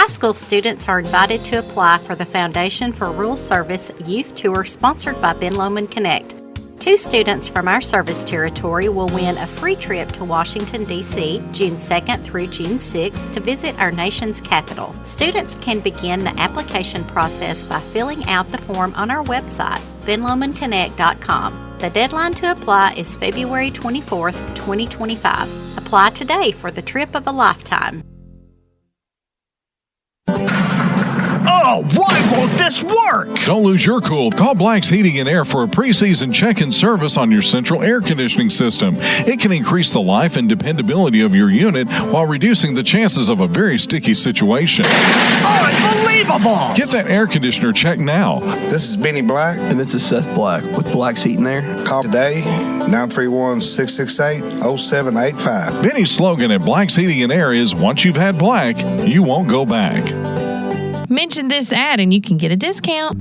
school students are invited to apply for the Foundation for Rural Service Youth Tour sponsored by Ben Lomond Connect. 2 students from our service territory will win a free trip to Washington, D.C., June 2nd through June 6th to visit our nation's capital. Students can begin the application process by filling out the form on our website, benlomondconnect.com. The deadline to apply is February 24th, 2025. Apply today for the trip of a lifetime. Oh, why won't this work? Don't lose your cool. Call Black's Heating and Air for a preseason check-in service on your central air conditioning system. It can increase the life and dependability of your unit while reducing the chances of a very sticky situation. Unbelievable! Get that air conditioner checked now. This is Benny Black. And this is Seth Black with Black's Heating and Air. Call today, 931-668-0785. Benny's slogan at Black's Heating and Air is, once you've had Black, you won't go back. Mention this ad and you can get a discount.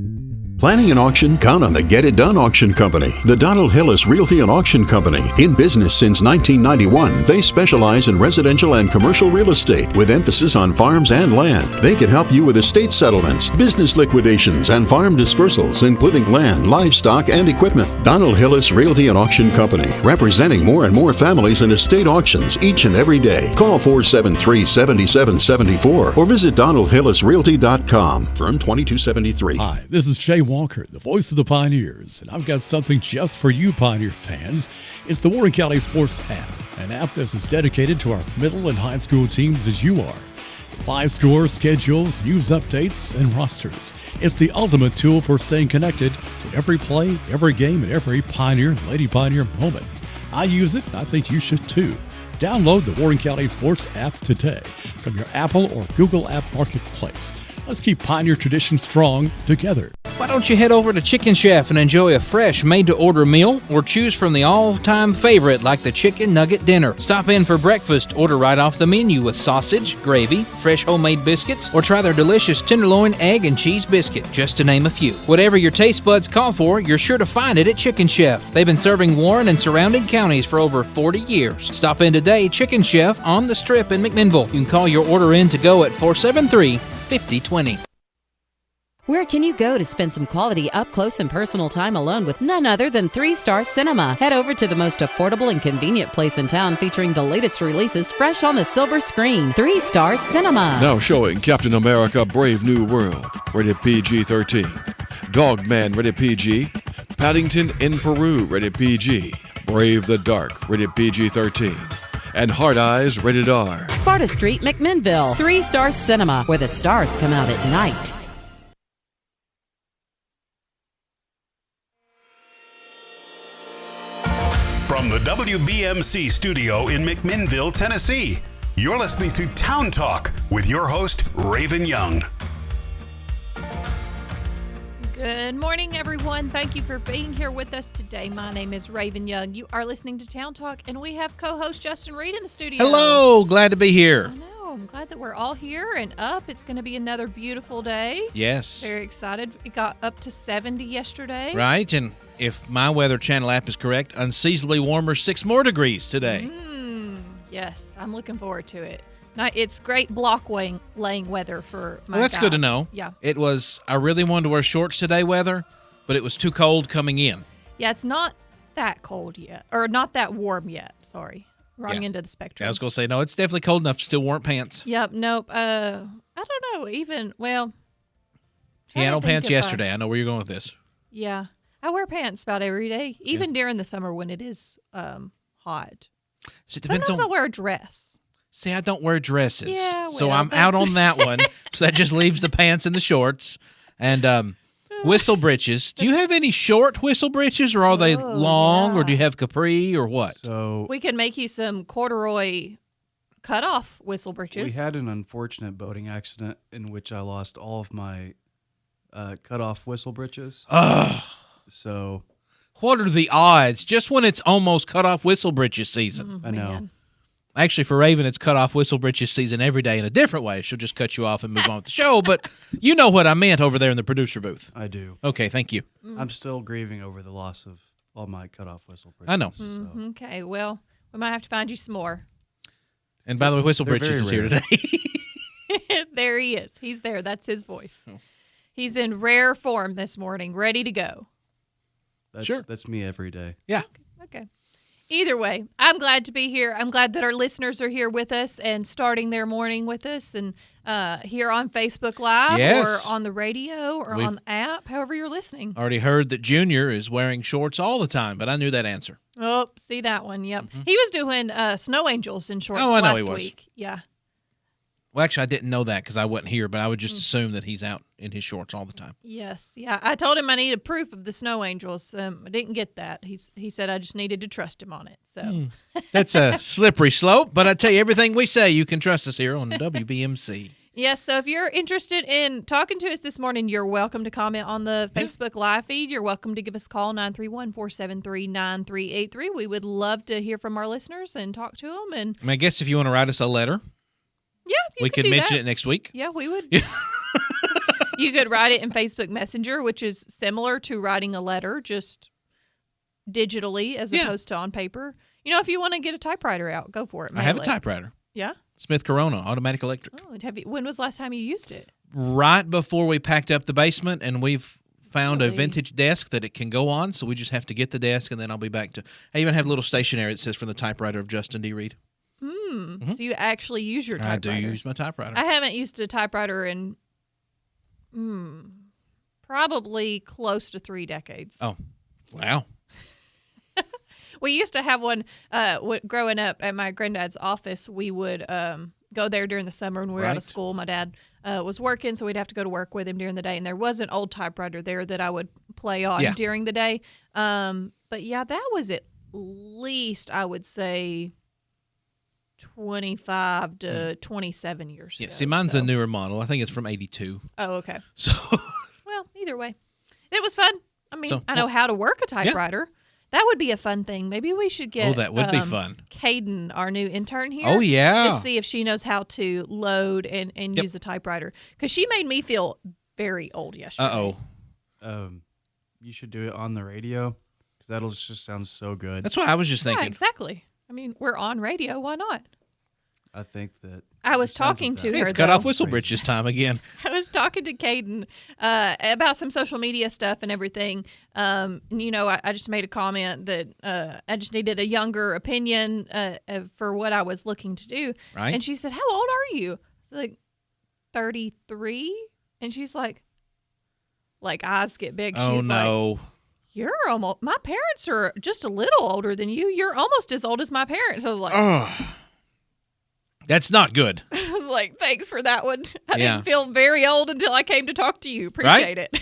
Planning an auction? Count on the Get It Done Auction Company. The Donald Hillis Realty and Auction Company. In business since 1991, they specialize in residential and commercial real estate with emphasis on farms and land. They can help you with estate settlements, business liquidations, and farm dispersals, including land, livestock, and equipment. Donald Hillis Realty and Auction Company, representing more and more families in estate auctions each and every day. Call 473-7774 or visit DonaldHillisRealty.com. Firm 2273. Hi, this is Jay Walker, the voice of the Pioneers, and I've got something just for you Pioneer fans. It's the Warren County Sports app, an app that's as dedicated to our middle and high school teams as you are. Live scores, schedules, news updates, and rosters. It's the ultimate tool for staying connected to every play, every game, and every Pioneer and Lady Pioneer moment. I use it, and I think you should too. Download the Warren County Sports app today from your Apple or Google App Marketplace. Let's keep Pioneer tradition strong together. Why don't you head over to Chicken Chef and enjoy a fresh made-to-order meal, or choose from the all-time favorite like the Chicken Nugget Dinner. Stop in for breakfast, order right off the menu with sausage, gravy, fresh homemade biscuits, or try their delicious tenderloin, egg, and cheese biscuit, just to name a few. Whatever your taste buds call for, you're sure to find it at Chicken Chef. They've been serving Warren and surrounding counties for over 40 years. Stop in today, Chicken Chef on the Strip in McMinnville. You can call your order in to go at 473-5020. Where can you go to spend some quality up-close and personal time alone with none other than 3 Star Cinema? Head over to the most affordable and convenient place in town, featuring the latest releases fresh on the silver screen. 3 Star Cinema. Now showing Captain America Brave New World, rated PG-13. Dogman, rated PG. Paddington in Peru, rated PG. Brave the Dark, rated PG-13. And Hard Eyes, rated R. Sparta Street, McMinnville. 3 Star Cinema, where the stars come out at night. From the WBMC studio in McMinnville, Tennessee, you're listening to Town Talk with your host, Raven Young. Good morning, everyone. Thank you for being here with us today. My name is Raven Young. You are listening to Town Talk, and we have co-host Justin Reed in the studio. Hello, glad to be here. I know. I'm glad that we're all here and up. It's going to be another beautiful day. Yes. Very excited. It got up to 70 yesterday. Right, and if my Weather Channel app is correct, unseasonably warmer 6 more degrees today. Yes, I'm looking forward to it. Now, it's great laying weather for my Well, that's guys. good to know. Yeah. I really wanted to wear shorts today, weather, but it was too cold coming in. Yeah, it's not that cold yet, or not that warm yet. Sorry. Wrong end of the spectrum. I was going to say, no, it's definitely cold enough to still warm pants. Yep, nope. I don't know, Piano pants yesterday. I know where you're going with this. Yeah. I wear pants about every day, even during the summer when it is hot. So Sometimes I wear a dress. See, I don't wear dresses. Yeah, so well, I'm out on that one. So that just leaves the pants and the shorts. And whistle breeches. Do you have any short whistle breeches, or are they long, or do you have capri, or what? So we can make you some corduroy cutoff whistle breeches. We had an unfortunate boating accident in which I lost all of my cutoff whistle breeches. Ugh. So what are the odds? Just when it's almost cutoff whistle breeches season. I know. Man. Actually, for Raven, it's cutoff whistle breeches season every day in a different way. She'll just cut you off and move on with the show. But you know what I meant over there in the producer booth. I do. Okay, thank you. I'm still grieving over the loss of all my cutoff whistle breeches. I know. So. Okay, well, we might have to find you some more. And by the way, whistle They're breeches is very here rare. today. There he is. He's there. That's his voice. He's in rare form this morning, ready to go. That's me every day. Yeah. Okay. Either way, I'm glad to be here. I'm glad that our listeners are here with us and starting their morning with us, and here on Facebook Live Yes. or on the radio or on the app, however you're listening. Already heard that Junior is wearing shorts all the time, but I knew that answer. Oh, see that one. Yep. He was doing Snow Angels in shorts I know last he was. week. Yeah. Well, actually, I didn't know that because I wasn't here, but I would just assume that he's out in his shorts all the time. Yes. Yeah. I told him I needed proof of the Snow Angels. I didn't get that. He said I just needed to trust him on it. So That's a slippery slope, but I tell you, everything we say, you can trust us here on WBMC. Yes, so if you're interested in talking to us this morning, you're welcome to comment on the Facebook Live feed. You're welcome to give us a call, 931-473-9383. We would love to hear from our listeners and talk to them. And I guess if you want to write us a letter, we could do mention that. it next week. Yeah, we would. You could write it in Facebook Messenger, which is similar to writing a letter, just digitally as opposed to on paper. You know, if you want to get a typewriter out, go for it. I have a Mail it. typewriter. Yeah? Smith Corona, automatic electric. Oh, when was the last time you used it? Right before we packed up the basement, and we've found a vintage desk that it can go on, so we just have to get the desk, and then I'll be back to... I even have a little stationery that says from the typewriter of Justin D. Reed. So you actually use your typewriter. I do use my typewriter. I haven't used a typewriter in probably close to 3 decades. Oh, wow. We used to have one growing up at my granddad's office. We would go there during the summer when we were out of school. My dad was working, so we'd have to go to work with him during the day. And there was an old typewriter there that I would play on during the day. But, yeah, that was at least, I would say, 25 to 27 years ago. Yeah, see, mine's a newer model. I think it's from 82. Oh, okay. So, well, either way. It was fun. I mean, I know how to work a typewriter. Yeah. That would be a fun thing. Maybe we should get that would be fun. Kaden, our new intern here. Oh, yeah. To see if she knows how to load and use a typewriter. Because she made me feel very old yesterday. You should do it on the radio because that'll just sound so good. That's what I was just thinking. Yeah, exactly. I mean, we're on radio. Why not? I think that... I was talking to her, It's cut off whistle britches time again. I was talking to Kaden about some social media stuff and everything. And, you know, I just made a comment that I just needed a younger opinion for what I was looking to do. Right. And she said, "How old are you?" I was like, 33. And she's like eyes get big. Oh, she's no. Like, "You're almost, my parents are just a little older than you. You're almost as old as my parents." I was like, that's not good. I was like, thanks for that one. I didn't feel very old until I came to talk to you. Appreciate it.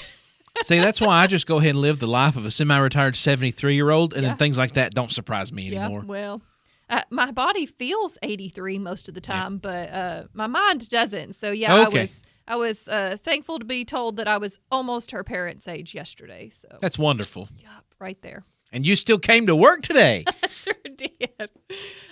See, that's why I just go ahead and live the life of a semi-retired 73-year-old, and then things like that don't surprise me anymore. Yeah, well, my body feels 83 most of the time, but my mind doesn't. So, I was thankful to be told that I was almost her parents' age yesterday. So that's wonderful. Yep, right there. And you still came to work today. I sure did.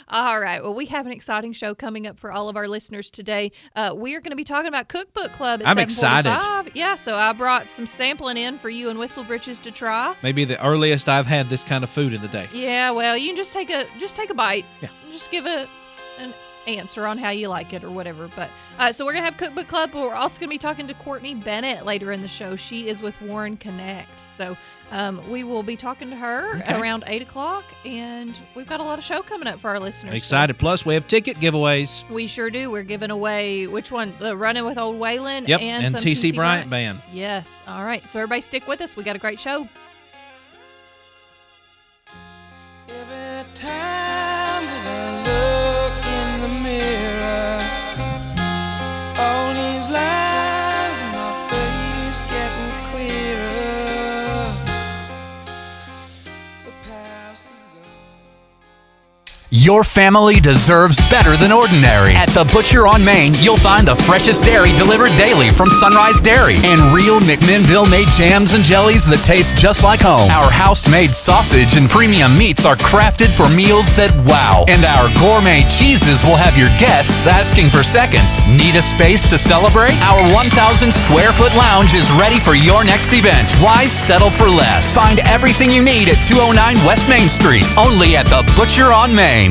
All right. Well, we have an exciting show coming up for all of our listeners today. We are going to be talking about Cookbook Club at 7:45. I'm excited. Yeah, so I brought some sampling in for you and Whistle Britches to try. Maybe the earliest I've had this kind of food in the day. Yeah, well, you can just take a bite. Yeah. Just give an answer on how you like it or whatever. But so we're going to have Cookbook Club, but we're also going to be talking to Courtney Bennett later in the show. She is with Warren Connect. So we will be talking to her around 8 o'clock, and we've got a lot of show coming up for our listeners. I'm excited. Plus, we have ticket giveaways. We sure do. We're giving away, which one? The Running with Old Waylon and some T.C. Bryant Band. Yes. All right. So everybody stick with us. We got a great show. Every time that I look in the mirror, all these lines in my face getting clearer. The past is gone. Your family deserves better than ordinary. At The Butcher on Main, you'll find the freshest dairy delivered daily from Sunrise Dairy and real McMinnville-made jams and jellies that taste just like home. Our house-made sausage and premium meats are crafted for meals that wow. And our gourmet cheeses will have your guests asking for seconds. Need a space to celebrate? Our 1,000 square foot lounge is ready for your next event. Why settle for less? Find everything you need at 209 West Main Street, only at The Butcher on Main.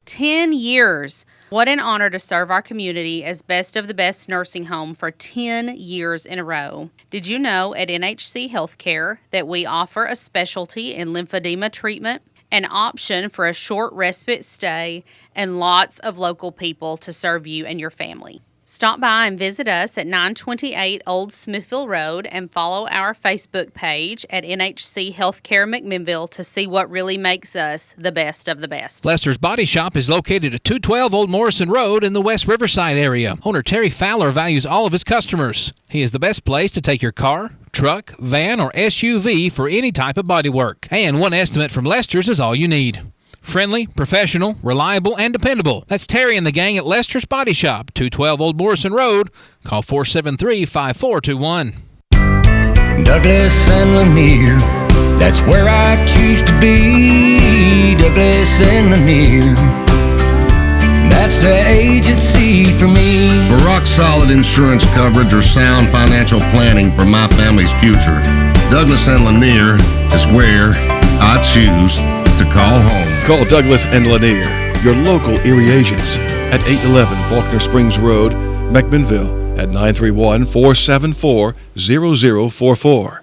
10 years. What an honor to serve our community as Best of the Best nursing home for 10 years in a row. Did you know at NHC Healthcare that we offer a specialty in lymphedema treatment, an option for a short respite stay, and lots of local people to serve you and your family? Stop by and visit us at 928 Old Smithville Road and follow our Facebook page at NHC Healthcare McMinnville to see what really makes us the best of the best. Lester's Body Shop is located at 212 Old Morrison Road in the West Riverside area. Owner Terry Fowler values all of his customers. He is the best place to take your car, truck, van, or SUV for any type of body work. And one estimate from Lester's is all you need. Friendly, professional, reliable, and dependable. That's Terry and the gang at Lester's Body Shop, 212 Old Morrison Road. Call 473-5421. Douglas and Lanier, that's where I choose to be. Douglas and Lanier, that's the agency for me. For rock-solid insurance coverage or sound financial planning for my family's future, Douglas and Lanier is where I choose to call home. Call Douglas and Lanier, your local Erie agents, at 811 Faulkner Springs Road, McMinnville, at 931-474-0044.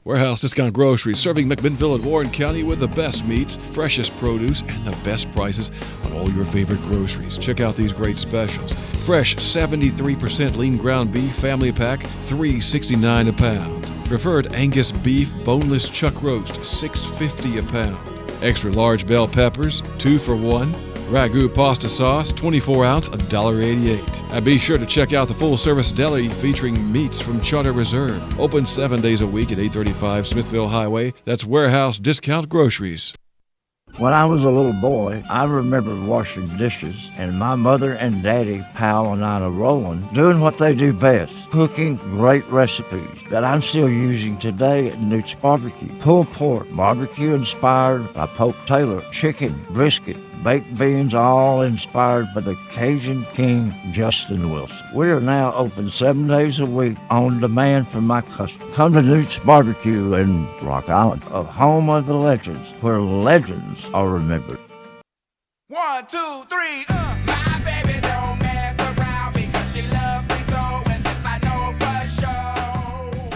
Warehouse Discount Groceries, serving McMinnville and Warren County with the best meats, freshest produce, and the best prices on all your favorite groceries. Check out these great specials. Fresh 73% lean ground beef family pack, $3.69 a pound. Preferred Angus beef boneless chuck roast, $6.50 a pound. Extra large bell peppers, 2 for $1. Ragu pasta sauce, 24-ounce, $1.88. And be sure to check out the full-service deli featuring meats from Charter Reserve. Open 7 days a week at 835 Smithville Highway. That's Warehouse Discount Groceries. When I was a little boy, I remember washing dishes and my mother and daddy, Pal and Ina Rowland, doing what they do best, cooking great recipes that I'm still using today at Newt's Barbecue. Pulled pork, barbecue inspired by Pope Taylor, chicken, brisket, baked beans, all inspired by the Cajun King, Justin Wilson. We are now open 7 days a week on demand from my customers. Come to Newt's Barbecue in Rock Island, a home of the legends, where legends are remembered. 1, 2, 3, My baby don't mess around because she loves me so, and this I know for sure.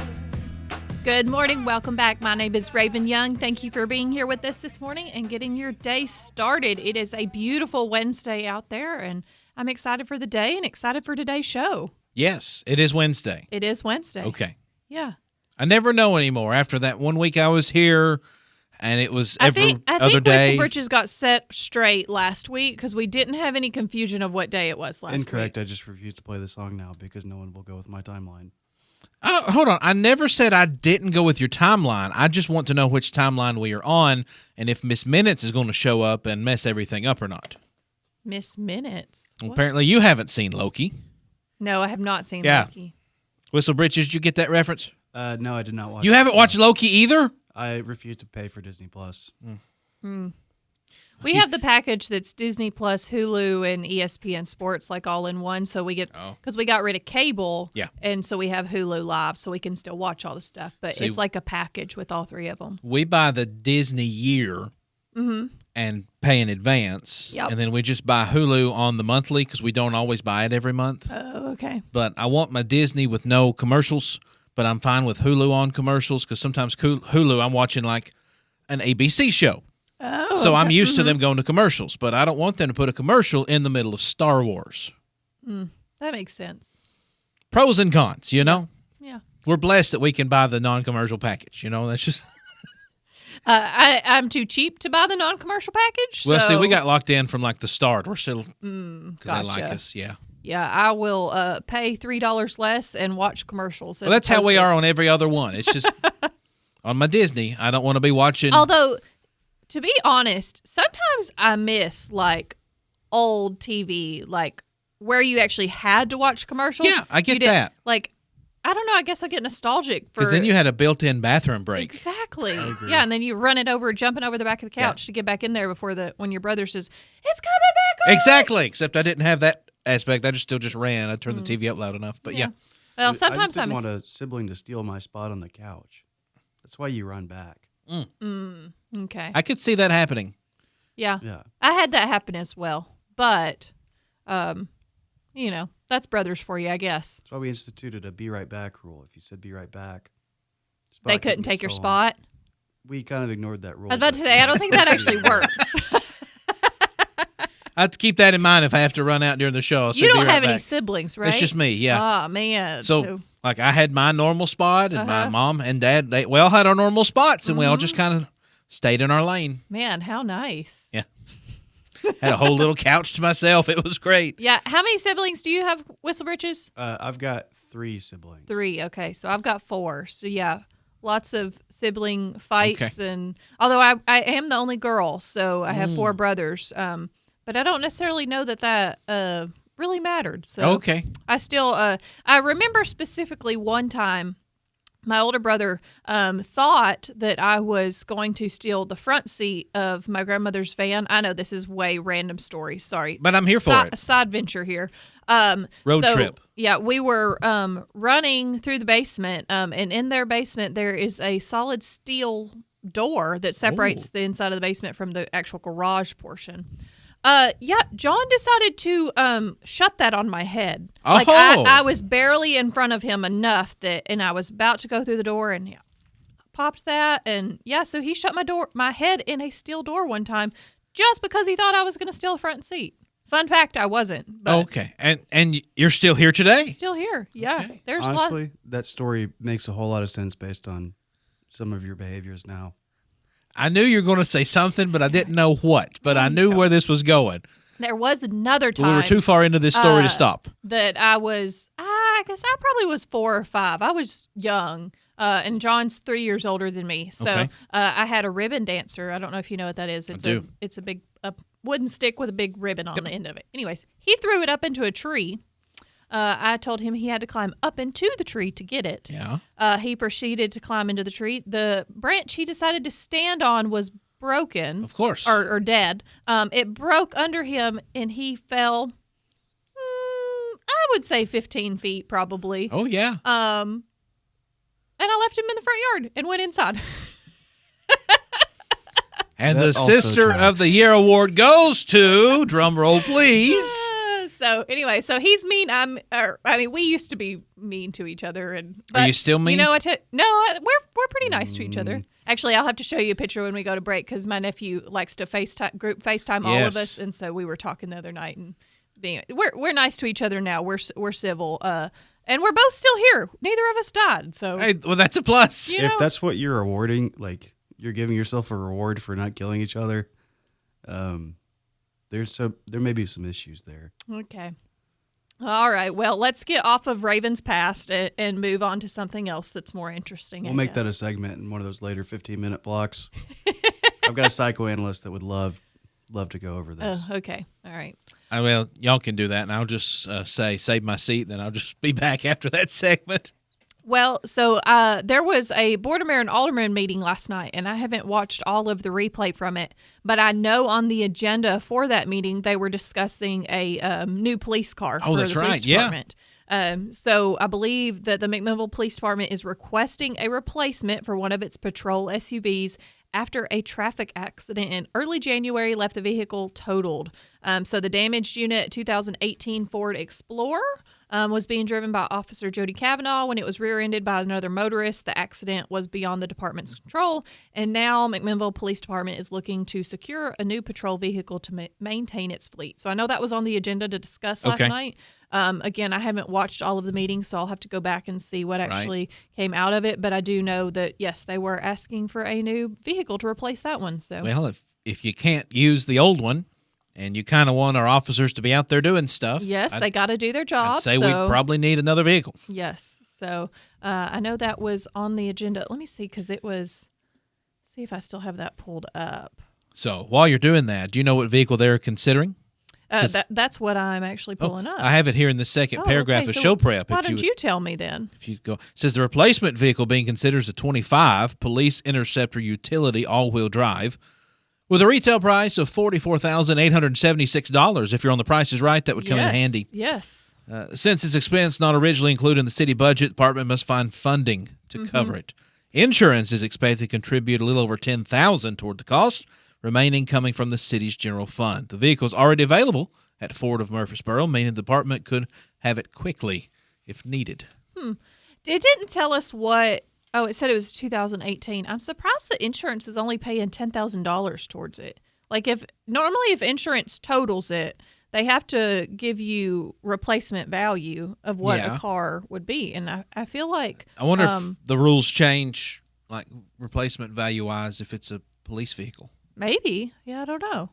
Good morning. Welcome back. My name is Raven Young. Thank you for being here with us this morning and getting your day started. It is a beautiful Wednesday out there, and I'm excited for the day and excited for today's show. Yes, it is Wednesday. It is Wednesday. Okay. Yeah. I never know anymore. After that 1 week I was here, and it was every I other think day. Whistle Britches got set straight last week because we didn't have any confusion of what day it was last Incorrect. week. I just refuse to play the song now because no one will go with my timeline. Oh, hold on. I never said I didn't go with your timeline. I just want to know which timeline we are on and if Miss Minutes is going to show up and mess everything up or not. Miss Minutes? Well, apparently you haven't seen Loki. No, I have not seen Yeah. Loki. Whistle Britches, did you get that reference? No, I did not watch You it. haven't watched Loki either? I refuse to pay for Disney Plus. We have the package that's Disney Plus, Hulu, and ESPN Sports, like all in one. So we get, because we got rid of cable, Yeah. and so we have Hulu Live, so we can still watch all the stuff. But See, it's like a package with all three of them. We buy the Disney year and pay in advance. Yep. And then we just buy Hulu on the monthly because we don't always buy it every month. Oh, okay. But I want my Disney with no commercials, but I'm fine with Hulu on commercials because sometimes Hulu I'm watching like an ABC show. Oh, so I'm okay. used to them going to commercials, but I don't want them to put a commercial in the middle of Star Wars. That makes sense. Pros and cons, you know? Yeah. We're blessed that we can buy the non-commercial package, you know? That's just... I'm too cheap to buy the non-commercial package. Well, so, see, we got locked in from like the start. We're still... Because gotcha. they like us, yeah. Yeah, I will pay $3 less and watch commercials. Well, that's how we are on every other one. It's just... on my Disney, I don't want to be watching... Although... To be honest, sometimes I miss like old TV, like where you actually had to watch commercials. Yeah, I get You didn't- that. Like, I don't know. I guess I get nostalgic for Because then you had a built-in bathroom break. exactly. Yeah, and then you run it over, jumping over the back of the couch to get back in there before when your brother says it's coming back on. Exactly. Except I didn't have that aspect. I just still ran. I turned the TV up loud enough. But yeah. Well, I sometimes just I didn't miss. want a sibling to steal my spot on the couch. That's why you run back. Okay. I could see that happening. Yeah. Yeah. I had that happen as well, but That's brothers for you, I guess. That's why we instituted a be right back rule. If you said be right back, They couldn't take your spot. We kind of ignored that rule. I was about to say, I don't think that actually works. I have to keep that in mind if I have to run out during the show. You don't have any siblings, right? It's just me, yeah. Oh, man. So like I had my normal spot, and my mom and dad, we all had our normal spots, and we all just kind of stayed in our lane. Man, how nice. Yeah. Had a whole little couch to myself. It was great. Yeah. How many siblings do you have, Whistlebritches? I've got 3 siblings. 3. Okay. So I've got 4. So, yeah, lots of sibling fights. Okay. And although I am the only girl, so I have 4 brothers. But I don't necessarily know that really mattered. So okay. I still I remember specifically one time my older brother thought that I was going to steal the front seat of my grandmother's van. I know this is way random story. Sorry. But I'm here for it. A side venture here. Road trip. Yeah, we were running through the basement, and in their basement there is a solid steel door that separates the inside of the basement from the actual garage portion. John decided to shut that on my head. Oh. Like I was barely in front of him enough and I was about to go through the door and popped that, and so he shut my head in a steel door one time just because he thought I was going to steal a front seat. Fun fact, I wasn't. But okay, and you're still here today? Still here, yeah. Okay. There's honestly, that story makes a whole lot of sense based on some of your behaviors now. I knew you were going to say something, but I didn't know what. But I knew where this was going. There was another time. We were too far into this story to stop. That I guess I probably was 4 or 5. I was young, and John's 3 years older than me. So I had a ribbon dancer. I don't know if you know what that is. It's a big wooden stick with a big ribbon on the end of it. Anyways, he threw it up into a tree. I told him he had to climb up into the tree to get it. Yeah. He proceeded to climb into the tree. The branch he decided to stand on was broken. Of course. Or dead. It broke under him, and he fell, I would say 15 feet probably. Oh, yeah. And I left him in the front yard and went inside. And the Sister of the Year award goes to, drum roll please. So anyway, he's mean. We used to be mean to each other, Are you still mean? You know what? We're pretty nice to each other. Actually, I'll have to show you a picture when we go to break because my nephew likes to FaceTime all of us, and so we were talking the other night and we're nice to each other now. We're civil, and we're both still here. Neither of us died, so well, that's a plus. If that's what you're awarding, like you're giving yourself a reward for not killing each other. There may be some issues there. Okay. All right. Well, let's get off of Raven's past and move on to something else that's more interesting. We'll make that a segment in one of those later 15-minute blocks. I've got a psychoanalyst that would love to go over this. Oh, okay. All right. Well, y'all can do that, and I'll just save my seat, then I'll just be back after that segment. Well, so there was a Board of Mayor and Alderman meeting last night, and I haven't watched all of the replay from it, but I know on the agenda for that meeting they were discussing a new police car for the police department. So I believe that the McMinnville Police Department is requesting a replacement for one of its patrol SUVs after a traffic accident in early January left the vehicle totaled. So the damaged unit 2018 Ford Explorer was being driven by Officer Jody Cavanaugh when it was rear-ended by another motorist. The accident was beyond the department's control, and now McMinnville Police Department is looking to secure a new patrol vehicle to maintain its fleet. So I know that was on the agenda to discuss last night. Again, I haven't watched all of the meetings, so I'll have to go back and see what actually came out of it. But I do know that, yes, they were asking for a new vehicle to replace that one. So well, if you can't use the old one, and you kind of want our officers to be out there doing stuff. Yes, they got to do their job. I'd say we probably need another vehicle. Yes. So I know that was on the agenda. Let me see, because it was, see if I still have that pulled up. So while you're doing that, do you know what vehicle they're considering? That's what I'm actually pulling up. I have it here in the second paragraph of show prep. Why don't you tell me then? If you go, it says the replacement vehicle being considered is a 25 Police Interceptor Utility all-wheel drive, with a retail price of $44,876. If you're on the Price is Right, that would come in handy. Yes. Since it's expense not originally included in the city budget, the department must find funding to cover it. Insurance is expected to contribute a little over $10,000 toward the cost, remaining coming from the city's general fund. The vehicle is already available at Ford of Murfreesboro, meaning the department could have it quickly if needed. It didn't tell us what. Oh, it said it was 2018. I'm surprised the insurance is only paying $10,000 towards it. Like if insurance totals it, they have to give you replacement value of what a car would be. And I feel like I wonder if the rules change, like replacement value wise, if it's a police vehicle. Maybe. Yeah, I don't know.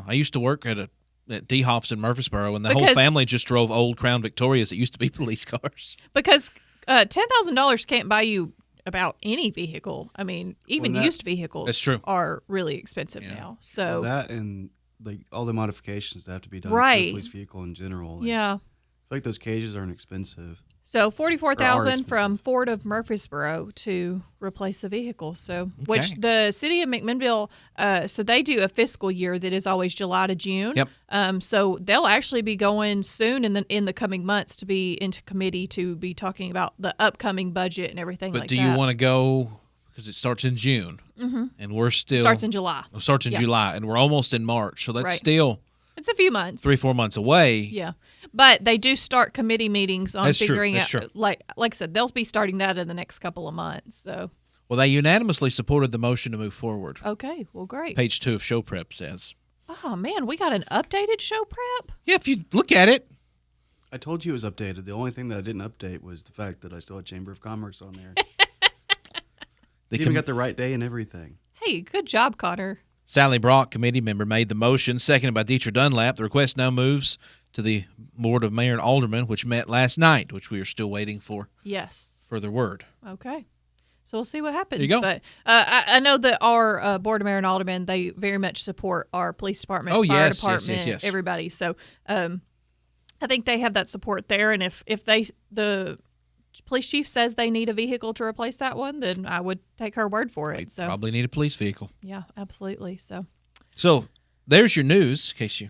I used to work at D-Hoff's in Murfreesboro, and the whole family just drove old Crown Victorias that used to be police cars. Because $10,000 can't buy you about any vehicle. I mean, even used vehicles are really expensive now. So that and like all the modifications that have to be done to right. the police vehicle in general. Like, I feel like those cages aren't expensive. So $44,000 from Ford of Murfreesboro to replace the vehicle. So, which the city of McMinnville, so they do a fiscal year that is always July to June. Yep. So they'll actually be going soon in the coming months to be into committee to be talking about the upcoming budget and everything. But like do that. you want to go because it starts in June, and we're still starts in July. It starts in July, and we're almost in March, so that's still. It's a few months. 3-4 months away. Yeah. But they do start committee meetings on figuring out, true. like I said, they'll be starting that in the next couple of months. So. Well, they unanimously supported the motion to move forward. Okay, well, great. Page 2 of Show Prep says. Oh, man, we got an updated Show Prep? Yeah, if you look at it. I told you it was updated. The only thing that I didn't update was the fact that I still had Chamber of Commerce on there. They even got the right day and everything. Hey, good job, Connor. Sally Brock, committee member, made the motion, seconded by Dietrich Dunlap. The request now moves to the Board of Mayor and Aldermen, which met last night, which we are still waiting for further word. Okay. So we'll see what happens. There you go. But I know that our Board of Mayor and Aldermen, they very much support our police department, fire department, yes. everybody. So I think they have that support there. And if the police chief says they need a vehicle to replace that one, then I would take her word for it. So probably need a police vehicle. Yeah, absolutely. So there's your news, in case you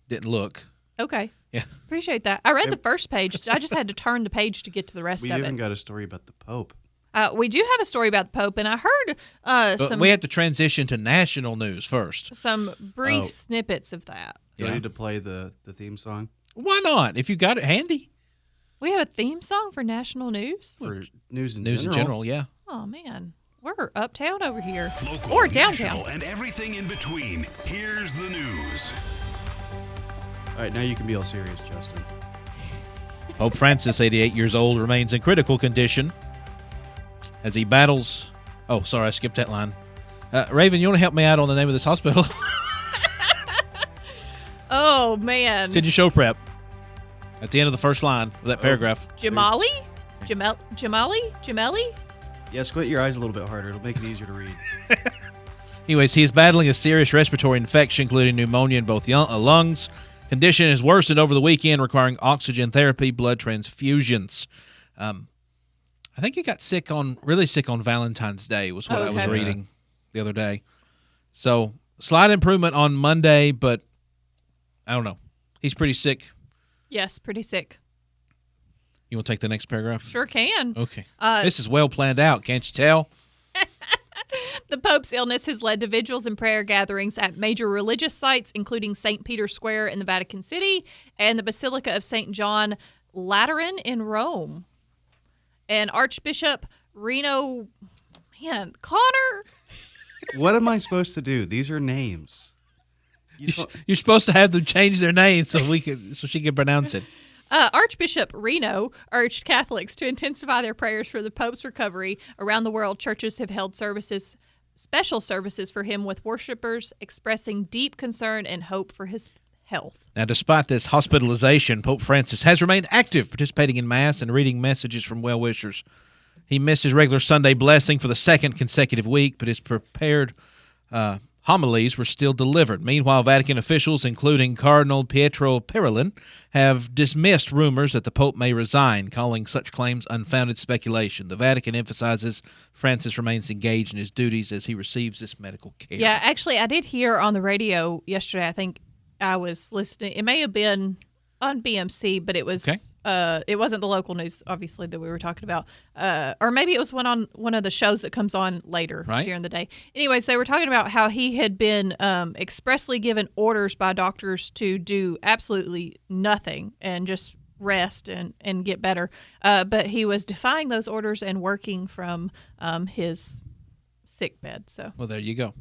didn't look. Okay. Yeah. Appreciate that. I read the first page. I just had to turn the page to get to the rest of it. We even got a story about the Pope. We do have a story about the Pope, and I heard some. We have to transition to national news first. Some brief snippets of that. Do I need to play the theme song? Why not? If you got it handy. We have a theme song for national news? For news in general, yeah. Oh, man. We're uptown over here. Local, or downtown. national, and everything in between. Here's the news. All right, now you can be all serious, Justin. Pope Francis, 88 years old, remains in critical condition as he battles. Oh, sorry, I skipped that line. Raven, you want to help me out on the name of this hospital? Oh, man. It's in your show prep. At the end of the first line of that paragraph. Jamali? Gemelli? Yeah, squint your eyes a little bit harder. It'll make it easier to read. Anyways, he is battling a serious respiratory infection, including pneumonia in both lungs. Condition has worsened over the weekend, requiring oxygen therapy, blood transfusions. I think he got really sick on Valentine's Day, was what I was reading the other day. So, slight improvement on Monday, but I don't know. He's pretty sick. Yes, pretty sick. You want to take the next paragraph? Sure can. Okay. This is well planned out, can't you tell? The Pope's illness has led to vigils and prayer gatherings at major religious sites, including St. Peter's Square in the Vatican City and the Basilica of St. John Lateran in Rome. And Archbishop Reno... Man, Connor! What am I supposed to do? These are names. You're supposed to have them change their names so she can pronounce it. Archbishop Reno urged Catholics to intensify their prayers for the Pope's recovery. Around the world, churches have held special services for him, with worshipers expressing deep concern and hope for his health. Now, despite this hospitalization, Pope Francis has remained active, participating in Mass and reading messages from well-wishers. He missed his regular Sunday blessing for the second consecutive week, but his prepared homilies were still delivered. Meanwhile, Vatican officials, including Cardinal Pietro Parolin, have dismissed rumors that the Pope may resign, calling such claims unfounded speculation. The Vatican emphasizes Francis remains engaged in his duties as he receives this medical care. Yeah, actually, I did hear on the radio yesterday, I think I was listening. It may have been, on BMC, but it was it wasn't the local news, obviously, that we were talking about, or maybe it was one of the shows that comes on later during the day. Anyways, they were talking about how he had been expressly given orders by doctors to do absolutely nothing and just rest and get better, but he was defying those orders and working from his sick bed. So, well, there you go.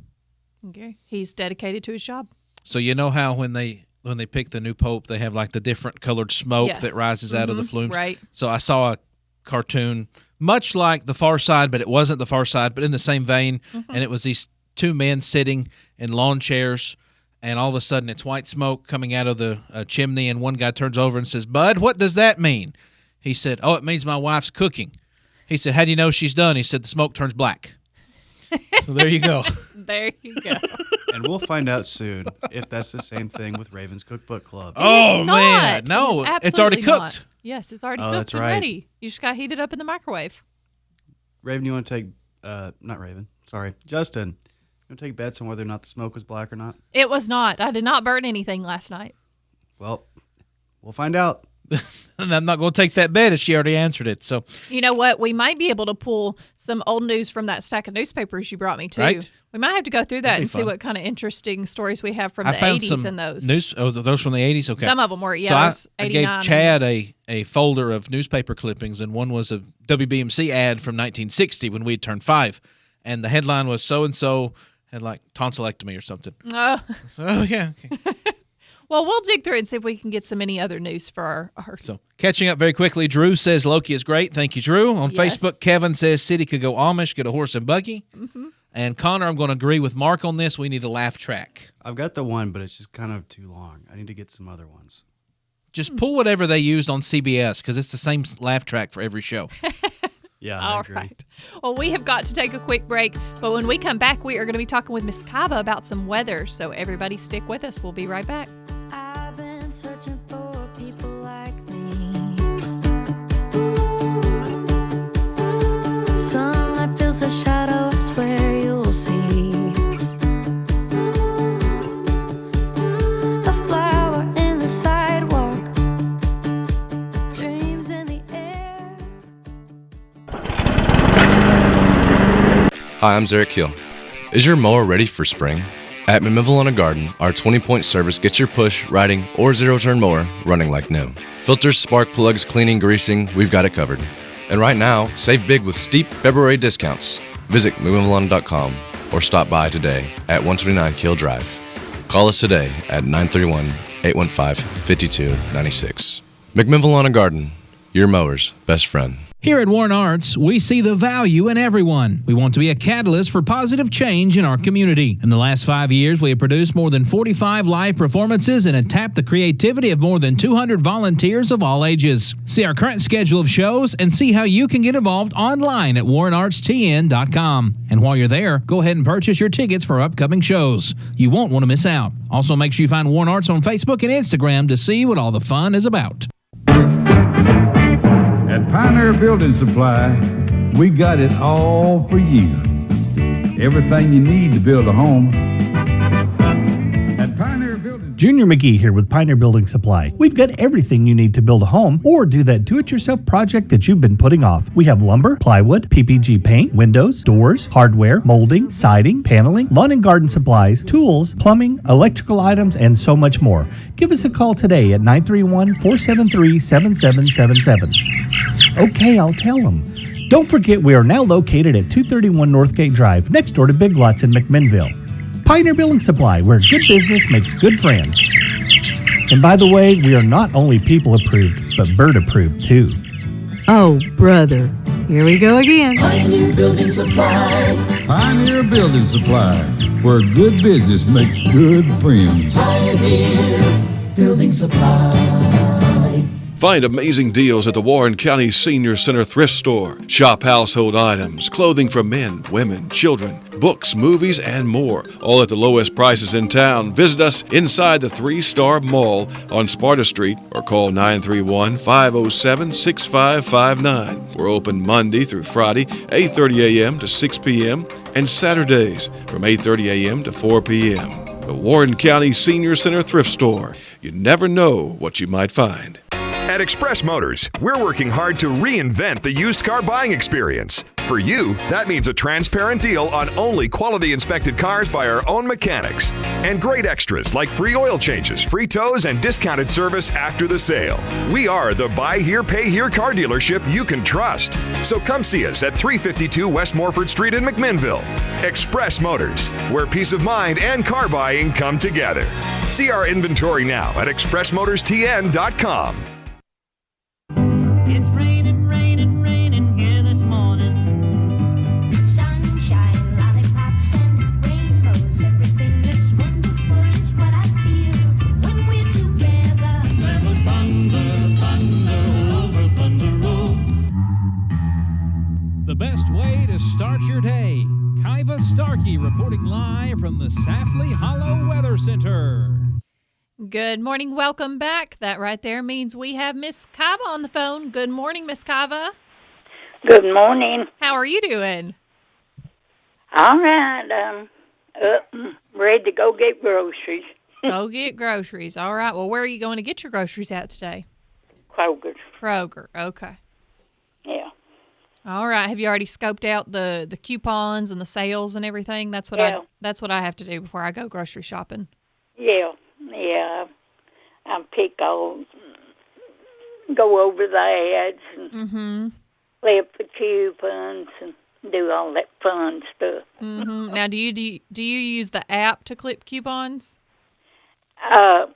Okay, he's dedicated to his job. So you know how when they pick the new pope, they have like the different colored smoke that rises out of the flumes. Right. So I saw a cartoon much like The Far Side, but it wasn't The Far Side, but in the same vein, and it was these two men sitting in lawn chairs, and all of a sudden it's white smoke coming out of the chimney, and one guy turns over and says, "Bud, what does that mean?" He said, "Oh, it means my wife's cooking." He said, "How do you know she's done?" He said, "The smoke turns black." So there you go. There you go. And we'll find out soon if that's the same thing with Raven's Cookbook Club. Oh, man. No, it's already cooked. Not. Yes, it's already Oh, cooked that's and right. ready. You just got to heat it up in the microwave. Raven, you want to take, not Raven, sorry, Justin, you want to take bets on whether or not the smoke was black or not? It was not. I did not burn anything last night. Well, we'll find out. And I'm not going to take that bet if she already answered it. So You know what? We might be able to pull some old news from that stack of newspapers you brought me, too. Right. We might have to go through that That'd be and see fun. what kind of interesting stories we have from I the found 80s some and those. those from the 80s? Okay. Some of them were, So those I gave 89 Chad a folder of newspaper clippings, and one was a WBMC ad from 1960 when we had turned 5. And the headline was so-and-so had like tonsillectomy or something. Oh. Oh, yeah. Okay. Well, we'll dig through and see if we can get some any other news for our So catching up very quickly, Drew says Loki is great. Thank you, Drew. On Yes. Facebook, Kevin says City could go Amish, get a horse and buggy. Mm-hmm. And Connor, I'm going to agree with Mark on this. We need a laugh track. I've got the one, but it's just kind of too long. I need to get some other ones. Just pull whatever they used on CBS because it's the same laugh track for every show. Yeah, All right. Well, we have got to take a quick break, but when we come back, we are going to be talking with Miss Kava about some weather. So everybody stick with us. We'll be right back. I've been searching for people like me. Sunlight fills her shadow, I swear you'll see. A flower in the sidewalk, dreams in the air. Hi, I'm Zarek Hill. Is your mower ready for spring? At McMinnville Lawn & Garden, our 20-point service gets your push, riding, or zero-turn mower running like new. Filters, spark plugs, cleaning, greasing, we've got it covered. And right now, save big with steep February discounts. Visit McMinnvillelawn.com or stop by today at 129 Keel Drive. Call us today at 931-815-5296. McMinnville Lawn & Garden, your mower's best friend. Here at Warren Arts, we see the value in everyone. We want to be a catalyst for positive change in our community. In the last 5 years, we have produced more than 45 live performances and have tapped the creativity of more than 200 volunteers of all ages. See our current schedule of shows and see how you can get involved online at WarrenArtsTN.com. And while you're there, go ahead and purchase your tickets for upcoming shows. You won't want to miss out. Also, make sure you find Warren Arts on Facebook and Instagram to see what all the fun is about. At Pioneer Building Supply, we got it all for you. Everything you need to build a home. At Pioneer Building... Junior McGee here with Pioneer Building Supply. We've got everything you need to build a home or do that do-it-yourself project that you've been putting off. We have lumber, plywood, PPG paint, windows, doors, hardware, molding, siding, paneling, lawn and garden supplies, tools, plumbing, electrical items, and so much more. Give us a call today at 931-473-7777. Okay, I'll tell them. Don't forget we are now located at 231 Northgate Drive, next door to Big Lots in McMinnville. Pioneer Building Supply, where good business makes good friends. And by the way, we are not only people approved, but bird approved too. Oh, brother. Here we go again. Pioneer Building Supply. Pioneer Building Supply, where good business makes good friends. Pioneer Building Supply. Find amazing deals at the Warren County Senior Center Thrift Store. Shop household items, clothing for men, women, children, books, movies, and more. All at the lowest prices in town. Visit us inside the 3-Star Mall on Sparta Street or call 931-507-6559. We're open Monday through Friday, 8:30 a.m. to 6 p.m. and Saturdays from 8:30 a.m. to 4 p.m. The Warren County Senior Center Thrift Store. You never know what you might find. At Express Motors, we're working hard to reinvent the used car buying experience. For you, that means a transparent deal on only quality inspected cars by our own mechanics. And great extras like free oil changes, free tows, and discounted service after the sale. We are the buy here, pay here car dealership you can trust. So come see us at 352 West Morford Street in McMinnville. Express Motors, where peace of mind and car buying come together. See our inventory now at expressmotorstn.com. It's raining, raining, raining here this morning. Sunshine, lollipops, and rainbows. Everything that's wonderful is what I feel when we're together. There was thunder, thunder over Thunder Road. The best way to start your day. Kiva Starkey reporting live from the Safley Hollow Weather Center. Good morning. Welcome back. That right there means we have Miss Kava on the phone. Good morning, Miss Kava. Good morning. How are you doing? All right. Up and ready to go get groceries. Go get groceries. All right. Well, where are you going to get your groceries at today? Kroger. Kroger. Okay. Yeah. All right. Have you already scoped out the coupons and the sales and everything? That's what I have to do before I go grocery shopping. Yeah. Yeah. I pick all, go over the ads and flip the coupons and do all that fun stuff. Now, do you use the app to clip coupons? No,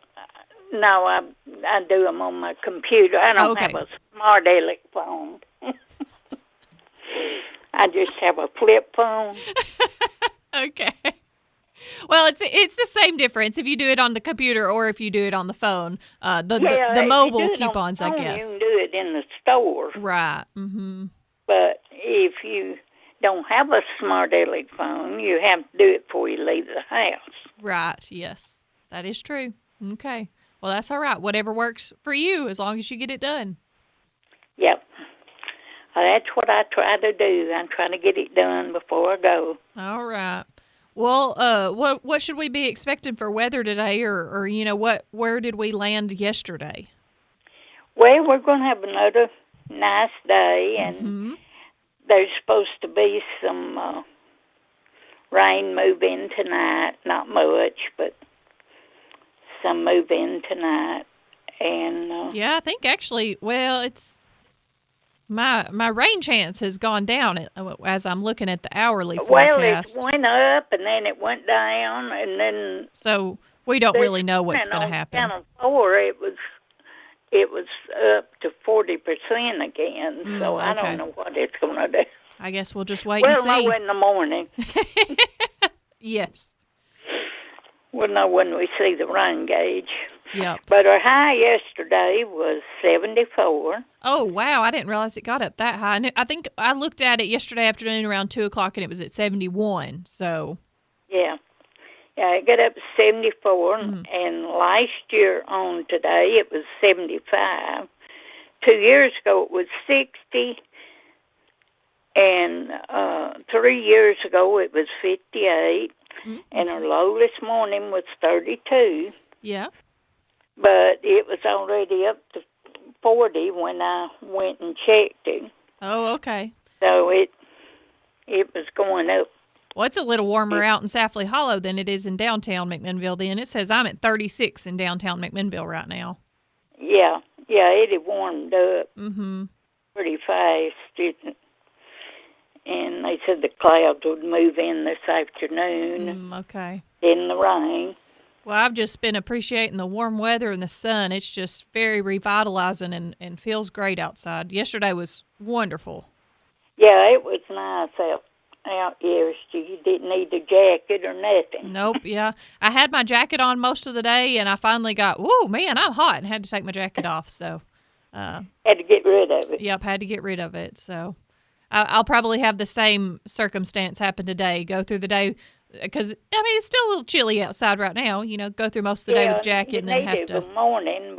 I do them on my computer. I don't have a smart aleck phone. I just have a flip phone. Okay. Well, it's the same difference if you do it on the computer or if you do it on the phone. The mobile coupons, I guess. You can do it in the store. Right. Mm-hmm. But if you don't have a smart aleck phone, you have to do it before you leave the house. Right. Yes, that is true. Okay. Well, that's all right. Whatever works for you, as long as you get it done. Yep. That's what I try to do. I'm trying to get it done before I go. All right. Well, what should we be expecting for weather today, or where did we land yesterday? Well, we're going to have another nice day, and there's supposed to be some rain move in tonight. Not much, but some move in tonight. And yeah, I think actually, well, it's my rain chance has gone down as I'm looking at the hourly forecast. Well, it went up and then it went down, and then so we don't really know what's going to happen. Channel 4, it was up to 40% again. So I don't know what it's going to do. I guess we'll just wait and see. We'll know in the morning. Yes. We'll know when we see the rain gauge. Yep. But our high yesterday was 74. Oh, wow. I didn't realize it got up that high. I think I looked at it yesterday afternoon around 2 o'clock, and it was at 71. So. Yeah. Yeah, it got up to 74. And last year on today, it was 75. 2 years ago, it was 60. And 3 years ago, it was 58. And our low this morning was 32. Yeah. But it was already up to 40 when I went and checked it. Oh, okay. So it was going up. Well, it's a little warmer out in Safley Hollow than it is in downtown McMinnville then. It says I'm at 36 in downtown McMinnville right now. Yeah. Yeah, it had warmed up pretty fast. And they said the clouds would move in this afternoon. Okay. In the rain. Well, I've just been appreciating the warm weather and the sun. It's just very revitalizing and feels great outside. Yesterday was wonderful. Yeah, it was nice out yesterday. You didn't need a jacket or nothing. Nope, yeah. I had my jacket on most of the day, and I finally got, whoa, man, I'm hot, and had to take my jacket off. So had to get rid of it. Yep, had to get rid of it. So I'll probably have the same circumstance happen today. Go through the day. Because, I mean, it's still a little chilly outside right now. Go through most of the day with a jacket and then have to. You need it in the morning,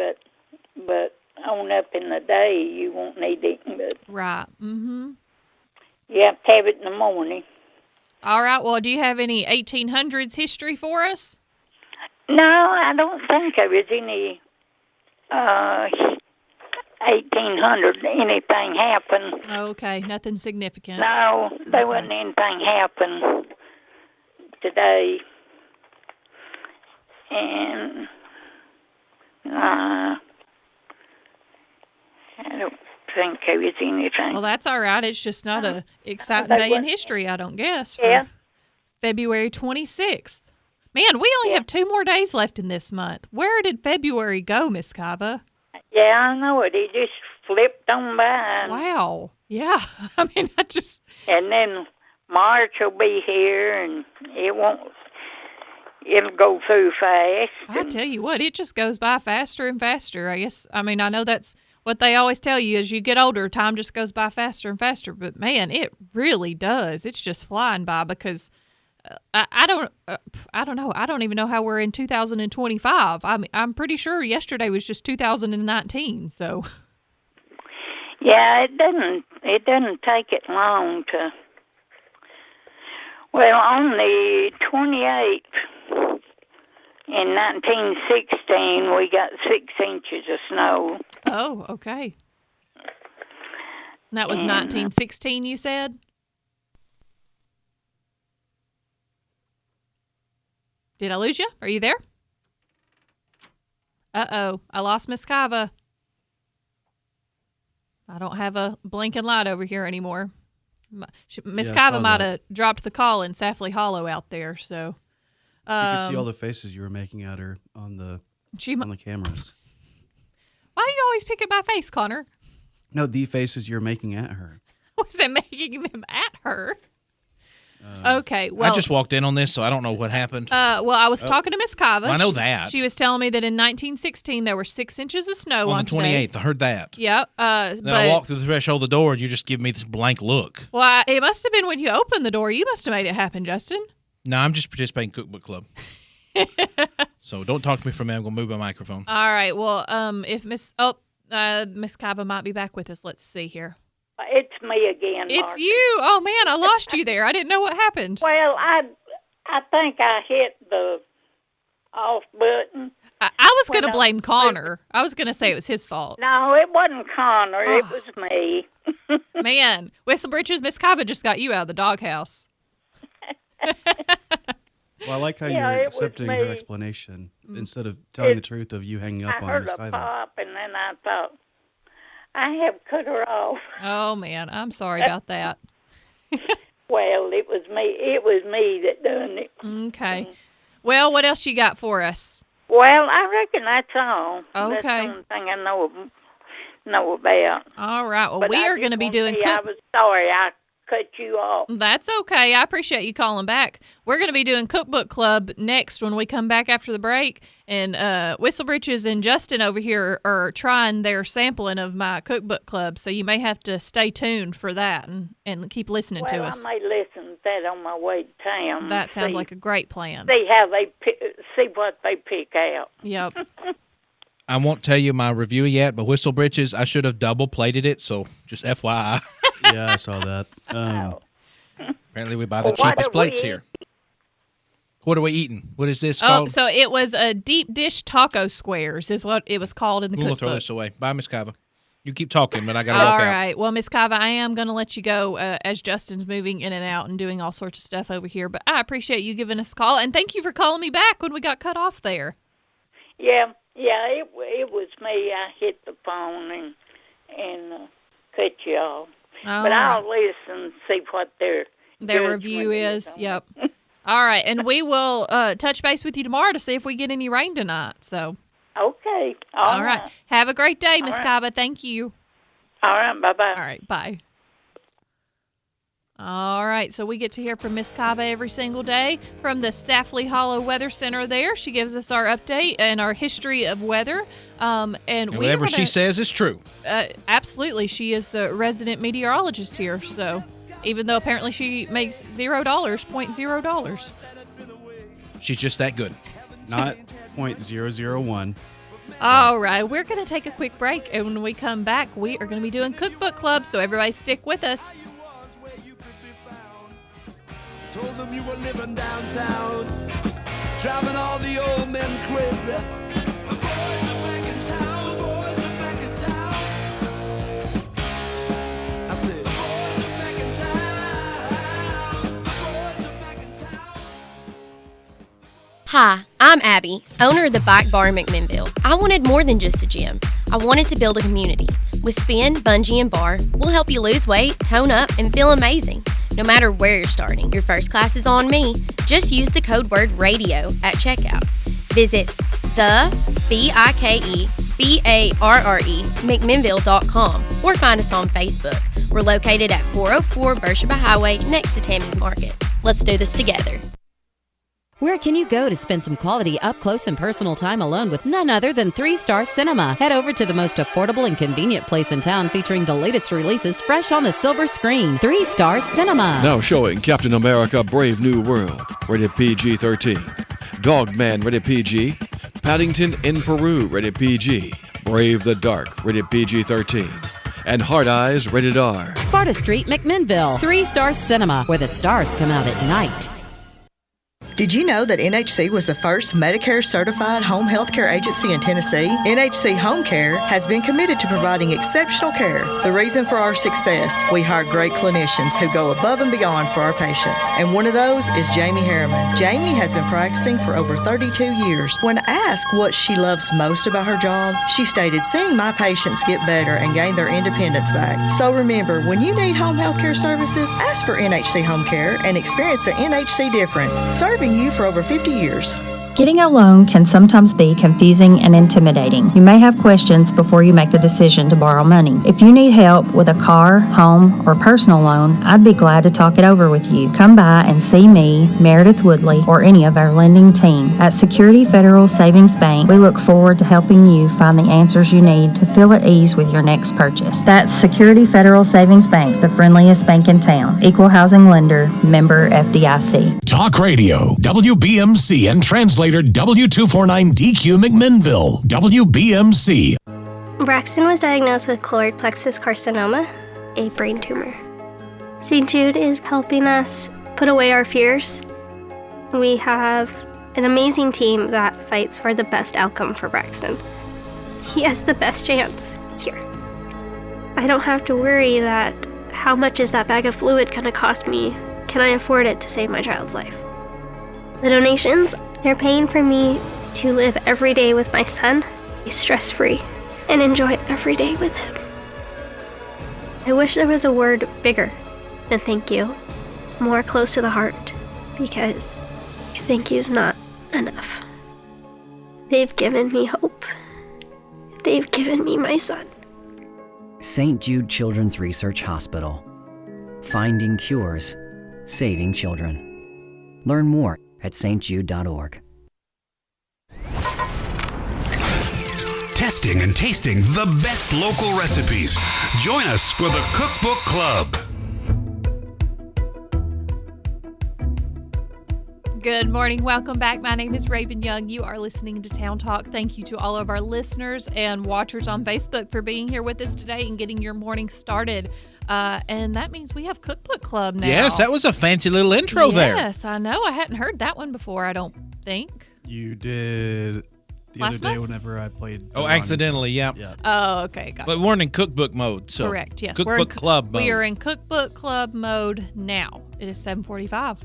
but on up in the day, you won't need it. But right. Mm-hmm. You have to have it in the morning. All right. Well, do you have any 1800s history for us? No, I don't think there was any 1800 anything happened. Okay, nothing significant. No, there wasn't anything happen today. And I don't think there was anything. Well, that's all right. It's just not a exciting day in history, I don't guess. For Yeah. February 26th. Man, we only have 2 more days left in this month. Where did February go, Miss Kava? Yeah, I know it. It just flipped on by. Wow. Yeah. I mean, And then March will be here, and it'll go through fast. I tell you what, it just goes by faster and faster. I know that's what they always tell you as you get older, time just goes by faster and faster. But man, it really does. It's just flying by because I don't know. I don't even know how we're in 2025. I'm pretty sure yesterday was just 2019. So. Yeah, it doesn't take it long to. Well, on the 28th in 1916, we got 6 inches of snow. Oh, okay. That was 1916, you said? Did I lose you? Are you there? Uh-oh. I lost Miss Kava. I don't have a blinking light over here anymore. Miss Kava might have dropped the call in Safley Hollow out there, so. You could see all the faces you were making at her on the cameras. Why do you always pick at my face, Connor? No, the faces you're making at her. Was it making them at her? Okay, well. I just walked in on this, so I don't know what happened. Well, I was talking to Miss Kava. Well, I know that. She was telling me that in 1916 there were 6 inches of snow on the 28th. I heard that. Yep. Then I walked through the threshold of the door, and you just give me this blank look. Well, it must have been when you opened the door. You must have made it happen, Justin. No, I'm just participating in Cookbook Club. So don't talk to me from me. I'm going to move my microphone. All right. Well, if Miss Kava might be back with us. Let's see here. It's me again, It's Martha. you. Oh, man, I lost you there. I didn't know what happened. Well, I think I hit the off button. I was going to blame Connor. I was going to say it was his fault. No, it wasn't Connor. It was me. Man, Whistle Britches, Miss Kava just got you out of the doghouse. Well, I like how you're accepting her explanation instead of telling the truth of you hanging up on her. I heard a pop, and then I thought, I have cut her off. Oh, man, I'm sorry about that. Well, it was me. It was me that done it. Okay. Well, what else you got for us? Well, I reckon that's all. Okay. That's the only thing I know about. All right. Well, But we I are just going to be want doing say I was sorry I cut you off. That's okay. I appreciate you calling back. We're going to be doing Cookbook Club next when we come back after the break. And Whistle Britches and Justin over here are trying their sampling of my Cookbook Club. So you may have to stay tuned for that and keep listening to us. I may listen to that on my way to town. That sounds like a great plan. See how they see what they pick out. Yep. I won't tell you my review yet, but Whistle Britches, I should have double plated it, so just FYI. Yeah, I saw that. Apparently we buy the cheapest plates here. What are we eating? What is this called? Oh, so it was a deep dish taco squares is what it was called in the We'll cookbook. throw this away. Bye, Miss Kava. You keep talking, but I got to walk All out. right. Well, Miss Kava, I am going to let you go as Justin's moving in and out and doing all sorts of stuff over here. But I appreciate you giving us a call, and thank you for calling me back when we got cut off there. Yeah, it was me. I hit the phone and cut you off. All but right. I'll listen and see what their review is. Yep. All right, and we will touch base with you tomorrow to see if we get any rain tonight. So. Okay. All right. Have a great day, Miss right. Kava. Thank you. All right. Bye-bye. All right. Bye. All right, so we get to hear from Miss Kava every single day from the Safley Hollow Weather Center there. She gives us our update and our history of weather. And whatever she says is true. Absolutely. She is the resident meteorologist here. So even though apparently she makes $0, $0.0. She's just that good. Not 0.001. All right, we're going to take a quick break. And when we come back, we are going to be doing Cookbook Club. So everybody stick with us. Told them you were living downtown. driving all the old men crazy. The boys are back in town, boys are back in town. I said, the boys are back in town, the boys are back in town. Hi, I'm Abby, owner of the Bike Bar in McMinnville. I wanted more than just a gym. I wanted to build a community. With Spin, Bungee, and Bar, we'll help you lose weight, tone up, and feel amazing. No matter where you're starting, your first class is on me. Just use the code word RADIO at checkout. Visit BIKEBARRE McMinnville.com or find us on Facebook. We're located at 404 Beersheba Highway next to Tammy's Market. Let's do this together. Where can you go to spend some quality up close and personal time alone with none other than 3 Star Cinema? Head over to the most affordable and convenient place in town featuring the latest releases fresh on the silver screen. 3 Star Cinema. Now showing Captain America Brave New World, rated PG-13. Dogman, rated PG. Paddington in Peru, rated PG. Brave the Dark, rated PG-13. And Hard Eyes, rated R. Sparta Street, McMinnville. 3 Star Cinema, where the stars come out at night. Did you know that NHC was the first Medicare-certified home health care agency in Tennessee? NHC Home Care has been committed to providing exceptional care. The reason for our success, we hire great clinicians who go above and beyond for our patients. And one of those is Jamie Harriman. Jamie has been practicing for over 32 years. When asked what she loves most about her job, she stated, seeing my patients get better and gain their independence back. So remember, when you need home health care services, ask for NHC Home Care and experience the NHC difference. Serving you for over 50 years. Getting a loan can sometimes be confusing and intimidating. You may have questions before you make the decision to borrow money. If you need help with a car, home, or personal loan, I'd be glad to talk it over with you. Come by and see me, Meredith Woodley, or any of our lending team. At Security Federal Savings Bank, we look forward to helping you find the answers you need to feel at ease with your next purchase. That's Security Federal Savings Bank, the friendliest bank in town. Equal housing lender, member FDIC. Talk Radio, WBMC, and translator W249DQ McMinnville, WBMC. Braxton was diagnosed with choroid plexus carcinoma, a brain tumor. St. Jude is helping us put away our fears. We have an amazing team that fights for the best outcome for Braxton. He has the best chance here. I don't have to worry that how much is that bag of fluid going to cost me? Can I afford it to save my child's life? The donations, they're paying for me to live every day with my son, be stress-free, and enjoy every day with him. I wish there was a word bigger than thank you, more close to the heart, because thank you's not enough. They've given me hope. They've given me my son. St. Jude Children's Research Hospital. Finding cures, saving children. Learn more at stjude.org. Testing and tasting the best local recipes. Join us for the Cookbook Club. Good morning. Welcome back. My name is Raven Young. You are listening to Town Talk. Thank you to all of our listeners and watchers on Facebook for being here with us today and getting your morning started. And that means we have Cookbook Club now. Yes, that was a fancy little intro there. Yes, I know. I hadn't heard that one before, I don't think. You did the Last other day month? whenever I played. Oh, accidentally, yeah. Oh, okay, gotcha. But we're in cookbook mode, so Correct, yes. Cookbook Club mode. We are in Cookbook Club mode now. It is 7:45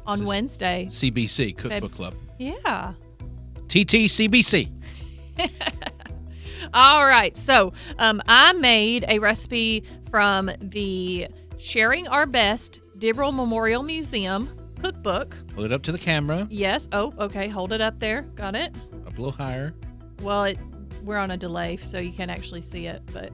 on Wednesday. CBC, Cookbook Club. Yeah. TTCBC. All right, so I made a recipe from the Sharing Our Best Dibble Memorial Museum cookbook. Hold it up to the camera. Yes. Oh, okay. Hold it up there. Got it? Up a little higher. Well, we're on a delay, so you can't actually see it, but...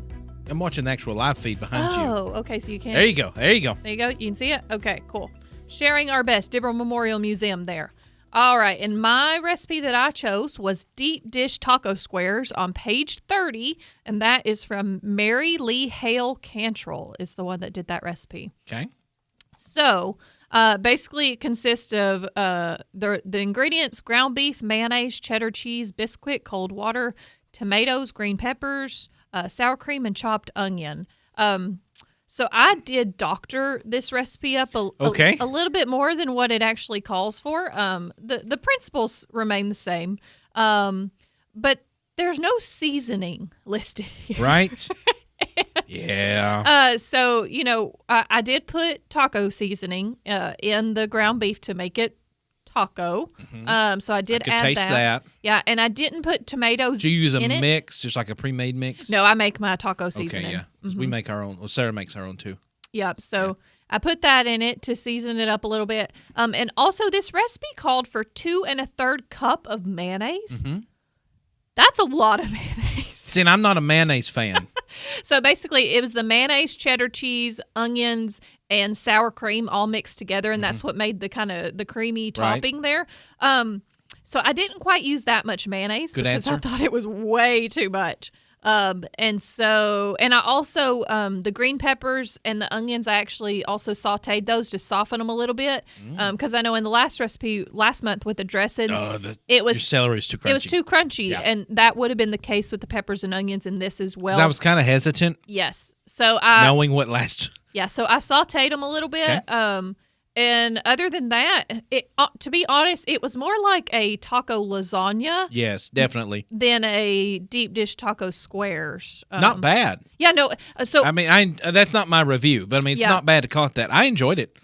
I'm watching the actual live feed behind you. Oh, okay, so you can't... There you go. There you go. There you go. You can see it? Okay, cool. Sharing Our Best Dibble Memorial Museum there. All right, and my recipe that I chose was deep dish taco squares on page 30, and that is from Mary Lee Hale Cantrell is the one that did that recipe. Okay. So, basically it consists of the ingredients: ground beef, mayonnaise, cheddar cheese, Bisquick, cold water, tomatoes, green peppers, sour cream, and chopped onion. So I did doctor this recipe up a little bit more than what it actually calls for. The principles remain the same, but there's no seasoning listed here. Right? Yeah. So, I did put taco seasoning in the ground beef to make it taco. So I did I could add taste that. Yeah, and I didn't put tomatoes Do you use a in it. mix, just like a pre-made mix? No, I make my taco seasoning. Okay, yeah. 'Cause we make our own. Well, Sarah makes our own too. Yep. So I put that in it to season it up a little bit. And also, this recipe called for 2 1/3 cup of mayonnaise. That's a lot of mayonnaise. See, and I'm not a mayonnaise fan. So basically, it was the mayonnaise, cheddar cheese, onions, and sour cream all mixed together, and that's what made the kind of the creamy topping there. So I didn't quite use that much mayonnaise because I thought it was way too much. And I also, the green peppers and the onions, I actually also sauteed those to soften them a little bit. Because I know in the last recipe last month with the dressing, your celery is too crunchy. It was too crunchy, and that would have been the case with the peppers and onions in this as well. I was kind of hesitant. Yes. So knowing what last. Yeah. So I sauteed them a little bit. Okay. And other than that, to be honest, it was more like a taco lasagna. Yes, definitely. Than a deep dish taco squares. Not bad. Yeah, no. So I mean, that's not my review, but I mean, it's not bad to call it that. I enjoyed it.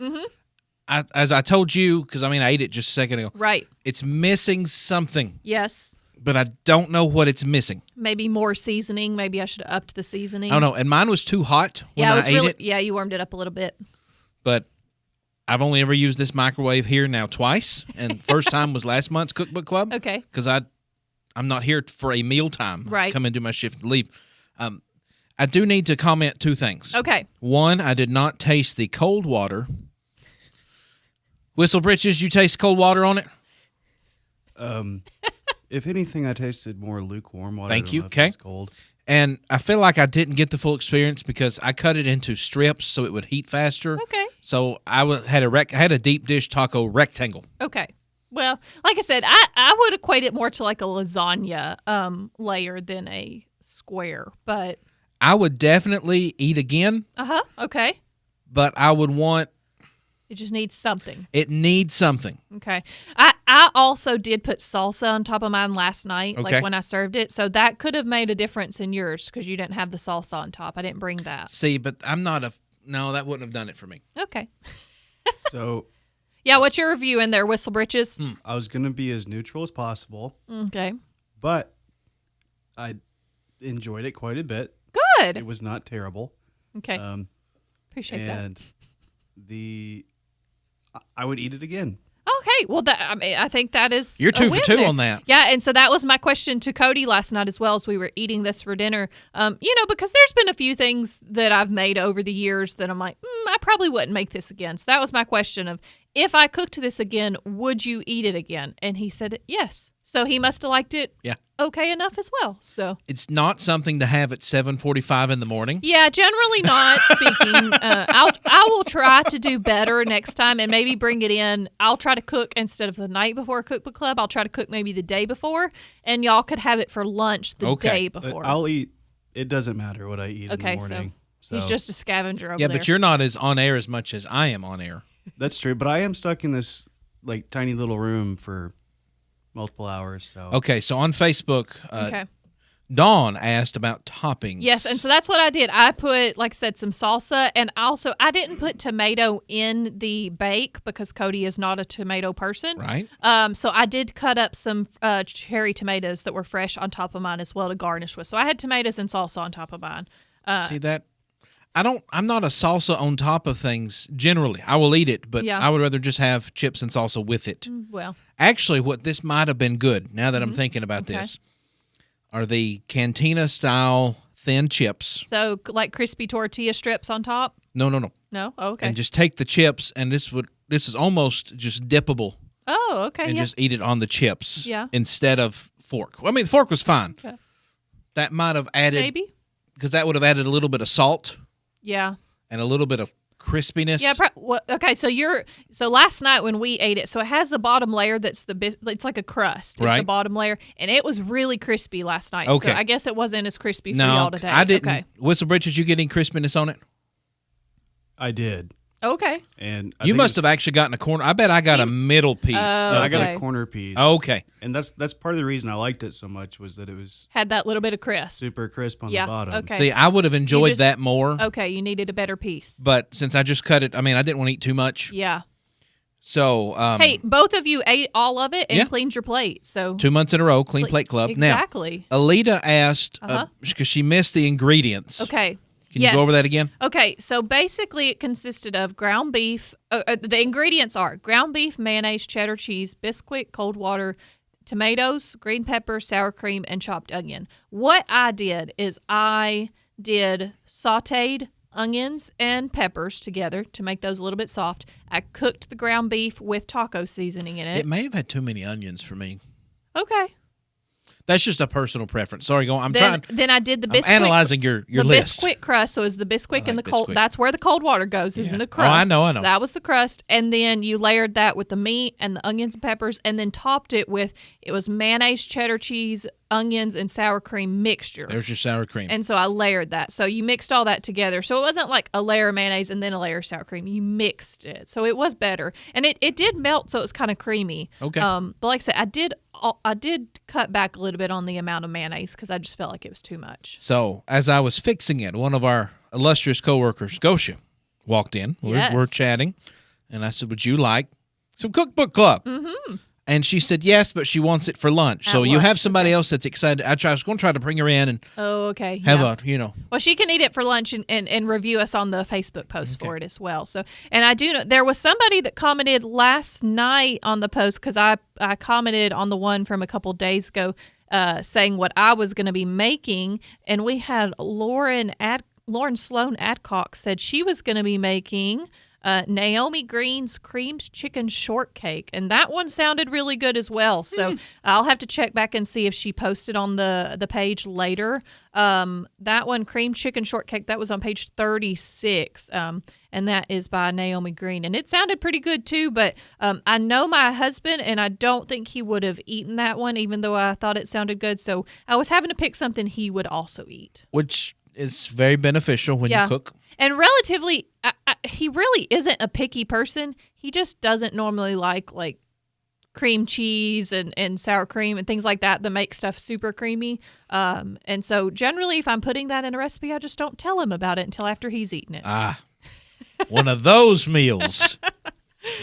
As I told you, because I ate it just a second ago. Right. It's missing something. Yes. But I don't know what it's missing. Maybe more seasoning. Maybe I should have upped the seasoning. I don't know. And mine was too hot when I ate it. Yeah, you warmed it up a little bit. But I've only ever used this microwave here now twice, and first time was last month's cookbook club. Okay. Because I'm not here for a meal time. Right. Come and do my shift and leave. I do need to comment 2 things. Okay. One, I did not taste the cold water. Whistle Britches, you taste cold water on it? If anything, I tasted more lukewarm water. Thank you. If Okay. it's cold. And I feel like I didn't get the full experience because I cut it into strips so it would heat faster. Okay. So I had a deep dish taco rectangle. Okay. Well, like I said, I would equate it more to like a lasagna layer than a square, but I would definitely eat again. Okay. But I would want. It just needs something. It needs something. Okay. I also did put salsa on top of mine last night, Okay. like when I served it. So that could have made a difference in yours because you didn't have the salsa on top. I didn't bring that. See, but I'm not no, that wouldn't have done it for me. Okay. So Yeah, what's your review in there, Whistle Britches? I was going to be as neutral as possible. Okay. But I enjoyed it quite a bit. Good. It was not terrible. Okay. Appreciate that. And I would eat it again. Okay, well, I think that is You're 2 a for win 2 there. on that. Yeah, and so that was my question to Cody last night as well as we were eating this for dinner. Because there's been a few things that I've made over the years that I'm like, I probably wouldn't make this again. So that was my question of, if I cooked this again, would you eat it again? And he said yes. So he must have liked it okay enough as well. So it's not something to have at 7:45 in the morning. Yeah, generally not speaking. I will try to do better next time and maybe bring it in. I'll try to cook instead of the night before cookbook club. I'll try to cook maybe the day before, and y'all could have it for lunch the day before. I'll eat. It doesn't matter what I eat in the morning. So he's just a scavenger over Yeah, there. but you're not as on air as much as I am on air. That's true, but I am stuck in this like tiny little room for multiple hours. So Okay, so on Facebook, Okay. Dawn asked about toppings. Yes, and so that's what I did. I put, like I said, some salsa, and also I didn't put tomato in the bake because Cody is not a tomato person. Right. So I did cut up some cherry tomatoes that were fresh on top of mine as well to garnish with. So I had tomatoes and salsa on top of mine. See that? I'm not a salsa on top of things generally. I will eat it, but Yeah. I would rather just have chips and salsa with it. Well, Actually, what this might have been good, now that I'm thinking about Okay. this, are the cantina style thin chips. so like crispy tortilla strips on top? No. No? Oh, okay. And just take the chips, and this is almost just dippable, Oh, okay. and yeah. just eat it on the chips Yeah. instead of fork. Well, I mean, the fork was fine. Okay. That might have added, Maybe? because that would have added a little bit of salt Yeah. and a little bit of crispiness. Yeah. Okay. So last night when we ate it, so it has the bottom layer that's it's like a crust. It's the Right. bottom layer, and it was really crispy last night. Okay. So I guess it wasn't as crispy for No, y'all today. I didn't. Okay. Whistle Britches, you get any crispiness on it? I did. Okay. And You must have actually gotten a corner. I bet I got a middle piece. I got a corner piece. Okay. And that's part of the reason I liked it so much was that it was Had that little bit of crisp. super crisp on Yeah, the bottom. okay. See, I would have enjoyed just- that more. Okay, you needed a better piece. But since I just cut it, I didn't want to eat too much. Yeah. So, Hey, both of you ate all of it and Yeah. cleaned your plate. So 2 months in a row, Clean Plate Club. Exactly. Now, Alita asked, Uh-huh. because she missed the ingredients. Okay. Can you go over that again? Okay, so basically it consisted of ground beef. The ingredients are ground beef, mayonnaise, cheddar cheese, Bisquick, cold water, tomatoes, green pepper, sour cream, and chopped onion. What I did is I did sautéed onions and peppers together to make those a little bit soft. I cooked the ground beef with taco seasoning in it. It may have had too many onions for me. Okay. That's just a personal preference. Sorry, go on. Then I did the Bisquick. I'm analyzing your list. The Bisquick crust. So it's the Bisquick and the cold. Bisquick. That's where the cold water goes, is in the Oh, crust. I know. So that was the crust. And then you layered that with the meat and the onions and peppers, and then topped it with, it was mayonnaise, cheddar cheese, onions, and sour cream mixture. There's your sour cream. And so I layered that. So you mixed all that together. So it wasn't like a layer of mayonnaise and then a layer of sour cream. You mixed it. So it was better. And it did melt, so it was kind of creamy. Okay. But like I said, I did cut back a little bit on the amount of mayonnaise because I just felt like it was too much. So as I was fixing it, one of our illustrious coworkers, Gosha, walked in. Yes. We're chatting, and I said, "Would you like some cookbook club?" Mm-hmm. And she said yes, but she wants it for lunch. So you have somebody else that's excited. I was going to try to bring her in and Oh, okay. have Yeah. Well, she can eat it for lunch and review us on the Facebook post for it as well. So, and I do know there was somebody that commented last night on the post because I commented on the one from a couple days ago saying what I was going to be making, and we had Lauren Sloan Adcock said she was going to be making Naomi Green's cream chicken shortcake, and that one sounded really good as well. So I'll have to check back and see if she posted on the page later. That one, cream chicken shortcake, that was on page 36, and that is by Naomi Green, and it sounded pretty good too. But I know my husband, and I don't think he would have eaten that one, even though I thought it sounded good. So I was having to pick something he would also eat, which is very beneficial when you cook. And relatively, he really isn't a picky person. He just doesn't normally like cream cheese and sour cream and things like that make stuff super creamy. And so generally, if I'm putting that in a recipe, I just don't tell him about it until after he's eaten it. One of those meals.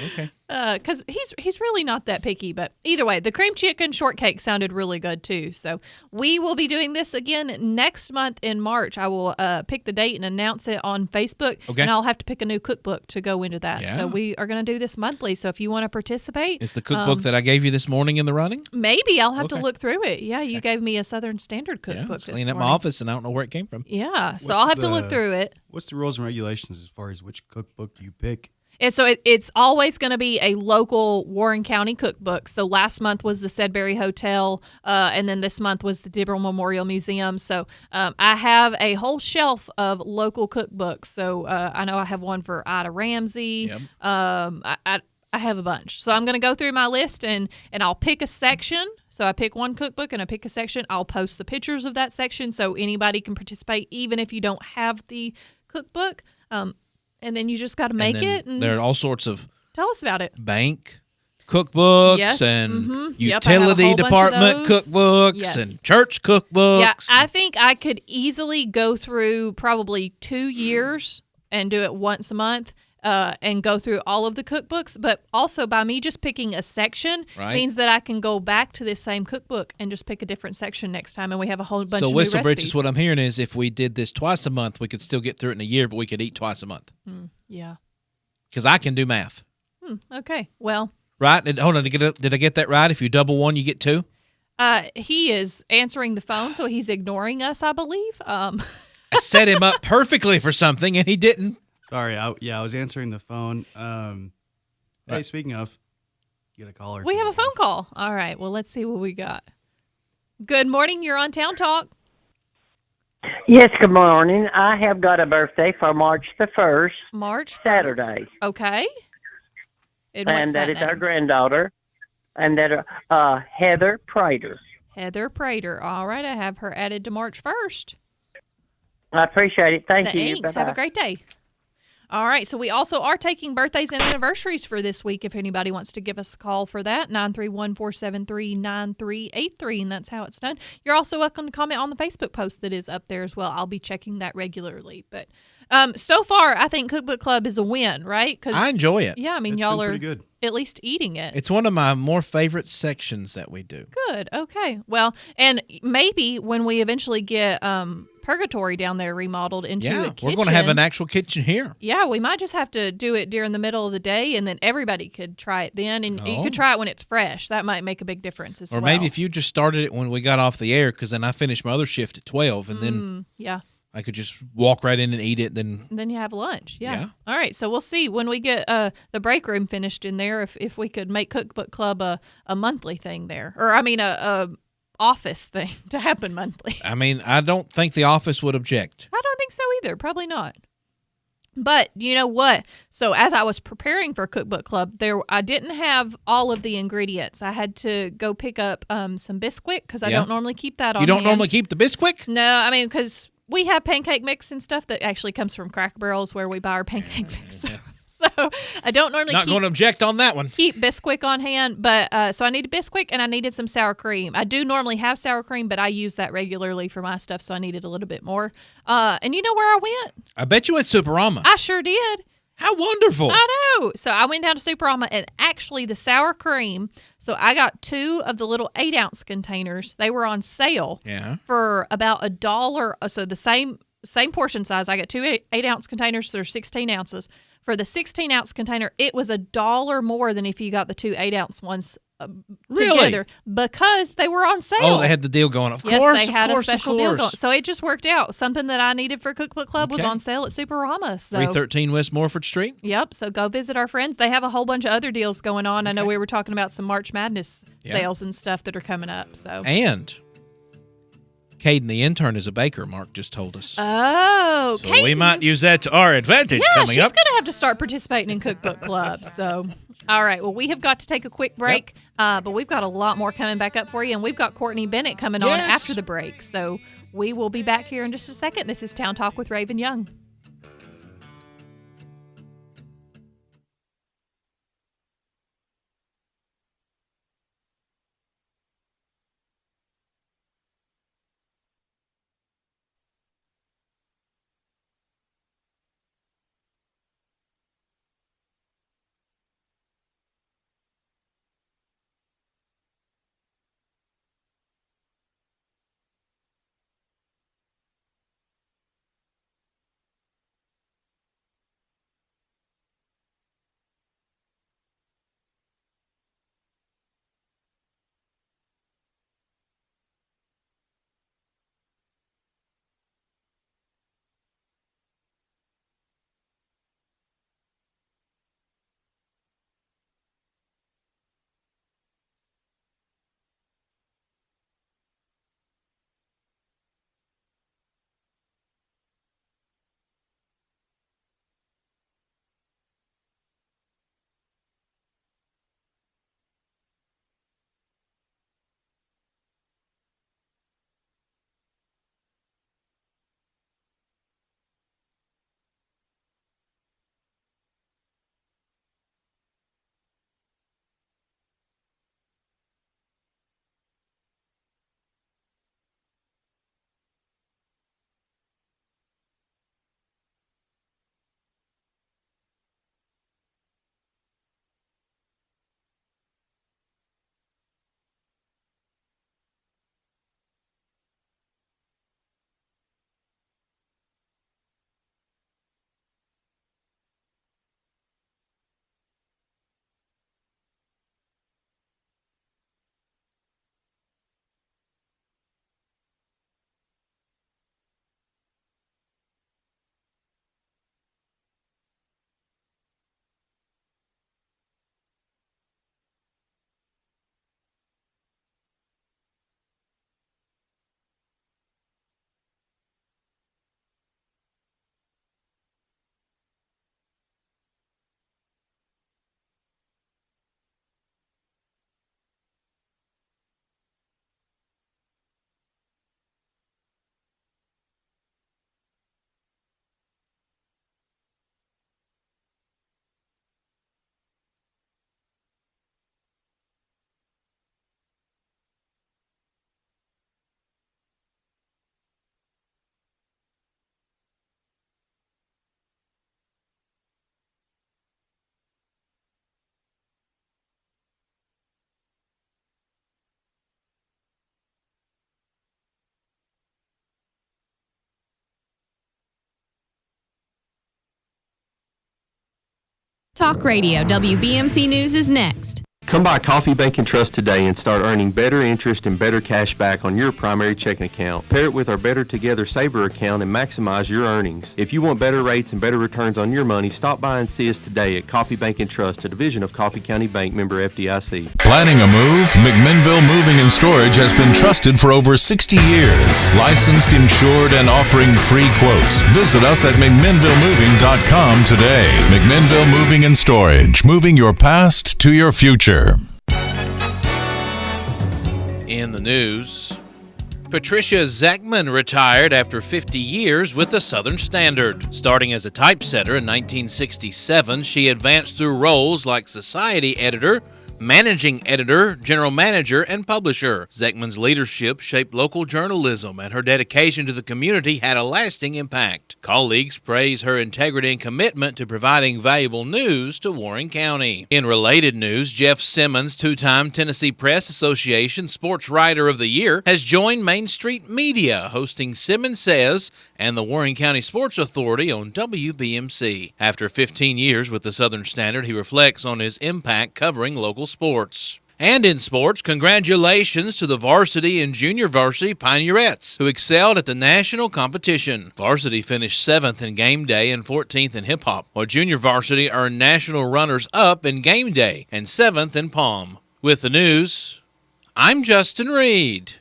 Okay. Because he's really not that picky. But either way, the cream chicken shortcake sounded really good too. So we will be doing this again next month in March. I will pick the date and announce it on Facebook. Okay. And I'll have to pick a new cookbook to go into that. Yeah. So we are going to do this monthly. So if you want to participate. Is the cookbook that I gave you this morning in the running? Maybe. I'll have to Okay. look through it. Yeah, you gave me a Southern Standard cookbook this Clean up morning. my office, and I don't know where it came from. Yeah, so I'll have to look through it. What's the rules and regulations as far as which cookbook you pick? And so it's always going to be a local Warren County cookbook. So last month was the Sudbury Hotel, and then this month was the Dibble Memorial Museum. So I have a whole shelf of local cookbooks. So I know I have one for Ida Ramsey. Yep. I have a bunch. So I'm going to go through my list and I'll pick a section. So I pick one cookbook and I pick a section. I'll post the pictures of that section so anybody can participate, even if you don't have the cookbook. And then you just got to make it. And there are all sorts of tell us about it. bank cookbooks Yes, and Yep, I have a utility whole bunch of department those. cookbooks Yes. and church cookbooks. Yeah, I think I could easily go through probably 2 years and do it once a month. And go through all of the cookbooks, but also by me just picking a section means that I can go back to this same cookbook and just pick a different section next time, and we have a whole bunch of new Whistle recipes. Bridges, what I'm hearing is if we did this twice a month, we could still get through it in a year, but we could eat twice a month. Yeah. Because I can do math. Okay. Well. Right? Hold on. Did I get that right? If you double one, you get two? He is answering the phone, so he's ignoring us, I believe. I set him up perfectly for something, and he didn't. Sorry, I was answering the phone. Hey, Right. speaking of, you got a caller. We have a phone call. All right. Well, let's see what we got. Good morning. You're on Town Talk. Yes, good morning. I have got a birthday for March the 1st. March 1st. Saturday. Okay. And what's that is name? our granddaughter. And that Heather Prater. Heather Prater. All right. I have her added to March 1st. I appreciate it. Thank you. Thanks. Bye-bye. Have a great day. All right, so we also are taking birthdays and anniversaries for this week if anybody wants to give us a call for that, 931-473-9383, and that's how it's done. You're also welcome to comment on the Facebook post that is up there as well. I'll be checking that regularly. But so far, I think Cookbook Club is a win, right? 'Cause, I enjoy it. Yeah, I mean, It's y'all been are pretty good. at least eating it. It's one of my more favorite sections that we do. Good. Okay. Well, and maybe when we eventually get Purgatory down there remodeled into a kitchen. We're going to have an actual kitchen here. Yeah, we might just have to do it during the middle of the day, and then everybody could try it then, and you could try it when it's fresh. That might make a big difference as well. Or maybe if you just started it when we got off the air, because then I finished my other shift at 12, and then yeah. I could just walk right in and eat it. Then you have lunch. Yeah. Yeah. All right. So we'll see when we get the break room finished in there if we could make Cookbook Club a monthly thing there, or I mean a office thing to happen monthly. I mean, I don't think the office would object. I don't think so either. Probably not. But you know what? So as I was preparing for Cookbook Club, I didn't have all of the ingredients. I had to go pick up some Bisquick because I don't normally keep that on You don't hand. normally keep the Bisquick? No, I mean, because we have pancake mix and stuff that actually comes from Cracker Barrels where we buy our pancake mix. So I don't normally Not going to object on that one. keep Bisquick on hand, but so I needed Bisquick and I needed some sour cream. I do normally have sour cream, but I use that regularly for my stuff, so I needed a little bit more. And you know where I went? I bet you went Superama. I sure did. How wonderful. I know. So I went down to Superama, and actually the sour cream, so I got 2 of the little 8-ounce containers. They were on sale for about $1. So the same portion size. I got 2 8-ounce containers. So they're 16 ounces. For the 16-ounce container, it was $1 more than if you got the 2 8-ounce ones together because they were on sale. Oh, they had the deal going. Of yes, course, they had of course, a special of deal course. going. So it just worked out. Something that I needed for Cookbook Club was Okay. on sale at Superama. So 313 West Morford Street. Yep. So go visit our friends. They have a whole bunch of other deals going on. I know we were talking about some March Madness sales and stuff that are coming up. So And Caden, the intern, is a baker, Mark just told us. Oh, So we might use that to our advantage coming she's up. going to have to start participating in Cookbook Club. So, all right. Well, we have got to take a quick break, but we've got a lot more coming back up for you, and we've got Courtney Bennett coming on after the break. So we will be back here in just a second. This is Town Talk with Raven Young. Talk Radio. WBMC News is next. Come by Coffee Bank and Trust today and start earning better interest and better cash back on your primary checking account. Pair it with our Better Together Saver account and maximize your earnings. If you want better rates and better returns on your money, stop by and see us today at Coffee Bank and Trust, a division of Coffee County Bank, member FDIC. Planning a move? McMinnville Moving and Storage has been trusted for over 60 years. Licensed, insured, and offering free quotes. Visit us at McMinnvilleMoving.com today. McMinnville Moving and Storage. Moving your past to your future. In the news, Patricia Zechman retired after 50 years with the Southern Standard. Starting as a typesetter in 1967, she advanced through roles like society editor, managing editor, general manager, and publisher. Zechman's leadership shaped local journalism, and her dedication to the community had a lasting impact. Colleagues praise her integrity and commitment to providing valuable news to Warren County. In related news, Jeff Simmons, two-time Tennessee Press Association Sports Writer of the Year, has joined Main Street Media, hosting Simmons Says and the Warren County Sports Authority on WBMC. After 15 years with the Southern Standard, he reflects on his impact covering local sports. And in sports, congratulations to the varsity and junior varsity Pioneerettes, who excelled at the national competition. Varsity finished 7th in game day and 14th in hip-hop, while junior varsity earned national runners-up in game day and 7th in pom. With the news, I'm Justin Reed.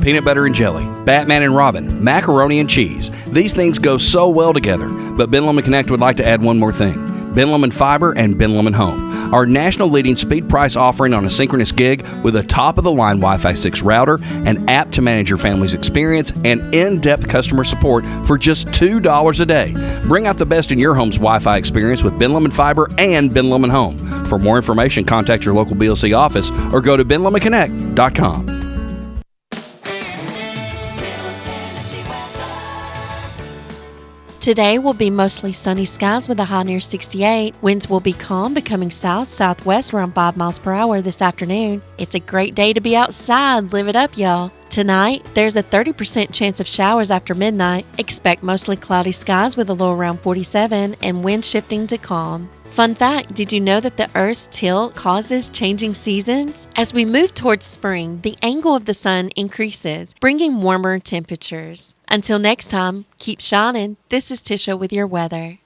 Peanut butter and jelly, Batman and Robin, macaroni and cheese. These things go so well together, but Ben Lomond Connect would like to add one more thing. Ben Lomond Fiber and Ben Lomond Home. Our national leading speed price offering on a synchronous gig with a top-of-the-line Wi-Fi 6 router, an app to manage your family's experience, and in-depth customer support for just $2 a day. Bring out the best in your home's Wi-Fi experience with Ben Lomond Fiber and Ben Lomond Home. For more information, contact your local BLC office or go to benlomondconnect.com. Today will be mostly sunny skies with a high near 68. Winds will be calm, becoming south-southwest around 5 miles per hour this afternoon. It's a great day to be outside. Live it up, y'all. Tonight, there's a 30% chance of showers after midnight. Expect mostly cloudy skies with a low around 47 and wind shifting to calm. Fun fact, did you know that the Earth's tilt causes changing seasons? As we move towards spring, the angle of the sun increases, bringing warmer temperatures. Until next time, keep shining. This is Tisha with your weather.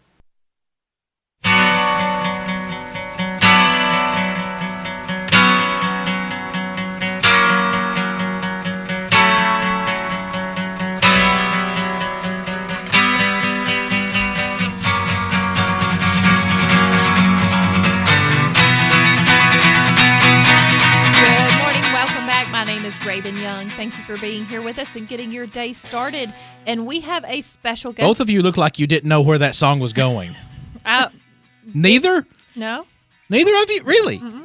Raven Young. Thank you for being here with us and getting your day started. And we have a special guest. Both of you look like you didn't know where that song was going. Neither? No. Neither of you? Really? Mm-hmm.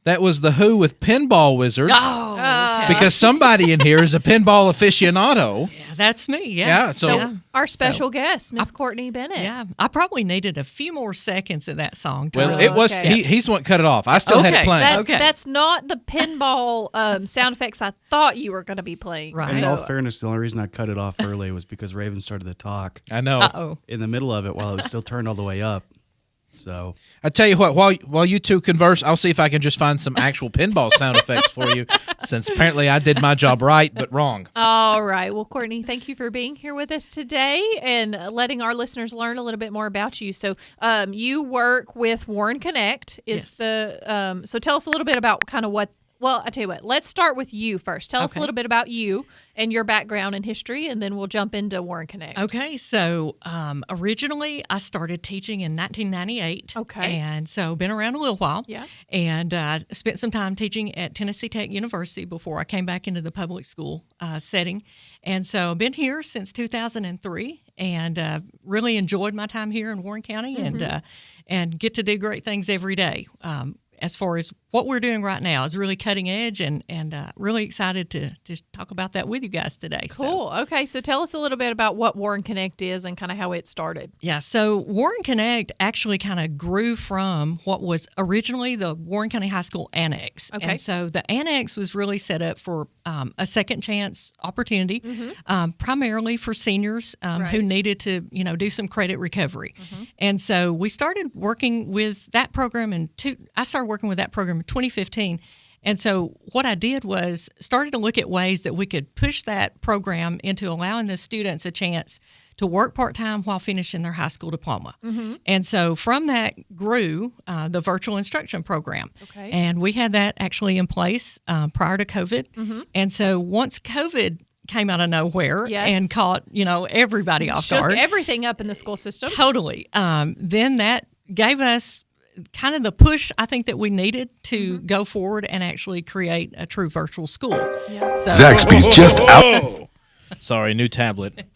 That was The Who with Pinball Wizard. Oh, okay. Because somebody in here is a pinball aficionado. Yeah, that's me. Yeah. So our special guest, Miss Courtney Bennett. Yeah. I probably needed a few more seconds of that song. Well, it was. Okay. He's the one that cut it off. I still had it playing. That's not the pinball sound effects I thought you were going to be playing. Right. In all fairness, the only reason I cut it off early was because Raven started to talk. I know. Uh-oh. In the middle of it while it was still turned all the way up. So I tell you what, while you two converse, I'll see if I can just find some actual pinball sound effects for you, since apparently I did my job right but wrong. All right. Well, Courtney, thank you for being here with us today and letting our listeners learn a little bit more about you. So you work with Warren Connect. So tell us a little bit about kind of what. Well, I tell you what, let's start with you first. Tell us a little bit about you and your background and history, and then we'll jump into Warren Connect. Okay, so originally I started teaching in 1998. Okay. And so been around a little while. Yeah. And spent some time teaching at Tennessee Tech University before I came back into the public school setting. And so I've been here since 2003 and really enjoyed my time here in Warren County and get to do great things every day. as far as what we're doing right now is really cutting edge, and really excited to talk about that with you guys today. Cool. Okay, so tell us a little bit about what Warren Connect is and kind of how it started. Yeah, so Warren Connect actually kind of grew from what was originally the Warren County High School Annex. Okay. And so the Annex was really set up for a second chance opportunity, primarily for seniors who needed to, do some credit recovery. And so we started working with that program I started working with that program in 2015. And so what I did was started to look at ways that we could push that program into allowing the students a chance to work part-time while finishing their high school diploma. And so from that grew the virtual instruction program. Okay. And we had that actually in place prior to COVID. And so once COVID came out of nowhere and caught, everybody off guard. Shook everything up in the school system. Totally. Then that gave us kind of the push I think that we needed to go forward and actually create a true virtual school. Zaxby's just out. Sorry, new tablet.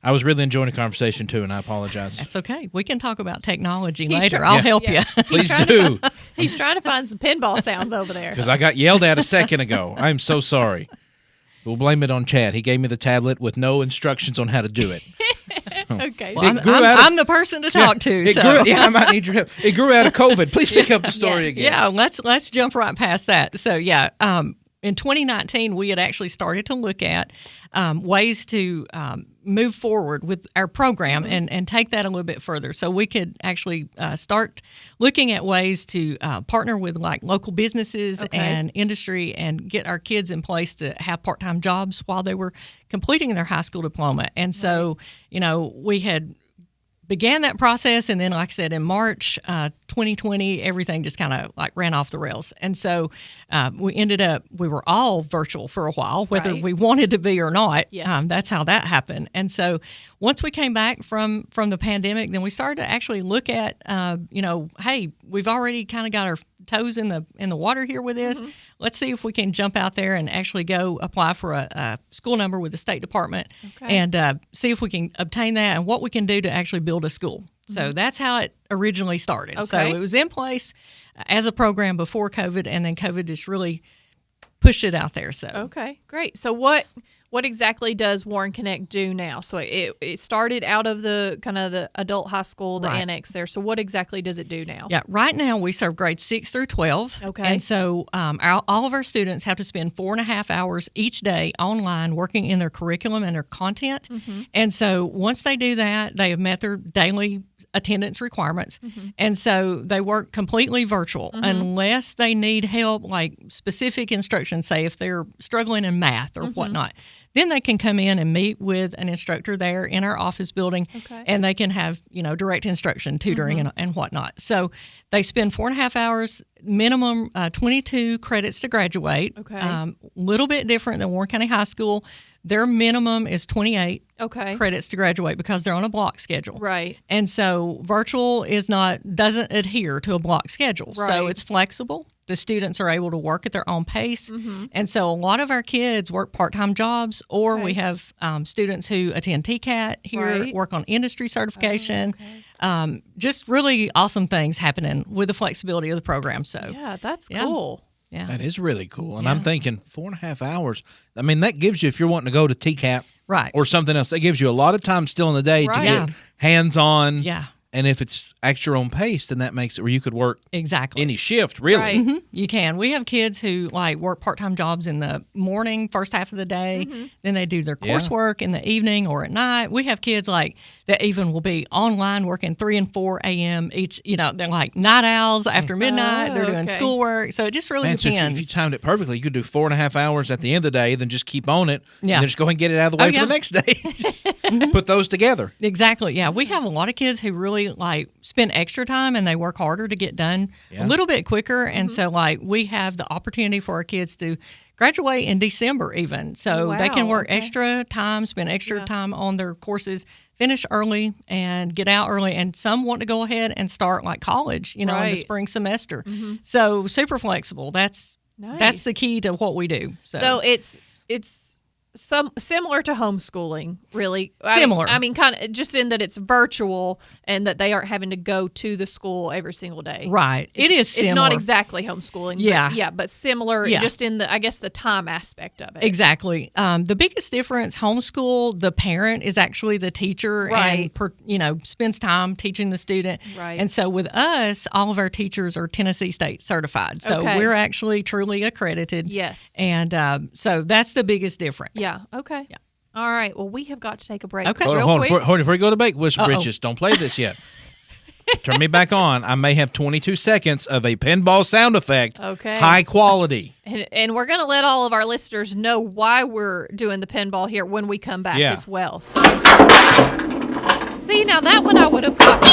I was really enjoying the conversation too, and I apologize. That's okay. We can talk about technology later. I'll help you. Please do. He's trying to find some pinball sounds over there. Because I got yelled at a second ago. I'm so sorry. We'll blame it on Chad. He gave me the tablet with no instructions on how to do it. Okay. Well, I'm the person to talk to. I might need your help. It grew out of COVID. Please pick up the story again. Yeah, let's jump right past that. So in 2019, we had actually started to look at ways to move forward with our program and take that a little bit further. So we could actually start looking at ways to partner with like local businesses and industry and get our kids in place to have part-time jobs while they were completing their high school diploma. And so, we had began that process, and then, like I said, in March 2020, everything just kind of like ran off the rails. And so we were all virtual for a while, whether we wanted to be or not. Yes. That's how that happened. And so once we came back from the pandemic, then we started to actually look at, hey, we've already kind of got our toes in the water here with this. Let's see if we can jump out there and actually go apply for a school number with the State Department and see if we can obtain that and what we can do to actually build a school. So that's how it originally started. Okay. So it was in place as a program before COVID, and then COVID just really pushed it out there. So okay, great. So what exactly does Warren Connect do now? So it started out of the kind of the adult high school, the annex there. So what exactly does it do now? Yeah, right now we serve grades 6 through 12. Okay. And so all of our students have to spend 4.5 hours each day online working in their curriculum and their content. And so once they do that, they have met their daily attendance requirements. And so they work completely virtual unless they need help, like specific instruction, say if they're struggling in math or whatnot. Then they can come in and meet with an instructor there in our office building, and they can have, direct instruction, tutoring, and whatnot. So they spend 4.5 hours, minimum 22 credits to graduate. Little bit different than Warren County High School. Their minimum is 28 credits to graduate because they're on a block schedule. Right. And so virtual doesn't adhere to a block schedule. Right. So it's flexible. The students are able to work at their own pace. And so a lot of our kids work part-time jobs, or we have students who attend TCAT here, work on industry certification. Just really awesome things happening with the flexibility of the program. So yeah, that's cool. Yeah. That is really cool. And I'm thinking 4.5 hours. I mean, that gives you, if you're wanting to go to TCAP or something else, that gives you a lot of time still in the day to get hands-on. Yeah. And if it's at your own pace, then that makes it where you could work any shift, really. Right. You can. We have kids who work part-time jobs in the morning, first half of the day. Then they do their coursework in the evening or at night. We have kids that even will be online working 3 and 4 a.m. each. They're like night owls after midnight. They're doing schoolwork. So it just really depends. So if you timed it perfectly, you could do 4.5 hours at the end of the day, then just keep on it. Yeah. And then just go ahead and get it out of the way for the next day. Put those together. Exactly. Yeah. We have a lot of kids who really spend extra time and they work harder to get done a little bit quicker. And so we have the opportunity for our kids to graduate in December even. So they can work extra time, spend extra time on their courses, finish early and get out early. And some want to go ahead and start college, in the spring semester. So super flexible. That's the key to what we do. So it's similar to homeschooling, really. Similar. I mean, kind of just in that it's virtual and that they aren't having to go to the school every single day. Right. It is similar. It's not exactly homeschooling. Yeah. But similar just in the, I guess, the time aspect of it. Exactly. The biggest difference, homeschool, the parent is actually the teacher Right. and, spends time teaching the student. Right. And so with us, all of our teachers are Tennessee State certified. So Okay. we're actually truly accredited. Yes. And so that's the biggest difference. Yeah. Okay. Yeah. All right. Well, we have got to take a break. Okay. Real Hold quick. on, before you go to break, Whisper Bridges, don't play this yet. Turn me back on. I may have 22 seconds of a pinball sound effect. Okay. High quality. And we're going to let all of our listeners know why we're doing the pinball here when we come back Yeah. as well. So. See, now that one I would have got.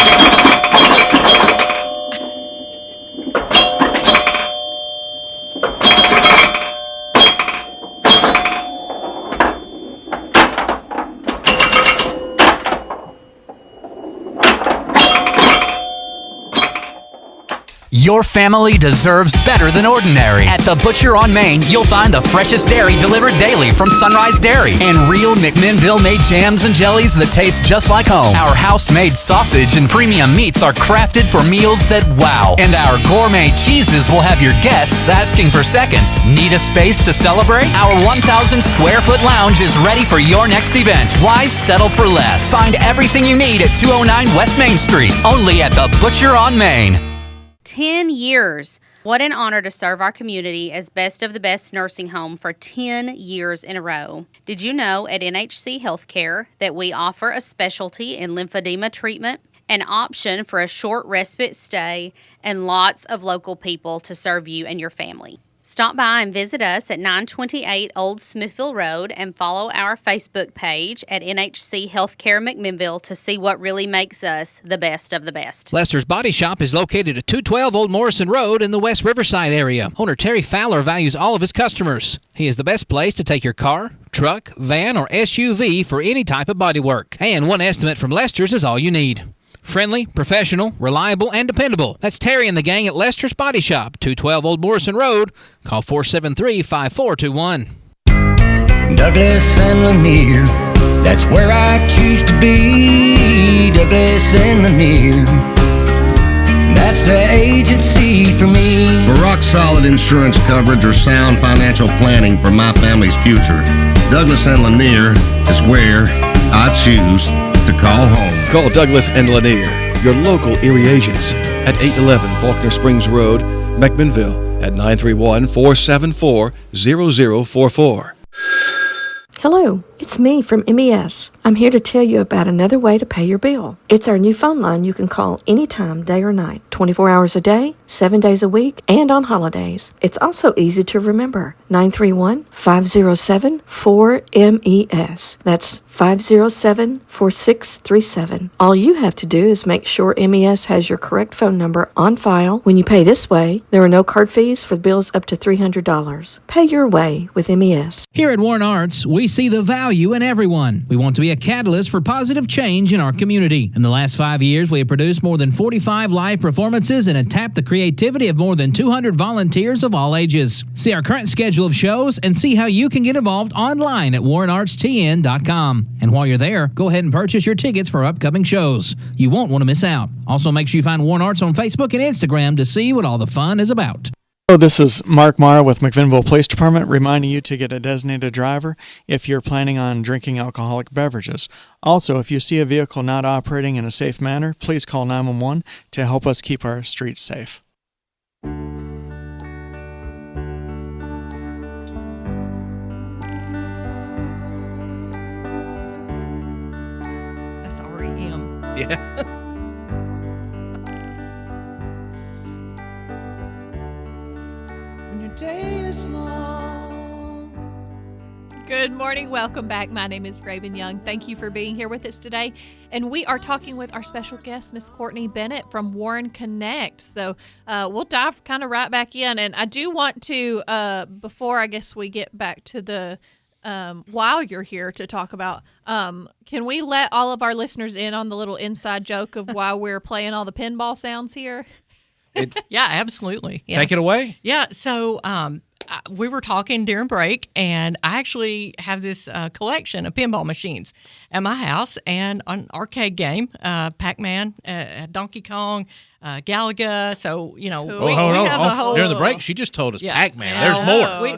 Your family deserves better than ordinary. At The Butcher on Main, you'll find the freshest dairy delivered daily from Sunrise Dairy and real McMinnville-made jams and jellies that taste just like home. Our house-made sausage and premium meats are crafted for meals that wow. And our gourmet cheeses will have your guests asking for seconds. Need a space to celebrate? Our 1,000 square foot lounge is ready for your next event. Why settle for less? Find everything you need at 209 West Main Street, only at The Butcher on Main. 10 years. What an honor to serve our community as Best of the Best nursing home for 10 years in a row. Did you know at NHC Healthcare that we offer a specialty in lymphedema treatment, an option for a short respite stay, and lots of local people to serve you and your family? Stop by and visit us at 928 Old Smithville Road and follow our Facebook page at NHC Healthcare McMinnville to see what really makes us the best of the best. Lester's Body Shop is located at 212 Old Morrison Road in the West Riverside area. Owner Terry Fowler values all of his customers. He is the best place to take your car, truck, van, or SUV for any type of body work. And one estimate from Lester's is all you need. Friendly, professional, reliable, and dependable. That's Terry and the gang at Lester's Body Shop, 212 Old Morrison Road. Call 473-5421. Douglas and Lanier, that's where I choose to be. Douglas and Lanier, that's the agency for me. For rock-solid insurance coverage or sound financial planning for my family's future, Douglas and Lanier is where I choose to call home. Call Douglas and Lanier, your local Erie agents, at 811 Faulkner Springs Road, McMinnville, at 931-474-0044. Hello, it's me from MES. I'm here to tell you about another way to pay your bill. It's our new phone line you can call anytime, day or night, 24 hours a day, 7 days a week, and on holidays. It's also easy to remember. 931-507-4MES. That's 507-4637. All you have to do is make sure MES has your correct phone number on file. When you pay this way, there are no card fees for bills up to $300. Pay your way with MES. Here at Warren Arts, we see the value in everyone. We want to be a catalyst for positive change in our community. In the last 5 years, we have produced more than 45 live performances and have tapped the creativity of more than 200 volunteers of all ages. See our current schedule of shows and see how you can get involved online at WarrenArtsTN.com. And while you're there, go ahead and purchase your tickets for upcoming shows. You won't want to miss out. Also, make sure you find Warren Arts on Facebook and Instagram to see what all the fun is about. Hello, this is Mark Mara with McMinnville Police Department reminding you to get a designated driver if you're planning on drinking alcoholic beverages. Also, if you see a vehicle not operating in a safe manner, please call 911 to help us keep our streets safe. That's REM. Yeah. Good morning. Welcome back. My name is Raven Young. Thank you for being here with us today. And we are talking with our special guest, Miss Courtney Bennett from Warren Connect. So we'll dive kind of right back in. And I do want to, before I guess we get back to the while you're here to talk about, can we let all of our listeners in on the little inside joke of why we're playing all the pinball sounds here? Yeah, absolutely. Yeah. Take it away. Yeah, so we were talking during break, and I actually have this collection of pinball machines at my house and an arcade game, Pac-Man, Donkey Kong, Galaga. So, we have a whole... During the break, she just told us Pac-Man.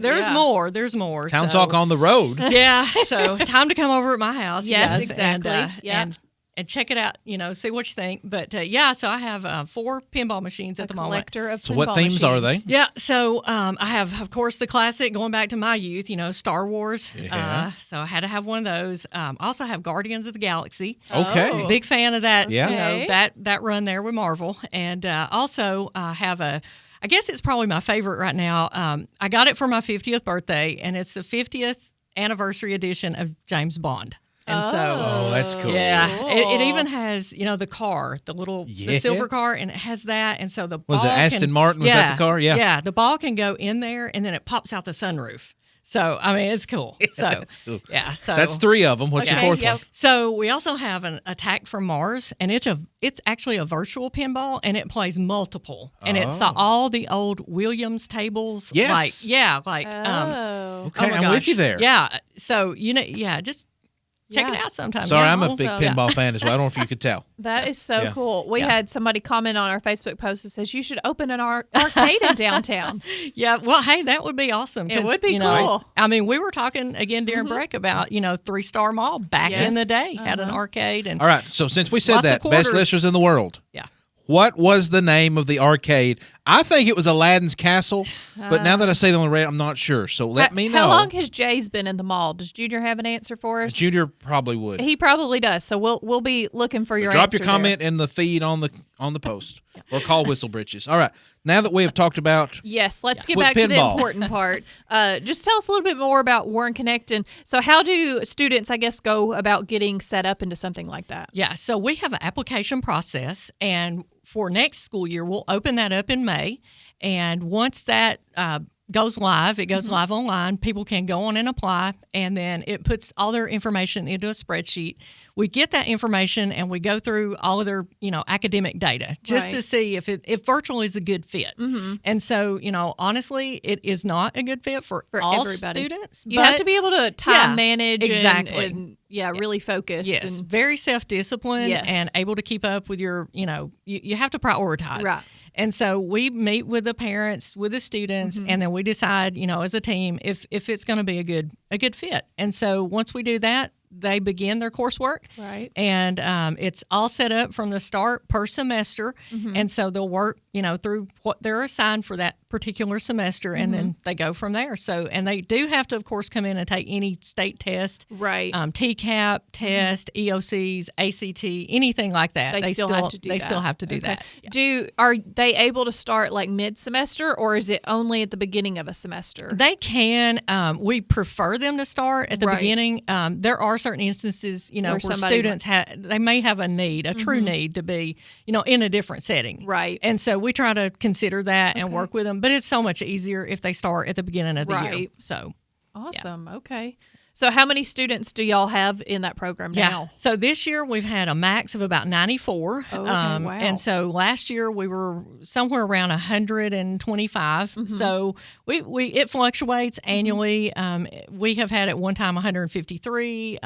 There's more. There's more. Town Talk on the road. Yeah, so time to come over at my house. Yes, exactly. And check it out, see what you think. But so I have 4 pinball machines at the moment. Collector of So pinball what themes machines. are they? Yeah, so I have, of course, the classic going back to my youth, Star Wars. Yeah. So I had to have one of those. I also have Guardians of the Galaxy. Okay. I was a big fan of that. Yeah. That run there with Marvel, and also have I guess it's probably my favorite right now. I got it for my 50th birthday, and it's the 50th anniversary edition of James Bond. And Oh, that's cool. Yeah, it even has the car, the silver car, and it has that. And so the Was ball it Aston Martin? Was that the car? Yeah. Yeah, the ball can go in there, and then it pops out the sunroof. So I mean, it's cool. So that's cool. Yeah, so that's 3 of them. What's your 4th one? So we also have an Attack from Mars, and it's actually a virtual pinball, and it plays multiple, and it's all the old Williams tables. Yes. Okay, I'm with you there. Yeah. So just. Check it out sometime. Sorry, I'm a big pinball fan as well. I don't know if you could tell. That is so cool. We had somebody comment on our Facebook post that says you should open an arcade in downtown. Yeah, well, hey, that would be awesome. It would be cool. I mean, we were talking again during break about 3 Star Mall back in the day had an arcade. And all right, so since we said lots that, of quarters. best listeners in the world. Yeah. What was the name of the arcade? I think it was Aladdin's Castle, but now that I say the only I'm not sure. So let me know. How long has Jay's been in the mall? Does Junior have an answer for us? Junior probably would. He probably does. So we'll be looking for your Drop answer your comment in the feed on the post or call Whistle Britches. All right. Now that we have talked about Yes, let's get with back to the pinball. important part. Just tell us a little bit more about Warren Connect. And so how do students, I guess, go about getting set up into something like that? Yeah, so we have an application process, and for next school year, we'll open that up in May. And once that goes live, it goes live online, people can go on and apply, and then it puts all their information into a spreadsheet. We get that information and we go through all of their, academic data just to see if virtual is a good fit. And so, honestly, it is not a good fit for all everybody. Students. You have to be able to time manage exactly. and really focus. Yes, and very self-disciplined Yes. and able to keep up with your, you have to prioritize. Right. And so we meet with the parents, with the students, and then we decide, as a team, if it's going to be a good fit. And so once we do that, they begin their coursework. Right. And it's all set up from the start per semester. And so they'll work, through what they're assigned for that particular semester, and then they go from there. So, and they do have to, of course, come in and take any state test, Right. TCAP test, EOCs, ACT, anything like that. They still have to do that. They still have to do that. Are they able to start like mid-semester, or is it only at the beginning of a semester? They can. We prefer them to start at the Right. beginning. There are certain instances, where somebody students they may have a need, a true need to be, in a different setting. Right. And so we try to consider that and work with them. But it's so much easier if they start at the beginning of the year. Right. So awesome. Okay. So how many students do y'all have in that program now? So this year we've had a max of about 94. Oh, okay. Wow. And so last year we were somewhere around 125. So it fluctuates annually. We have had at one time 153.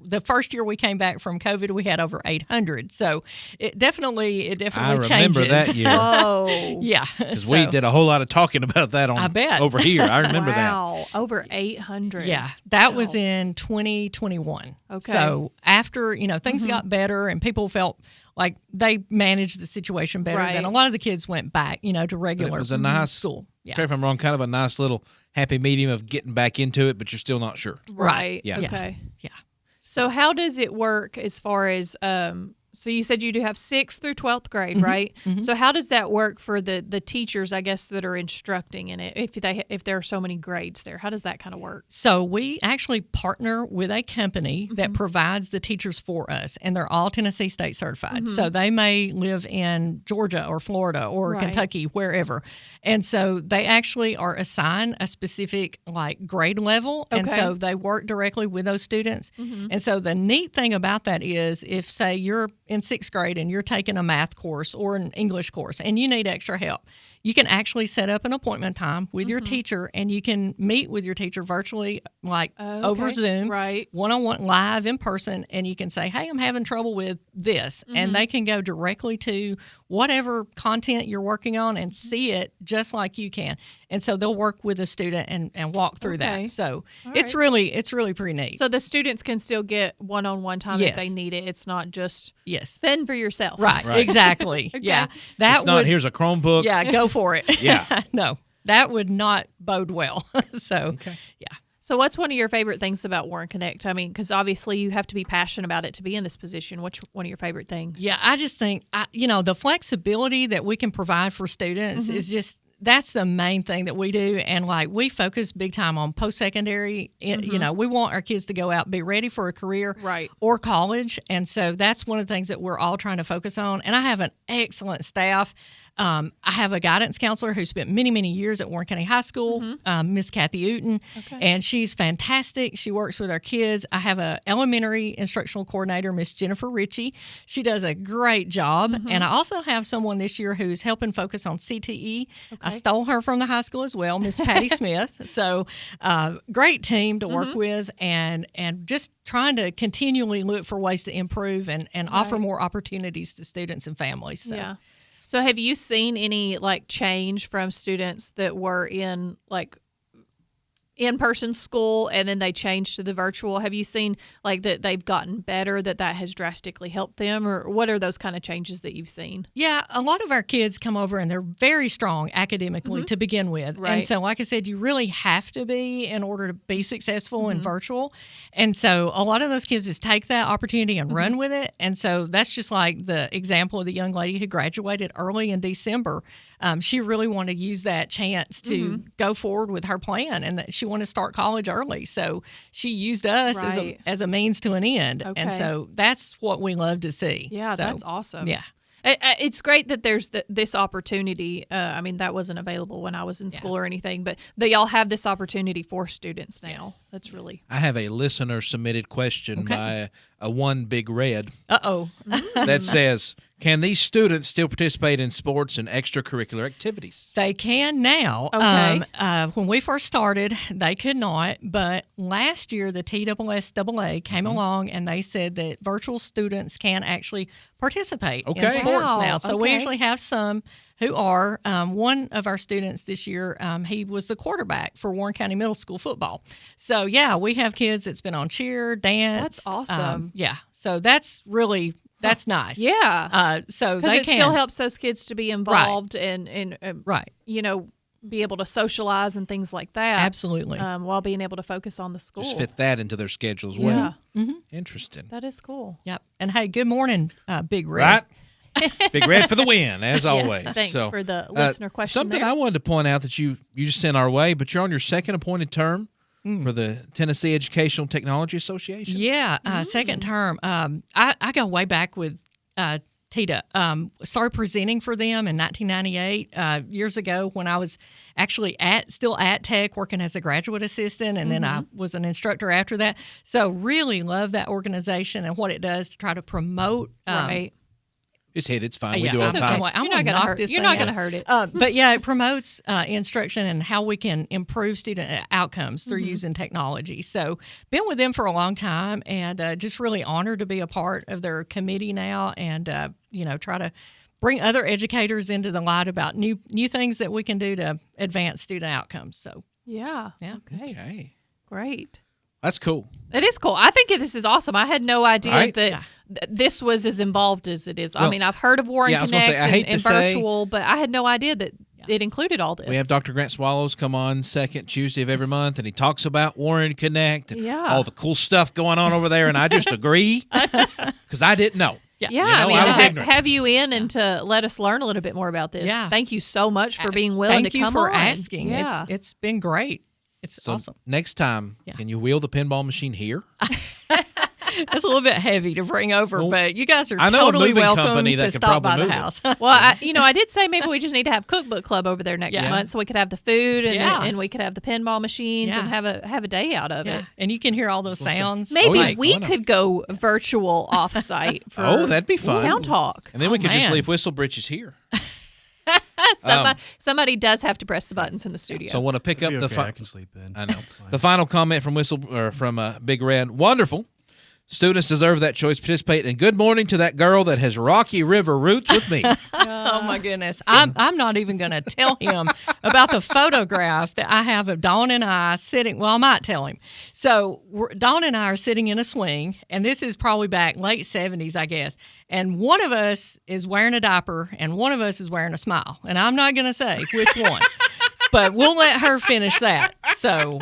The first year we came back from COVID, we had over 800. So it definitely I changes. remember that year. Oh. Yeah. Because we did a whole lot of talking about that I bet. over here. I remember that. Wow. Over 800. Yeah, that was in 2021. Okay. So after, things got better and people felt like they managed the situation better, then a lot of the kids went back, to regular But it was a nice school. Yeah. Correct if I'm wrong, kind of a nice little happy medium of getting back into it, but you're still not sure. Right. Yeah. Okay. Yeah. So how does it work as far as so you said you do have 6th through 12th grade, right? So how does that work for the teachers, I guess, that are instructing in it? If there are so many grades there, how does that kind of work? So we actually partner with a company that provides the teachers for us, and they're all Tennessee State certified. So they may live in Georgia or Florida or Kentucky, wherever. And so they actually are assigned a specific grade level, and so they work directly with those students. And so the neat thing about that is if, say, you're in 6th grade and you're taking a math course or an English course and you need extra help, you can actually set up an appointment time with your teacher, and you can meet with your teacher virtually, like over Zoom, right, one-on-one, live in person, and you can say, hey, I'm having trouble with this, and they can go directly to whatever content you're working on and see it just like you can. And so they'll work with a student and walk through that. So it's really pretty neat. So the students can still get one-on-one time if they need it. It's not just fend for yourself. Right. Exactly. Okay. Yeah. It's not, here's a Chromebook. Yeah, go for it. Yeah. No, that would not bode well. So, yeah. So what's one of your favorite things about Warren Connect? I mean, because obviously you have to be passionate about it to be in this position. What's one of your favorite things? Yeah, I just think, the flexibility that we can provide for students is just, that's the main thing that we do. And like, we focus big time on post-secondary. We want our kids to go out, be ready for a career or college. And so that's one of the things that we're all trying to focus on. And I have an excellent staff. I have a guidance counselor who spent many, many years at Warren County High School, Miss Kathy Uten, and she's fantastic. She works with our kids. I have an elementary instructional coordinator, Miss Jennifer Ritchie. She does a great job. And I also have someone this year who's helping focus on CTE. I stole her from the high school as well, Miss Patty Smith. So great team to work with, and just trying to continually look for ways to improve and offer more opportunities to students and families. So. Yeah. So have you seen any change from students that were in in-person school and then they changed to the virtual? Have you seen that they've gotten better, that has drastically helped them, or what are those kind of changes that you've seen? Yeah, a lot of our kids come over and they're very strong academically to begin with. Right. And so, like I said, you really have to be in order to be successful in virtual. And so a lot of those kids just take that opportunity and run with it. And so that's just like the example of the young lady who graduated early in December. She really wanted to use that chance to go forward with her plan, and that she wanted to start college early. So she used us as a means to an end. Okay. And so that's what we love to see. Yeah, So, that's awesome. Yeah. It's great that there's this opportunity. I mean, that wasn't available when I was in school or anything, but they all have this opportunity for students now. Yes. That's really... I have a listener submitted question by a One Big Red. Uh-oh. That says, can these students still participate in sports and extracurricular activities? They can now. Okay. When we first started, they could not. But last year, the TSSAA came along and they said that virtual students can actually participate in sports now. So we actually have some who are. One of our students this year, he was the quarterback for Warren County Middle School football. So, yeah, we have kids that's been on cheer, dance. That's awesome. Yeah. So that's really... That's nice. Yeah. So because they it still helps those kids to be involved and be able to socialize and things like that. Absolutely. While being able to focus on the school. Just fit that into their schedule as well. Yeah. Interesting. That is cool. Yep. And hey, good morning, Big Red. Right. Big Red for the win, as always. Thanks for the listener question. Something there. I wanted to point out that you just sent our way, but you're on your second appointed term for the Tennessee Educational Technology Association. Yeah, second term. I go way back with TITA. Started presenting for them in 1998, years ago when I was actually still at Tech working as a graduate assistant, and then I was an instructor after that. So really love that organization and what it does to try to promote. Just hit it. It's fine. We do all the time. You're not going to hurt it. But yeah, it promotes instruction and how we can improve student outcomes through using technology. So been with them for a long time, and just really honored to be a part of their committee now, and try to bring other educators into the light about new things that we can do to advance student outcomes. So yeah. Okay. Great. That's cool. It is cool. I think this is awesome. I had no idea that this was as involved as it is. Well, I mean, I've heard of Warren Connect and virtual, but I had no idea that it included all this. We have Dr. Grant Swallows come on second Tuesday of every month, and he talks about Warren Connect and all the cool stuff going on over there, and I just agree because I didn't know. Yeah, I mean, to have you in and to let us learn a little bit more about this. Yeah. Thank you so much for being willing to come on. Thank you for asking. Yeah. It's been great. It's awesome. Next time, can you wheel the pinball machine here? It's a little bit heavy to bring over, but you guys are totally welcome to stop by the house. Well, I did say maybe we just need to have cookbook club over there next month, so we could have the food and we could have the pinball machines and have a day out of it. And you can hear all those sounds. Maybe we could go virtual offsite for that'd be fun. Town Talk. And then we could just leave Whistle Britches here. Somebody does have to press the buttons in the studio. So I want to pick up It'll the. be okay. I can sleep in. I know the final comment from Big Red. Wonderful. Students deserve that choice. Participate in Good Morning to that girl that has Rocky River roots with me. Oh my goodness! I'm not even going to tell him about the photograph that I have of Dawn and I sitting. Well, I might tell him. So Dawn and I are sitting in a swing, and this is probably back late 70s, I guess. And one of us is wearing a diaper, and one of us is wearing a smile. And I'm not going to say which one, but we'll let her finish that. So.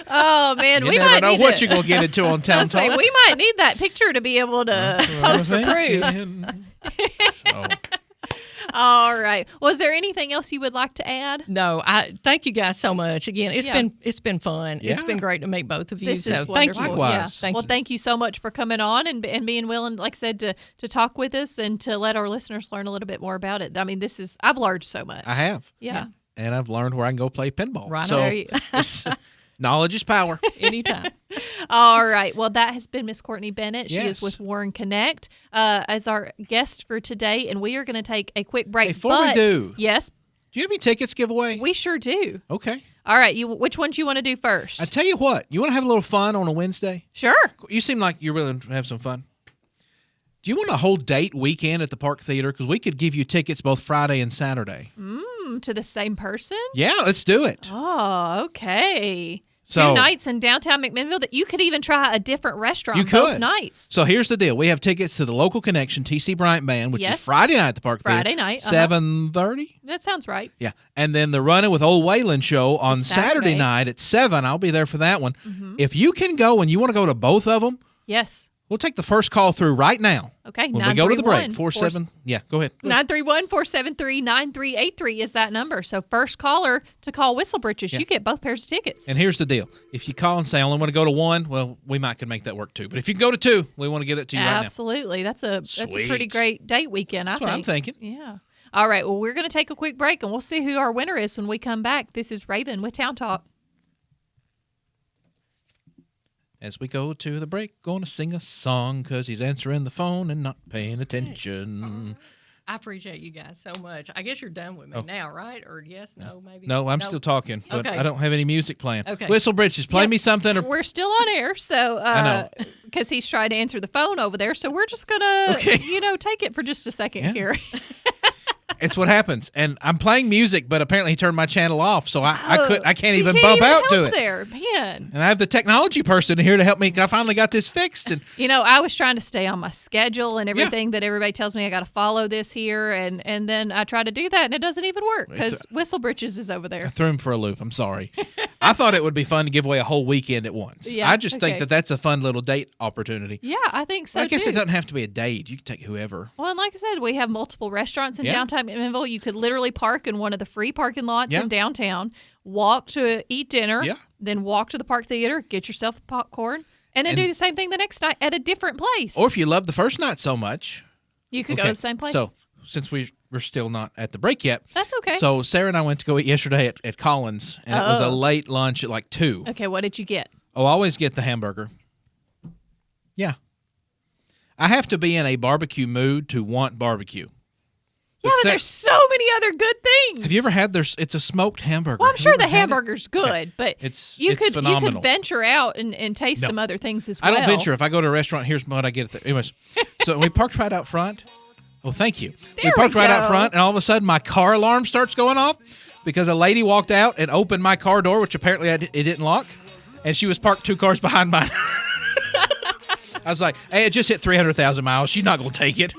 Oh man, you we never might know need what to, you're gonna get into on Town Talk. We might need that picture to be able to post for proof. All right. Was there anything else you would like to add? No, I thank you guys so much. Again, it's been fun. Yeah. It's been great to meet both of you. This is thank wonderful. you. Likewise. Yeah, Thank you so much for coming on and being willing, like I said, to talk with us and to let our listeners learn a little bit more about it. I mean, I've learned so much. I have. Yeah. And I've learned where I can go play pinball. Right. So There you. knowledge is power. Anytime. All right. Well, that has been Miss Courtney Bennett. She Yes. is with Warren Connect as our guest for today, and we are going to take a quick break. Before we do. Yes. Do you have any tickets giveaway? We sure do. Okay. All right. Which ones you want to do first? I tell you what. You want to have a little fun on a Wednesday? Sure. You seem like you're willing to have some fun. Do you want a whole date weekend at the Park Theater? Because we could give you tickets both Friday and Saturday. To the same person? Yeah, let's do it. Oh, okay. So, 2 nights in downtown McMinnville. That you could even try a different restaurant You could. both nights. So here's the deal. We have tickets to the local connection, T.C. Bryant Band, which Yes. is Friday night at the Park Theater. Friday night, 7:30? That sounds right. Yeah. And then the Running with Old Wayland show on Saturday. Saturday night at 7. I'll be there for that one. Mm-hmm. If you can go and you want to go to both of them, Yes. we'll take the first call through right now. Okay. When we go to the break. 931 Yeah, go ahead. 931-473-9383 is that number. So first caller to call Whistle Britches, you get both pairs of tickets. And here's the deal. If you call and say, I only want to go to one, well, we might could make that work too. But if you can go to 2, we want to give it to you right now. Absolutely. That's a Sweet. pretty great date weekend, I That's think. what I'm thinking. Yeah. All right. Well, we're going to take a quick break, and we'll see who our winner is when we come back. This is Raven with Town Talk. As we go to the break, going to sing a song because he's answering the phone and not paying attention. I appreciate you guys so much. I guess you're done with me now, right? Or yes, no, maybe? No, I'm still talking, but Okay. I don't have any music playing. Okay. Whistle Britches, play me something. Or We're still on air, so I know. because he's trying to answer the phone over there, so we're just gonna, Okay. take it for just a second Yeah. here. It's what happens. And I'm playing music, but apparently he turned my channel off, so I can't So even you bump out to help it. there, man. And I have the technology person here to help me. I finally got this fixed. And I was trying to stay on my schedule and everything that everybody tells me I got to follow this here, and then I try to do that, and it doesn't even work because Whistle Britches is over I there. threw him for a loop. I'm sorry. I thought it would be fun to give away a whole weekend at once. Yeah, I just think okay. that that's a fun little date opportunity. Yeah, I think so I guess too. it doesn't have to be a date. You can take whoever. Well, and like I said, we have multiple restaurants in Yeah. downtown McMinnville. You could literally park in one of the free parking lots Yeah. in downtown, walk to eat dinner, Yeah. then walk to the Park Theater, get yourself a popcorn, and then And- do the same thing the next night at a different place. Or if you love the first night so much. You could go to the same place. So since we're still not at the break yet. That's okay. So Sarah and I went to go eat yesterday at Collins, and it was a Oh. late lunch at like 2. Okay, what did you get? Oh, I always get the hamburger. Yeah. I have to be in a barbecue mood to want barbecue. Yeah, but there's so many other good things. Have you ever had it's a smoked hamburger? Well, I'm Have you sure ever the had it? hamburger's good, but It's you could phenomenal. venture out and taste No. some other things as well. I don't venture. If I go to a restaurant, here's what I get at there. Anyways, so we parked right out front. Well, thank you. We parked right out go. front, and all of a sudden my car alarm starts going off because a lady walked out and opened my car door, which apparently it didn't lock, and she was parked 2 cars behind mine. I was like, hey, it just hit 300,000 miles. She's not going to take it.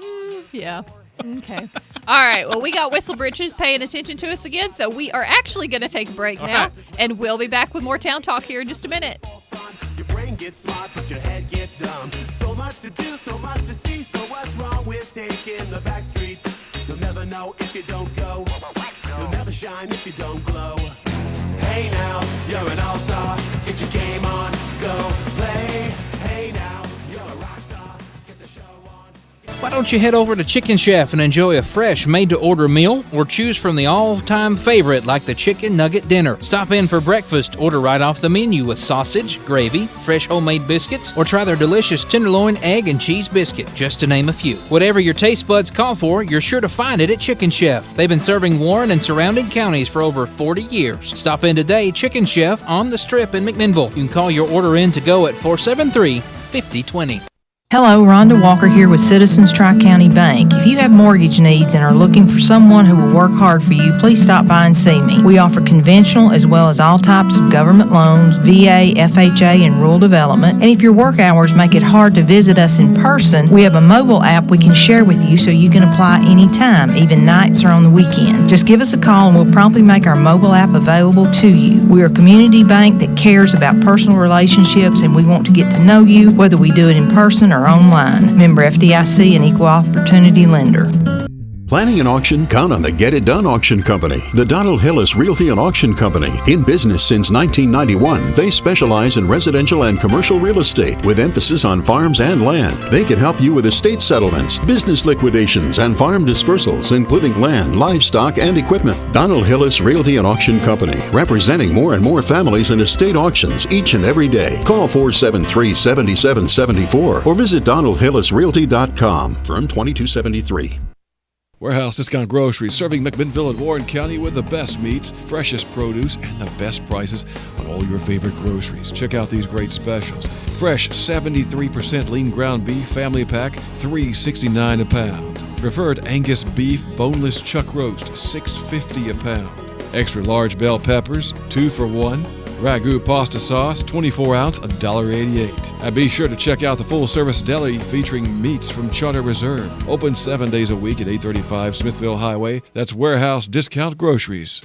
Yeah. Okay. All right. Well, we got Whistle Britches paying attention to us again, so we are actually going to take a break now, right. and we'll be back with more Town Talk here in just a minute. Your brain gets smart, but your head gets dumb. So much to do, so much to see. So what's wrong with taking the back streets? You'll never know if you don't go. You'll never shine if you don't glow. Hey now, you're an all-star. Get your game on, go play. Hey now, you're a rock star. Get the show on. Why don't you head over to Chicken Chef and enjoy a fresh made-to-order meal, or choose from the all-time favorite like the Chicken Nugget Dinner. Stop in for breakfast, order right off the menu with sausage, gravy, fresh homemade biscuits, or try their delicious tenderloin, egg, and cheese biscuit, just to name a few. Whatever your taste buds call for, you're sure to find it at Chicken Chef. They've been serving Warren and surrounding counties for over 40 years. Stop in today, Chicken Chef on the Strip in McMinnville. You can call your order in to go at 473-5020. Hello, Rhonda Walker here with Citizens Tri-County Bank. If you have mortgage needs and are looking for someone who will work hard for you, please stop by and see me. We offer conventional as well as all types of government loans, VA, FHA, and rural development. And if your work hours make it hard to visit us in person, we have a mobile app we can share with you so you can apply anytime, even nights or on the weekend. Just give us a call and we'll promptly make our mobile app available to you. We are a community bank that cares about personal relationships, and we want to get to know you, whether we do it in person or online. Member FDIC, an equal opportunity lender. Planning an auction? Count on the Get It Done Auction Company. The Donald Hillis Realty and Auction Company. In business since 1991, they specialize in residential and commercial real estate with emphasis on farms and land. They can help you with estate settlements, business liquidations, and farm dispersals, including land, livestock, and equipment. Donald Hillis Realty and Auction Company, representing more and more families in estate auctions each and every day. Call 473-7774 or visit DonaldHillisRealty.com. Firm 2273. Warehouse Discount Groceries, serving McMinnville and Warren County with the best meats, freshest produce, and the best prices on all your favorite groceries. Check out these great specials. Fresh 73% lean ground beef family pack, $3.69 a pound. Preferred Angus beef boneless chuck roast, $6.50 a pound. Extra large bell peppers, 2 for $1. Ragu pasta sauce, 24 ounce, $1.88. And be sure to check out the full-service deli featuring meats from Charter Reserve. Open 7 days a week at 835 Smithville Highway. That's Warehouse Discount Groceries.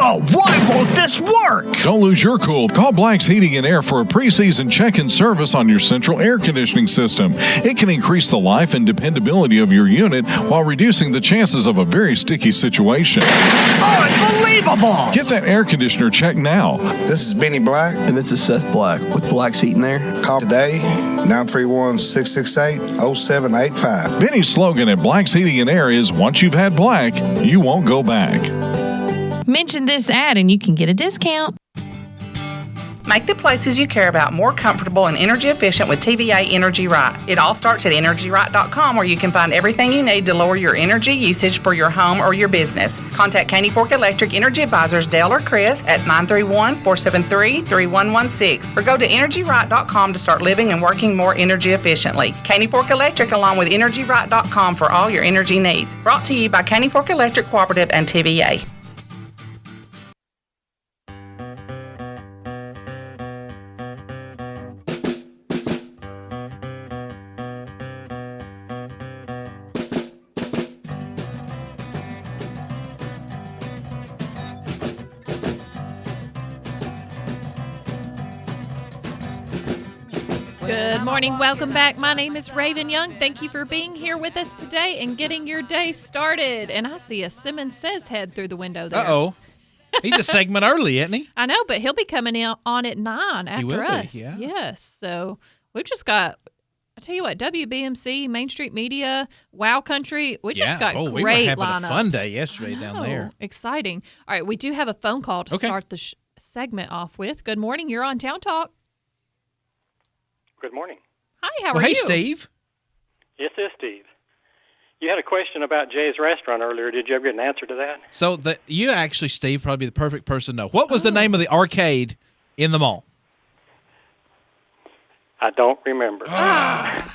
Oh, why won't this work? Don't lose your cool. Call Black's Heating and Air for a preseason check-in service on your central air conditioning system. It can increase the life and dependability of your unit while reducing the chances of a very sticky situation. Unbelievable! Get that air conditioner checked now. This is Benny Black. And this is Seth Black with Black's Heating and Air. Call today, 931-668-0785. Benny's slogan at Black's Heating and Air is, once you've had Black, you won't go back. Mention this ad and you can get a discount. Make the places you care about more comfortable and energy efficient with TVA Energy Right. It all starts at EnergyRight.com, where you can find everything you need to lower your energy usage for your home or your business. Contact Caney Fork Electric Energy Advisors Dale or Chris at 931-473-3116 or go to EnergyRight.com to start living and working more energy efficiently. Caney Fork Electric along with EnergyRight.com for all your energy needs. Brought to you by Caney Fork Electric Cooperative and TVA. Good morning. Welcome back. My name is Raven Young. Thank you for being here with us today and getting your day started. And I see a Simmons Says head through the window there. Uh-oh. He's a segment early, isn't he? I know, but he'll be coming in on at 9 after He will us. be, yeah. Yes. So we've just got, I tell you what, WBMC, Main Street Media, Wow Country. We just got we great were having lineups. a fun day yesterday down there. Exciting. All right, we do have a phone call to start the segment off with. Good morning. You're on Town Talk. Good morning. Hi, how are you? Hey, Steve. Yes, this is Steve. You had a question about Jay's Restaurant earlier. Did you ever get an answer to that? So you actually, Steve, probably the perfect person to know. What was the name of the arcade in the mall? I don't remember. That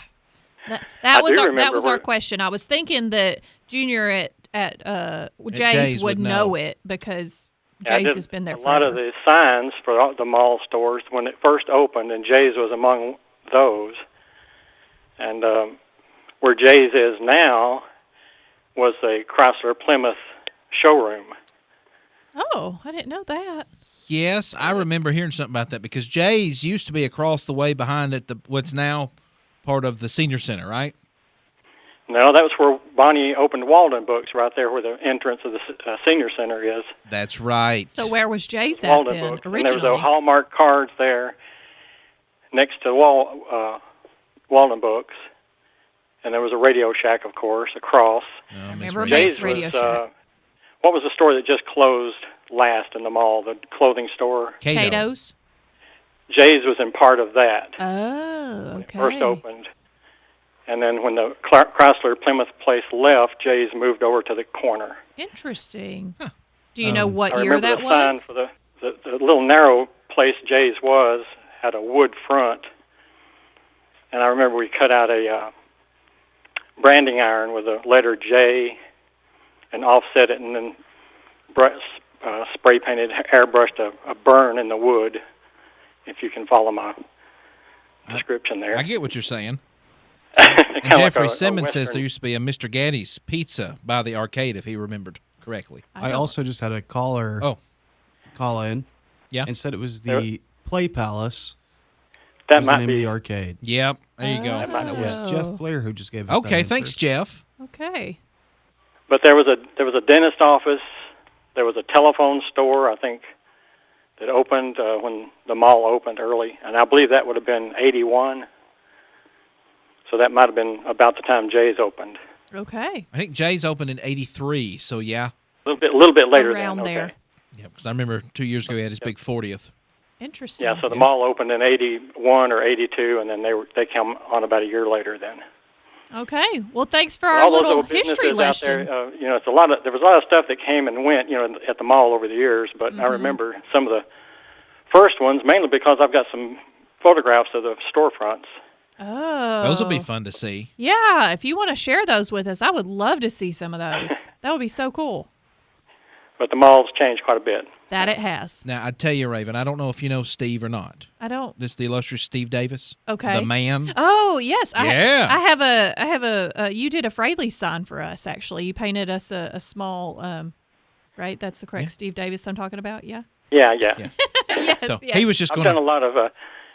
was our question. I was thinking that Junior at Jay's would know it because Jay's has been there forever. A lot of the signs for the mall stores when it first opened, and Jay's was among those. And where Jay's is now was a Chrysler Plymouth showroom. Oh, I didn't know that. Yes, I remember hearing something about that because Jay's used to be across the way behind it, what's now part of the senior center, right? No, that was where Bonnie opened Walden Books, right there where the entrance of the senior center is. That's right. So where was Jay's at Walden then, Books. originally? And there was a Hallmark cards there next to Walden Books. and there was a Radio Shack, of course, across. I remember Jay's Radio was, Shack. what was the store that just closed last in the mall? The clothing store. Cato's. Jay's was in part of that. Oh, okay. First opened. And then when the Chrysler Plymouth place left, Jay's moved over to the corner. Interesting. Do you know what I year remember that the was? sign for the little narrow place Jay's was, had a wood front. And I remember we cut out a branding iron with a letter J and offset it, and then spray painted, airbrushed a burn in the wood, if you can follow my description there. I get what you're saying. And Jeffrey like a Simmons says Western. there used to be a Mr. Gaddy's Pizza by the arcade, if he remembered correctly. I also just had a caller call in and said it was the Play Palace. That was might the name be. of the arcade. Yep, there you go. That was Jeff Blair who just gave us that Okay, answer. thanks, Jeff. Okay. But there was a dentist office. There was a telephone store, I think, that opened when the mall opened early, and I believe that would have been 81. So that might have been about the time Jay's opened. Okay. I think Jay's opened in 83, so yeah. A little bit later Around then. there. Okay. Yeah, because I remember 2 years ago he had his big 40th. Interesting. Yeah, so the mall opened in 81 or 82, and then they come on about a year later then. Okay. Well, thanks for our All those little old history businesses out lesson. there, there was a lot of stuff that came and went, at the mall over the years. But I remember some of the first ones, mainly because I've got some photographs of the storefronts. Oh. Those will be fun to see. Yeah, if you want to share those with us, I would love to see some of those. That would be so cool. But the mall's changed quite a bit. That it has. Now, I tell you, Raven, I don't know if you know Steve or not. I don't. This is the illustrious Steve Davis. Okay. The man. Oh, yes. Yeah. I have a you did a Fraley sign for us, actually. You painted us a small, right? That's the correct Steve Davis I'm talking about, yeah? Yeah. Yes, So yeah. he was just I've going done a lot of,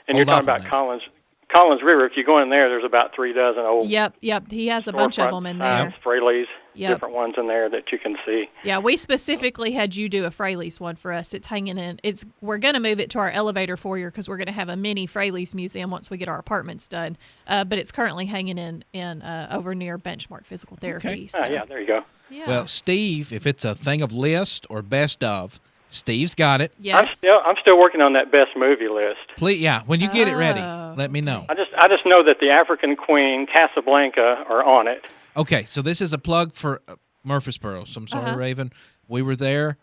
and you're hold off talking on about that. Collins River. If you go in there, there's about 36 old. Yep. He has a bunch of storefront them in signs, there. Fraley's, Yep. different ones in there that you can see. Yeah, we specifically had you do a Fraley's one for us. It's hanging in. We're going to move it to our elevator foyer because we're going to have a mini Fraley's museum once we get our apartments done. But it's currently hanging in over near Benchmark Physical Therapy. Okay. So. Yeah, there you go. Yeah. Well, Steve, if it's a thing of list or best of, Steve's got it. Yes. I'm still working on that best movie list. Please, yeah, when you get it ready, Oh, let me know. I just know that the African Queen, Casablanca, are on it. Okay, so this is a plug for Murfreesboro. So I'm sorry, Raven. We were there.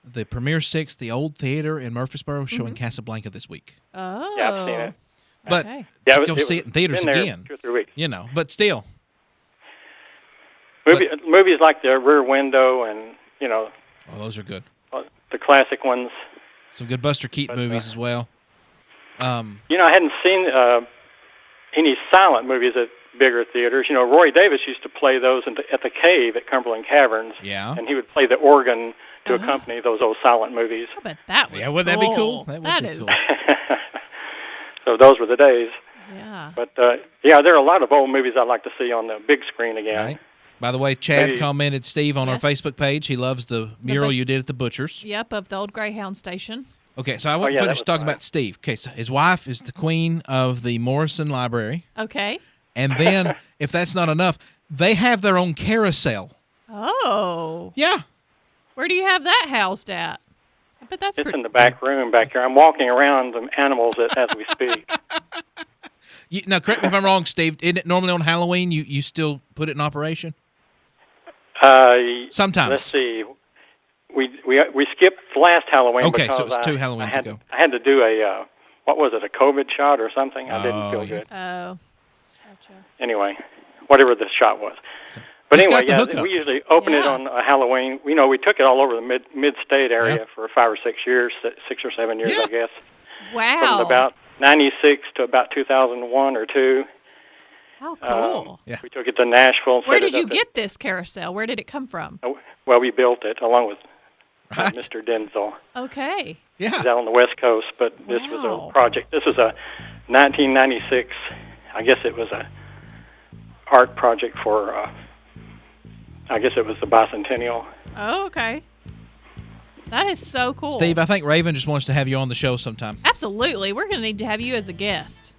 The Premier 6, the old theater in Murfreesboro, showing Casablanca this week. Oh. Yeah, I've seen it. But Okay. Yeah, go see it in theaters been there again. 2 or 3 weeks. But still. Movies like The Rear Window and, Oh, those are good. the classic ones. Some good Buster Keaton movies as well. I hadn't seen any silent movies at bigger theaters. Roy Davis used to play those at the Cave at Cumberland Caverns. Yeah. And he would play the organ to accompany those old silent movies. I bet that was Yeah, wouldn't that be cool? That would be is. cool. So those were the days. Yeah. But, there are a lot of old movies I'd like to see on the big screen again. Right. By the way, Chad Maybe- commented, Steve, on our Yes. Facebook page. He loves the mural you did at the Butcher's. Yep, of the old Greyhound station. Okay, so I want yeah, to that finish was talking fine. about Steve. Okay, so his wife is the queen of the Morrison Library. Okay. And then, if that's not enough, they have their own carousel. Oh. Yeah. Where do you have that housed at? I bet that's It's pretty. in the back room back here. I'm walking around the animals as we speak. Now, correct me if I'm wrong, Steve. Isn't it normally on Halloween you still put it in operation? Sometimes. Let's see. We skipped last Halloween. Okay, so because it was 2 Halloweens ago. I had to do a what was it? A COVID shot or something? I didn't feel good. Oh. Gotcha. Anyway, whatever the shot was. But He's anyway, got the hookup. we usually open it on Halloween. We took it all over the mid-state area for 5 or 6 years, 6 or 7 years, I guess. Wow. From about 96 to about 2001 or 2. How cool. We took it to Nashville. And Where set did it you up get this carousel? Where did it come from? Well, we built it along with Right. Mr. Denzel. Okay. He's out on the West Coast, but this was a project. This was a 1996, I guess it was a art project for, I guess it was the bicentennial. Oh, okay. That is so cool. Steve, I think Raven just wants to have you on the show sometime. Absolutely. We're going to need to have you as a guest.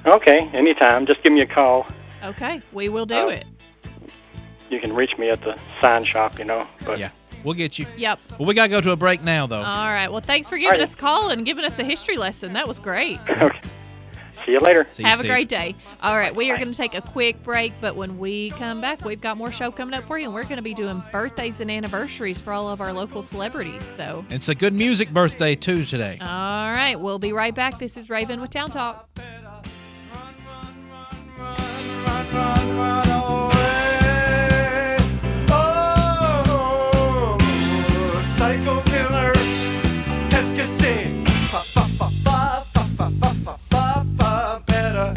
Okay, anytime. Just give me a call. Okay, we will do it. You can reach me at the sign shop, But yeah, we'll get you. Yep. Well, we got to go to a break now, though. All right. Well, thanks for giving us a call and giving us a history lesson. That was great. Okay. See you later. Have a great day. All right, we are going to take a quick break, but when we come back, we've got more show coming up for you, and we're going to be doing birthdays and anniversaries for all of our local celebrities. So it's a good music birthday, too, today. All right, we'll be right back. This is Raven with Town Talk. Psycho killer, escassin. Better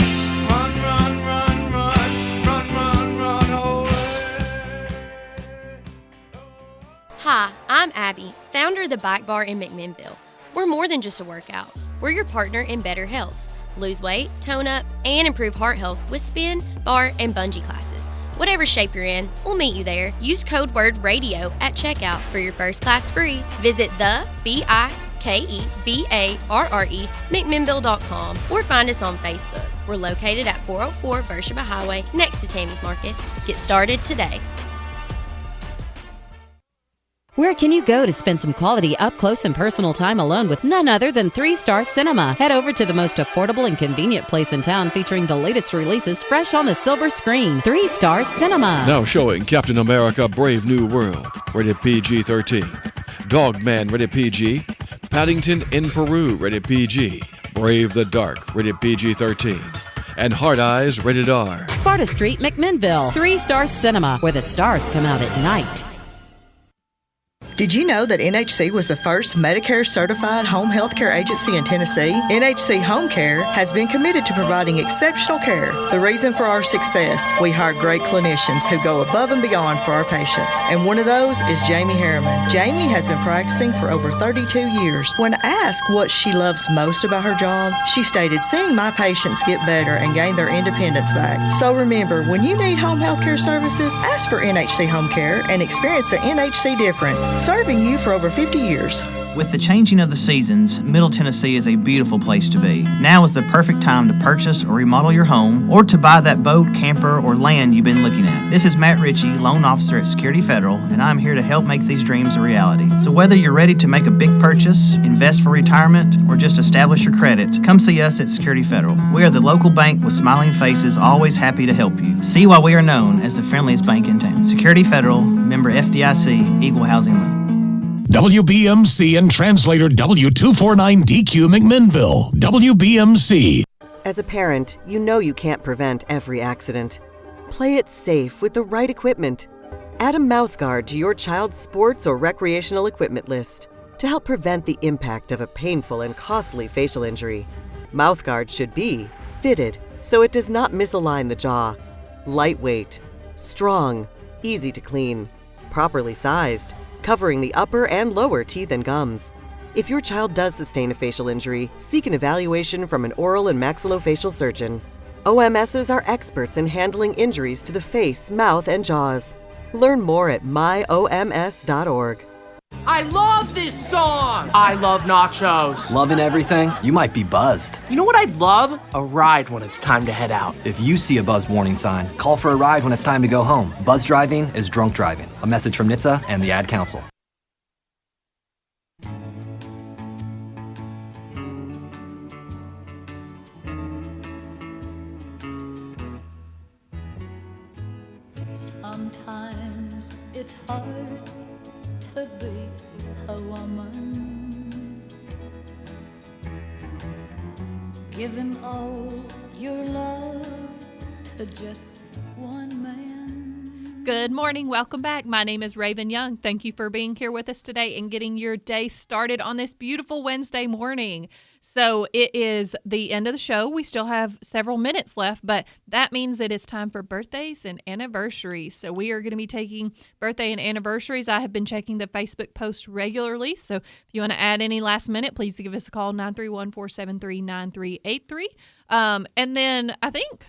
run away. Hi, I'm Abby, founder of the Bike Bar in McMinnville. We're more than just a workout. We're your partner in better health. Lose weight, tone up, and improve heart health with spin, bar, and bungee classes. Whatever shape you're in, we'll meet you there. Use code word RADIO at checkout for your first class free. Visit the BIKEBARRE McMinnville.com or find us on Facebook. We're located at 404 Beersheba Highway next to Tammy's Market. Get started today. Where can you go to spend some quality up-close and personal time alone with none other than 3 Star Cinema? Head over to the most affordable and convenient place in town featuring the latest releases fresh on the silver screen. 3 Star Cinema. Now showing Captain America Brave New World, rated PG-13. Dogman, rated PG. Paddington in Peru, rated PG. Brave the Dark, rated PG-13. And Hard Eyes, rated R. Sparta Street, McMinnville. 3 Star Cinema, where the stars come out at night. Did you know that NHC was the first Medicare-certified home health care agency in Tennessee? NHC Home Care has been committed to providing exceptional care. The reason for our success, we hire great clinicians who go above and beyond for our patients. And one of those is Jamie Harriman. Jamie has been practicing for over 32 years. When asked what she loves most about her job, she stated, seeing my patients get better and gain their independence back. So remember, when you need home health care services, ask for NHC Home Care and experience the NHC difference. Serving you for over 50 years. With the changing of the seasons, Middle Tennessee is a beautiful place to be. Now is the perfect time to purchase or remodel your home or to buy that boat, camper, or land you've been looking at. This is Matt Ritchie, loan officer at Security Federal, and I'm here to help make these dreams a reality. So whether you're ready to make a big purchase, invest for retirement, or just establish your credit, come see us at Security Federal. We are the local bank with smiling faces, always happy to help you. See why we are known as the friendliest bank in town. Security Federal, member FDIC, Equal Housing Lender. WBMC and translator W249DQ McMinnville. WBMC. As a parent, you know you can't prevent every accident. Play it safe with the right equipment. Add a mouthguard to your child's sports or recreational equipment list to help prevent the impact of a painful and costly facial injury. Mouthguard should be fitted so it does not misalign the jaw, lightweight, strong, easy to clean, properly sized, covering the upper and lower teeth and gums. If your child does sustain a facial injury, seek an evaluation from an oral and maxillofacial surgeon. OMSs are experts in handling injuries to the face, mouth, and jaws. Learn more at myoms.org. I love this song! I love nachos. Loving everything? You might be buzzed. You know what I'd love? A ride when it's time to head out. If you see a buzz warning sign, call for a ride when it's time to go home. Buzz driving is drunk driving. A message from NHTSA and the Ad Council. Sometimes it's hard to be a woman, giving all your love to just one man. Good morning. Welcome back. My name is Raven Young. Thank you for being here with us today and getting your day started on this beautiful Wednesday morning. So it is the end of the show. We still have several minutes left, but that means it is time for birthdays and anniversaries. So we are going to be taking birthday and anniversaries. I have been checking the Facebook post regularly. So if you want to add any last minute, please give us a call, 931-473-9383. And then I think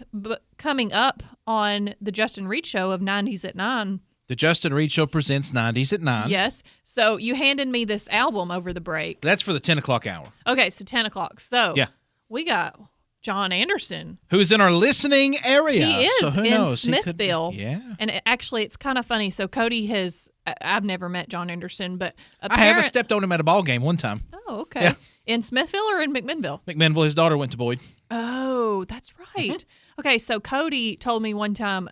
coming up on the Justin Reed Show of 90s at 9. The Justin Reed Show presents 90s at 9. Yes. So you handed me this album over the break. That's for the 10 o'clock hour. Okay, so 10 o'clock. So yeah, we got John Anderson. Who's in our listening area. He is so who in knows? Smithville. Yeah. And actually, it's kind of funny. So Cody has, I've never met John Anderson, but I have. I stepped on him at a ball game one time. Oh, okay. Yeah. In Smithville or in McMinnville? McMinnville, his daughter went to Boyd. Oh, that's right. Mm-hmm. Okay, so Cody told me one time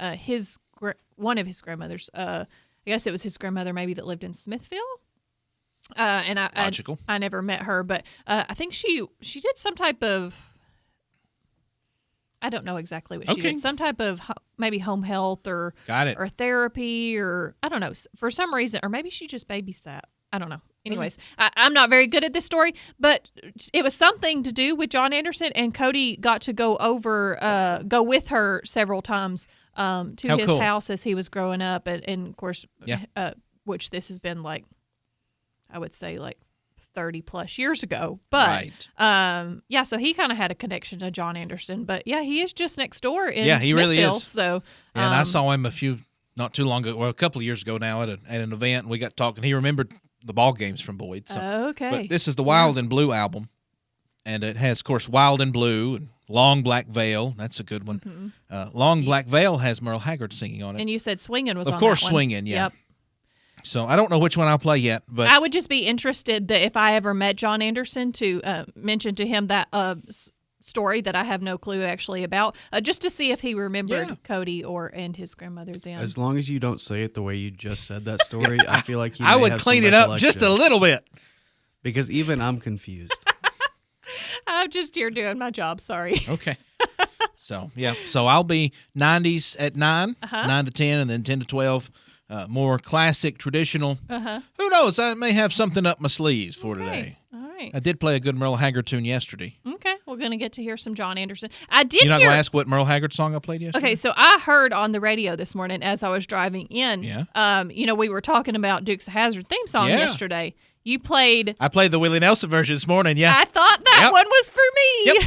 one of his grandmothers, I guess it was his grandmother maybe that lived in Smithville. And Logical. I never met her, but I think she did some type of, I don't know exactly what she did. Some type of maybe home health or or therapy or I don't know, for some reason, or maybe she just babysat. I don't know. Anyways, I'm not very good at this story, but it was something to do with John Anderson, and Cody got to go with her several times to his house as he was growing up, and of course, which this has been like, I would say like 30 plus years ago. But so he kind of had a connection to John Anderson. But yeah, he is just next door in he really is. So and I saw him not too long ago, well, a couple of years ago now at an event. And we got talking. He remembered the ball games from Boyd. So. Okay. But this is the Wild and Blue album, and it has, of course, Wild and Blue and Long Black Veil. That's a good one. Long Black Veil has Merle Haggard singing on it. And you said Swingin' was on that one. Of course, Swingin', yeah. Yep. So I don't know which one I'll play yet, but I would just be interested that if I ever met John Anderson to mention to him that story that I have no clue actually about, just to see if he remembered Cody and his grandmother then. As long as you don't say it the way you just said that story, I feel like I would clean it up just a little bit. Because even I'm confused. I'm just here doing my job. Sorry. Okay. So I'll be 90s at 9, 9 to 10, and then 10 to 12. More classic, traditional. Who knows? I may have something up my sleeves for today. All right. I did play a good Merle Haggard tune yesterday. Okay. We're going to get to hear some John Anderson. You're not going to ask what Merle Haggard song I played yesterday? Okay, so I heard on the radio this morning as I was driving in, we were talking about Dukes of Hazzard theme song yesterday. You played... I played the Willie Nelson version this morning, yeah. I thought that one was for me. Yep.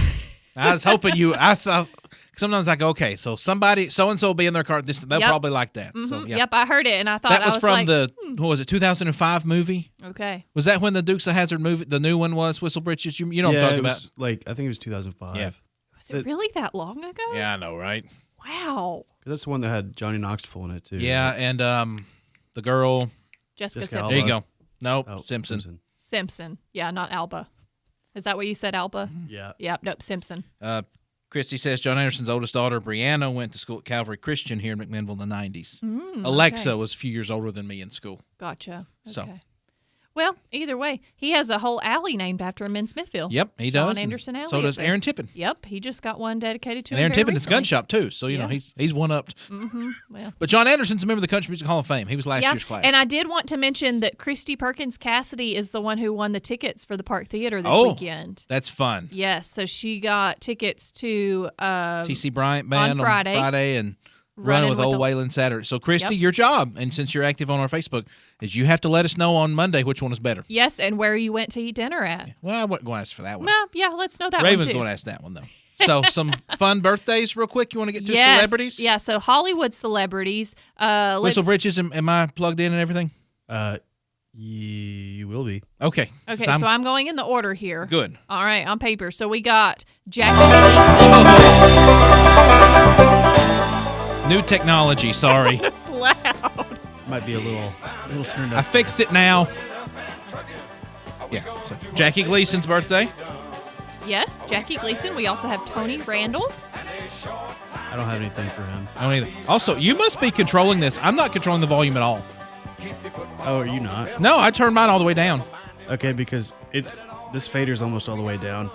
I was hoping I thought... Sometimes I go, okay, so somebody, so-and-so will be in their car. They'll probably like that. Mm-hmm. So, Yep, I heard it, and I thought that was from like, what was it, 2005 movie? Okay. Was that when the Dukes of Hazzard movie, the new one was, Whistle Britches? You know what I'm talking about? I think it was 2005. Yeah. Was it really that long ago? Yeah, I know, right? Wow. That's the one that had Johnny Knoxville in it, too. Yeah, and the girl. Jessica Simpson. Alba. There you go. Nope, Simpson. Simpson. Yeah, not Alba. Is that what you said, Alba? Yeah. Yep, nope, Simpson. Christy says John Anderson's oldest daughter, Brianna, went to school at Calvary Christian here in McMinnville in the 90s. Alexa was a few years older than me in school. Gotcha. Okay. So. Well, either way, he has a whole alley named after him in Smithville. Yep, he does. John Anderson Alley. So does Aaron Tippin. Yep, he just got one dedicated to him. And Aaron Tippin is recently. gun shop, too. So, you know, he's one-upped. Mm-hmm. Well. But John Anderson's a member of the Country Music Hall of Fame. He was last year's class. And I did want to mention that Christy Perkins Cassidy is the one who won the tickets for the Park Theater this weekend. That's fun. Yes, so she got tickets to T.C. Bryant Band on Friday and Running with Old Waylon Saturday. So, Christy, your job, and since you're active on our Facebook, is you have to let us know on Monday which one is better. Yes, and where you went to eat dinner at. Well, I wasn't going to ask for that one. Well, yeah, let's know that Raven's one, too. going to ask that one, though. So, some fun birthdays real quick. You want to get to yes. celebrities? Yeah, so Hollywood celebrities. Whistle Britches, am I plugged in and everything? You will be. Okay. Okay, so I'm going in the order here. Good. All right, on paper. So we got Jackie Gleason. New technology, sorry. It's loud. Might be a little turned up. I fixed it now. Yeah, so Jackie Gleason's birthday. Yes, Jackie Gleason. We also have Tony Randall. I don't have anything for him. I don't either. Also, you must be controlling this. I'm not controlling the volume at all. Oh, are you not? No, I turned mine all the way down. Okay, because this fader's almost all the way down.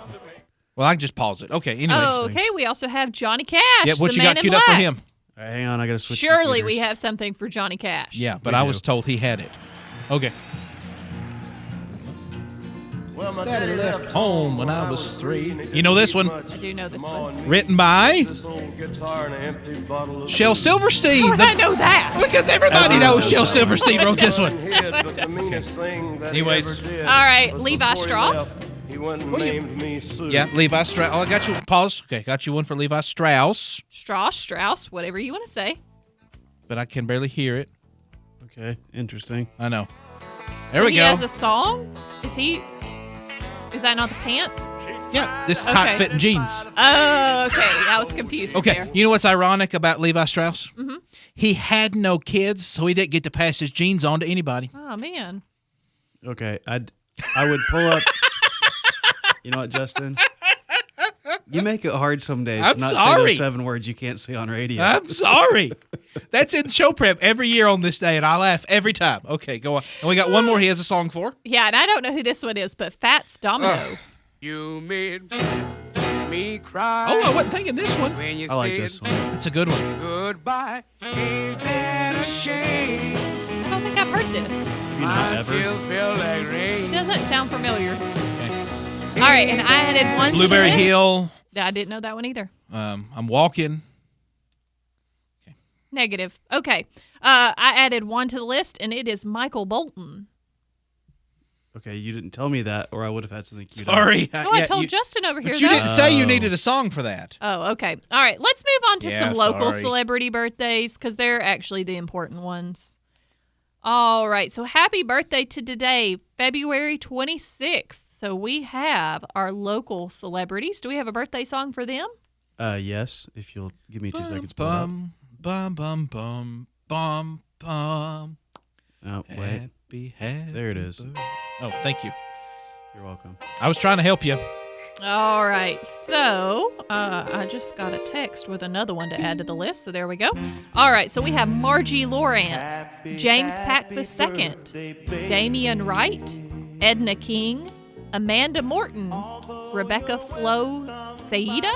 Well, I can just pause it. Okay, anyways. Oh, okay. We also have Johnny Cash. Yeah, what the you man got in queued black. up for him? All right, hang on, I got to switch. Surely computers. we have something for Johnny Cash. Yeah, but I was told he had it. Okay. Well, my Daddy left home when I was 3. You know this one? I do know this one. Written by Shel Silverstein. How would I know that? Because everybody knows Shel Silverstein wrote this one. Anyways. All right, Levi Strauss. Yeah, Levi Strauss. Oh, I got you. Pause. Okay, got you one for Levi Strauss. Strauss, whatever you want to say. But I can barely hear it. Okay, interesting. I know. There so we go. He has a song? Is he? Is that not the pants? Yeah, this is tight-fitting jeans. Oh, okay. I was confused Okay, there. you know what's ironic about Levi Strauss? Mhm. He had no kids, so he didn't get to pass his genes on to anybody. Oh, man. Okay, I would pull up. You know what, Justin? You make it hard some days I'm to not say sorry. those 7 words you can't say on radio. I'm sorry. That's in show prep every year on this day, and I laugh every time. Okay, go on. And we got one more he has a song for. Yeah, and I don't know who this one is, but Fats Domino. You made me cry. Oh, I wasn't thinking this one. When you I like said this one. That's a good one. goodbye. Ain't that a shame? I don't think I've heard this. not ever? Still feel like It rain. doesn't sound familiar. All right, and I added one to the Blueberry list. Hill. I didn't know that one either. I'm walking. Negative. Okay. I added one to the list, and it is Michael Bolton. Okay, you didn't tell me that, or I would have had something queued Sorry. up. Oh, I told Justin over here But you that. didn't say you needed a song for that. Oh, okay. All right, let's move on to Yeah, some local sorry. celebrity birthdays because they're actually the important ones. All right, so happy birthday to today, February 26th. So we have our local celebrities. Do we have a birthday song for them? Yes, if you'll give me 2 seconds. to pull it up. Bum, bum, bum, bum, bum. Oh, wait. Happy. There it is. Oh, thank you. You're welcome. I was trying to help you. All right, so I just got a text with another one to add to the list, so there we go. All right, so we have Margie Lawrence, James Pack II, Damian Wright, Edna King, Amanda Morton, Rebecca Flo Saida,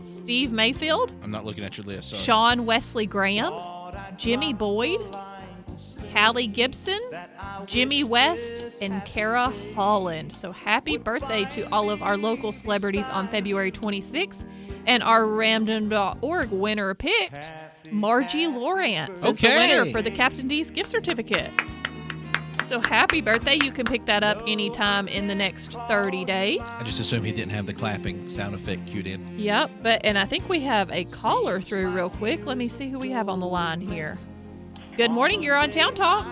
Steve Mayfield, I'm not looking at your list. Sorry. Sean Wesley Graham, Jimmy Boyd, Callie Gibson, Jimmy West, and Kara Holland. So happy birthday to all of our local celebrities on February 26th. And our random.org winner picked Margie Lawrence as the Okay. winner for the Captain D's gift certificate. So happy birthday. You can pick that up anytime in the next 30 days. I just assumed he didn't have the clapping sound effect cued in. Yep, and I think we have a caller through real quick. Let me see who we have on the line here. Good morning, you're on Town Talk.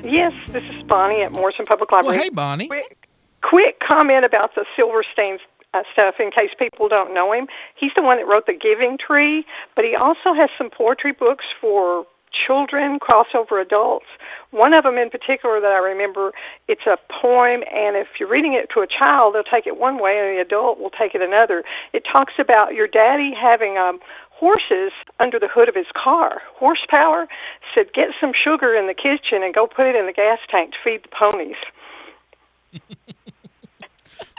Yes, this is Bonnie at Morrison Public Library. Well, hey, Bonnie. Quick comment about the Silverstein stuff in case people don't know him. He's the one that wrote The Giving Tree, but he also has some poetry books for children, crossover adults. One of them in particular that I remember, it's a poem, and if you're reading it to a child, they'll take it one way, and the adult will take it another. It talks about your daddy having horses under the hood of his car. Horsepower. Said, get some sugar in the kitchen and go put it in the gas tank to feed the ponies.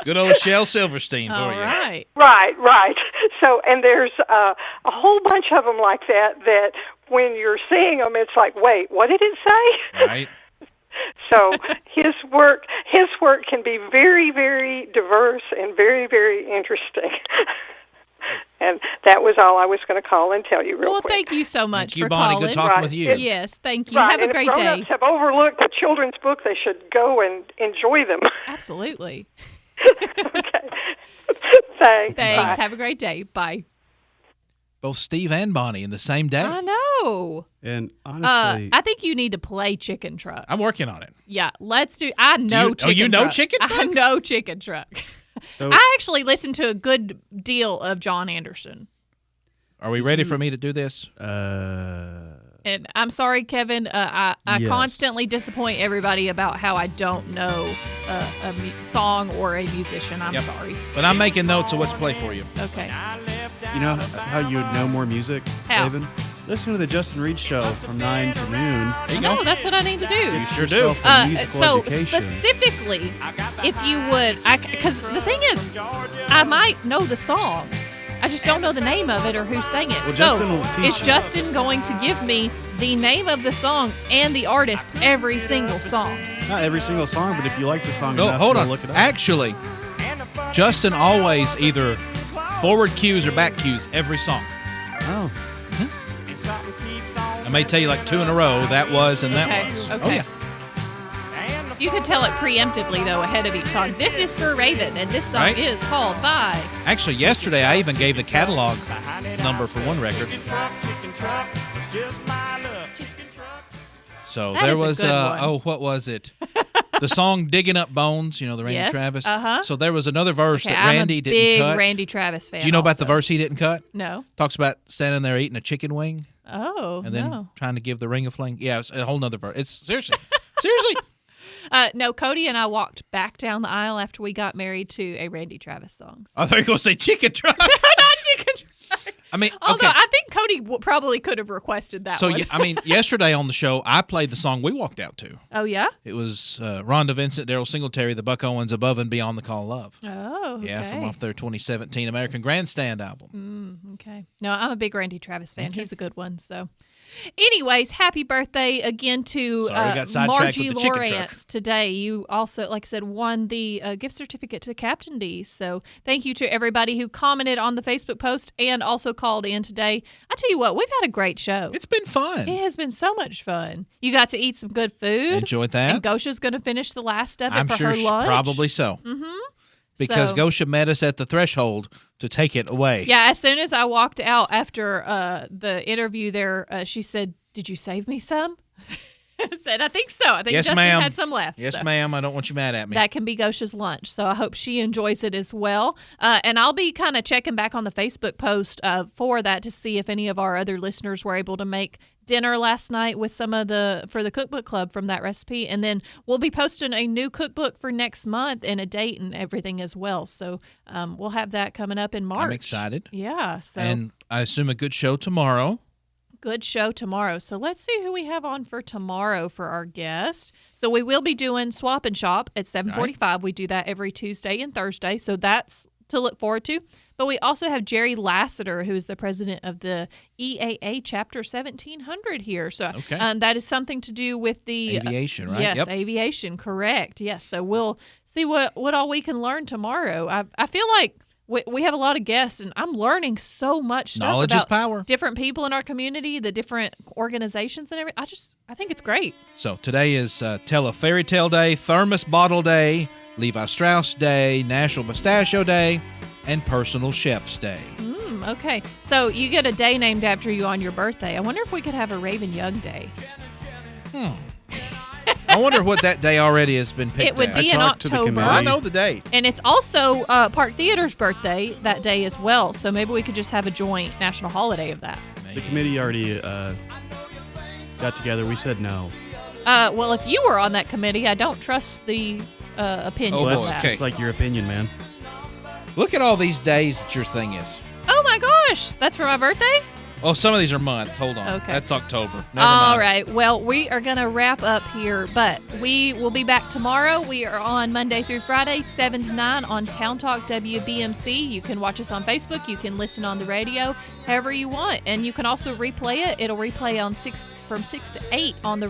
Good old Shel Silverstein for All you. right. Right. So, and there's a whole bunch of them like that when you're seeing them, it's like, wait, what did it say? Right. So his work can be very, very diverse and very, very interesting. And that was all I was going to call and tell you real Well, quick. thank you so much Thank you, for Bonnie. calling. Good talking with you. Yes, thank you. Right, Have a and great if day. grown-ups have overlooked the children's book, they should go and enjoy them. Absolutely. Thanks. Thanks. Bye. Have a great day. Bye. Both Steve and Bonnie in the same day. I know. And honestly, I think you need to play Chicken Truck. I'm working on it. Yeah, let's do. I know you- Chicken you know Truck. Chicken Truck? I know Chicken Truck. So- I actually listened to a good deal of John Anderson. Are we ready for me to do this? And I'm sorry, Kevin. I Yes. constantly disappoint everybody about how I don't know a song or a musician. I'm Yep. sorry. But I'm making notes of what to play for you. Okay. you know how you would know more music, How? David? Listen to the Justin Reed Show from 9 to noon. No, that's what I need to do. You sure do. So specifically, if you would, because the thing is, I might know the song. I just don't know the name of it or who sang it. Well, so Justin will teach is you. Justin going to give me the name of the song and the artist every single song? Not every single song, but if you like the song No, enough, hold you'll on. look it up. Actually, Justin always either forward cues or back cues every song. Oh. I may tell you like 2 in a row, that was and that Okay, was. okay. Oh, yeah. You could tell it preemptively, though, ahead of each song. This is for Raven, and this song Right. is called by... Actually, yesterday I even gave the catalog number for one record. So That there is a was, good one. what was it? The song "Digging Up Bones," the Randy Yes, Travis. uh-huh. So there was another verse that I'm Randy a didn't big cut. Randy Travis fan. Do you know about the also. verse he didn't cut? No. Talks about standing there eating a chicken wing. Oh, and then no. trying to give the ring a fling. Yeah, it's a whole nother verse. It's seriously. No, Cody and I walked back down the aisle after we got married to a Randy Travis song. I thought you were going to say chicken truck. Not chicken truck. I mean, Although okay. I think Cody probably could have requested that So, one. yesterday on the show, I played the song we walked out to. Oh, yeah? It was Rhonda Vincent, Daryl Singletary, the Buck Owens, Above and Beyond the Call of Love. Oh, okay. Yeah, from off their 2017 American Grandstand album. Okay. No, I'm a big Randy Travis fan. Okay. He's a good one. So, anyways, happy birthday again to Sorry, we got sidetracked Margie with the chicken truck. Lawrence today. You also, like I said, won the gift certificate to Captain D's. So, thank you to everybody who commented on the Facebook post and also called in today. I tell you what, we've had a great show. It's been fun. It has been so much fun. You got to eat some good food. Enjoyed that. And Gosha's going to finish the last of it I'm for sure her lunch. probably so. Mm-hmm. Because So- Gosha met us at the threshold to take it away. Yeah, as soon as I walked out after the interview there, she said, "Did you save me some?" I said, "I think so. I think Yes, Justin ma'am. had some left." Yes, so. ma'am. I don't want you mad at me. That can be Gosha's lunch, so I hope she enjoys it as well. And I'll be kind of checking back on the Facebook post for that to see if any of our other listeners were able to make dinner last night with some of for the cookbook club from that recipe. And then we'll be posting a new cookbook for next month and a date and everything as well. So we'll have that coming up in March. I'm excited. Yeah. So And I assume a good show tomorrow. good show tomorrow. So let's see who we have on for tomorrow for our guest. So we will be doing Swap and Shop at 7:45. We do that every Tuesday and Thursday. So that's to look forward to. But we also have Jerry Lassiter, who is the president of the EAA Chapter 1700 here. So Okay. that is something to do with the Aviation, right? Yes, Yep. aviation, correct. Yes. So we'll see what all we can learn tomorrow. I feel like we have a lot of guests, and I'm learning so much stuff Knowledge about is power. different people in our community, the different organizations and everything. I think it's great. So today is Tell a Fairy Tale Day, Thermos Bottle Day, Levi Strauss Day, National Pistachio Day, and Personal Chef's Day. Okay. So you get a day named after you on your birthday. I wonder if we could have a Raven Young Day. I wonder what that day already has been picked It would at. be in October. I know the date. And it's also Park Theater's birthday that day as well. So maybe we could just have a joint national holiday of that. The committee already got together. We said no. Well, if you were on that committee, I don't trust the opinion Oh, of boy. that. Okay. It's like your opinion, man. Look at all these days that your thing is. Oh my gosh, that's for my birthday? Oh, some of these are months. Hold on. Okay. That's October. Never All mind. right. Well, we are going to wrap up here, but we will be back tomorrow. We are on Monday through Friday, 7 to 9 on Town Talk WBMC. You can watch us on Facebook. You can listen on the radio, however you want. And you can also replay it. It'll replay on from 6 to 8 on the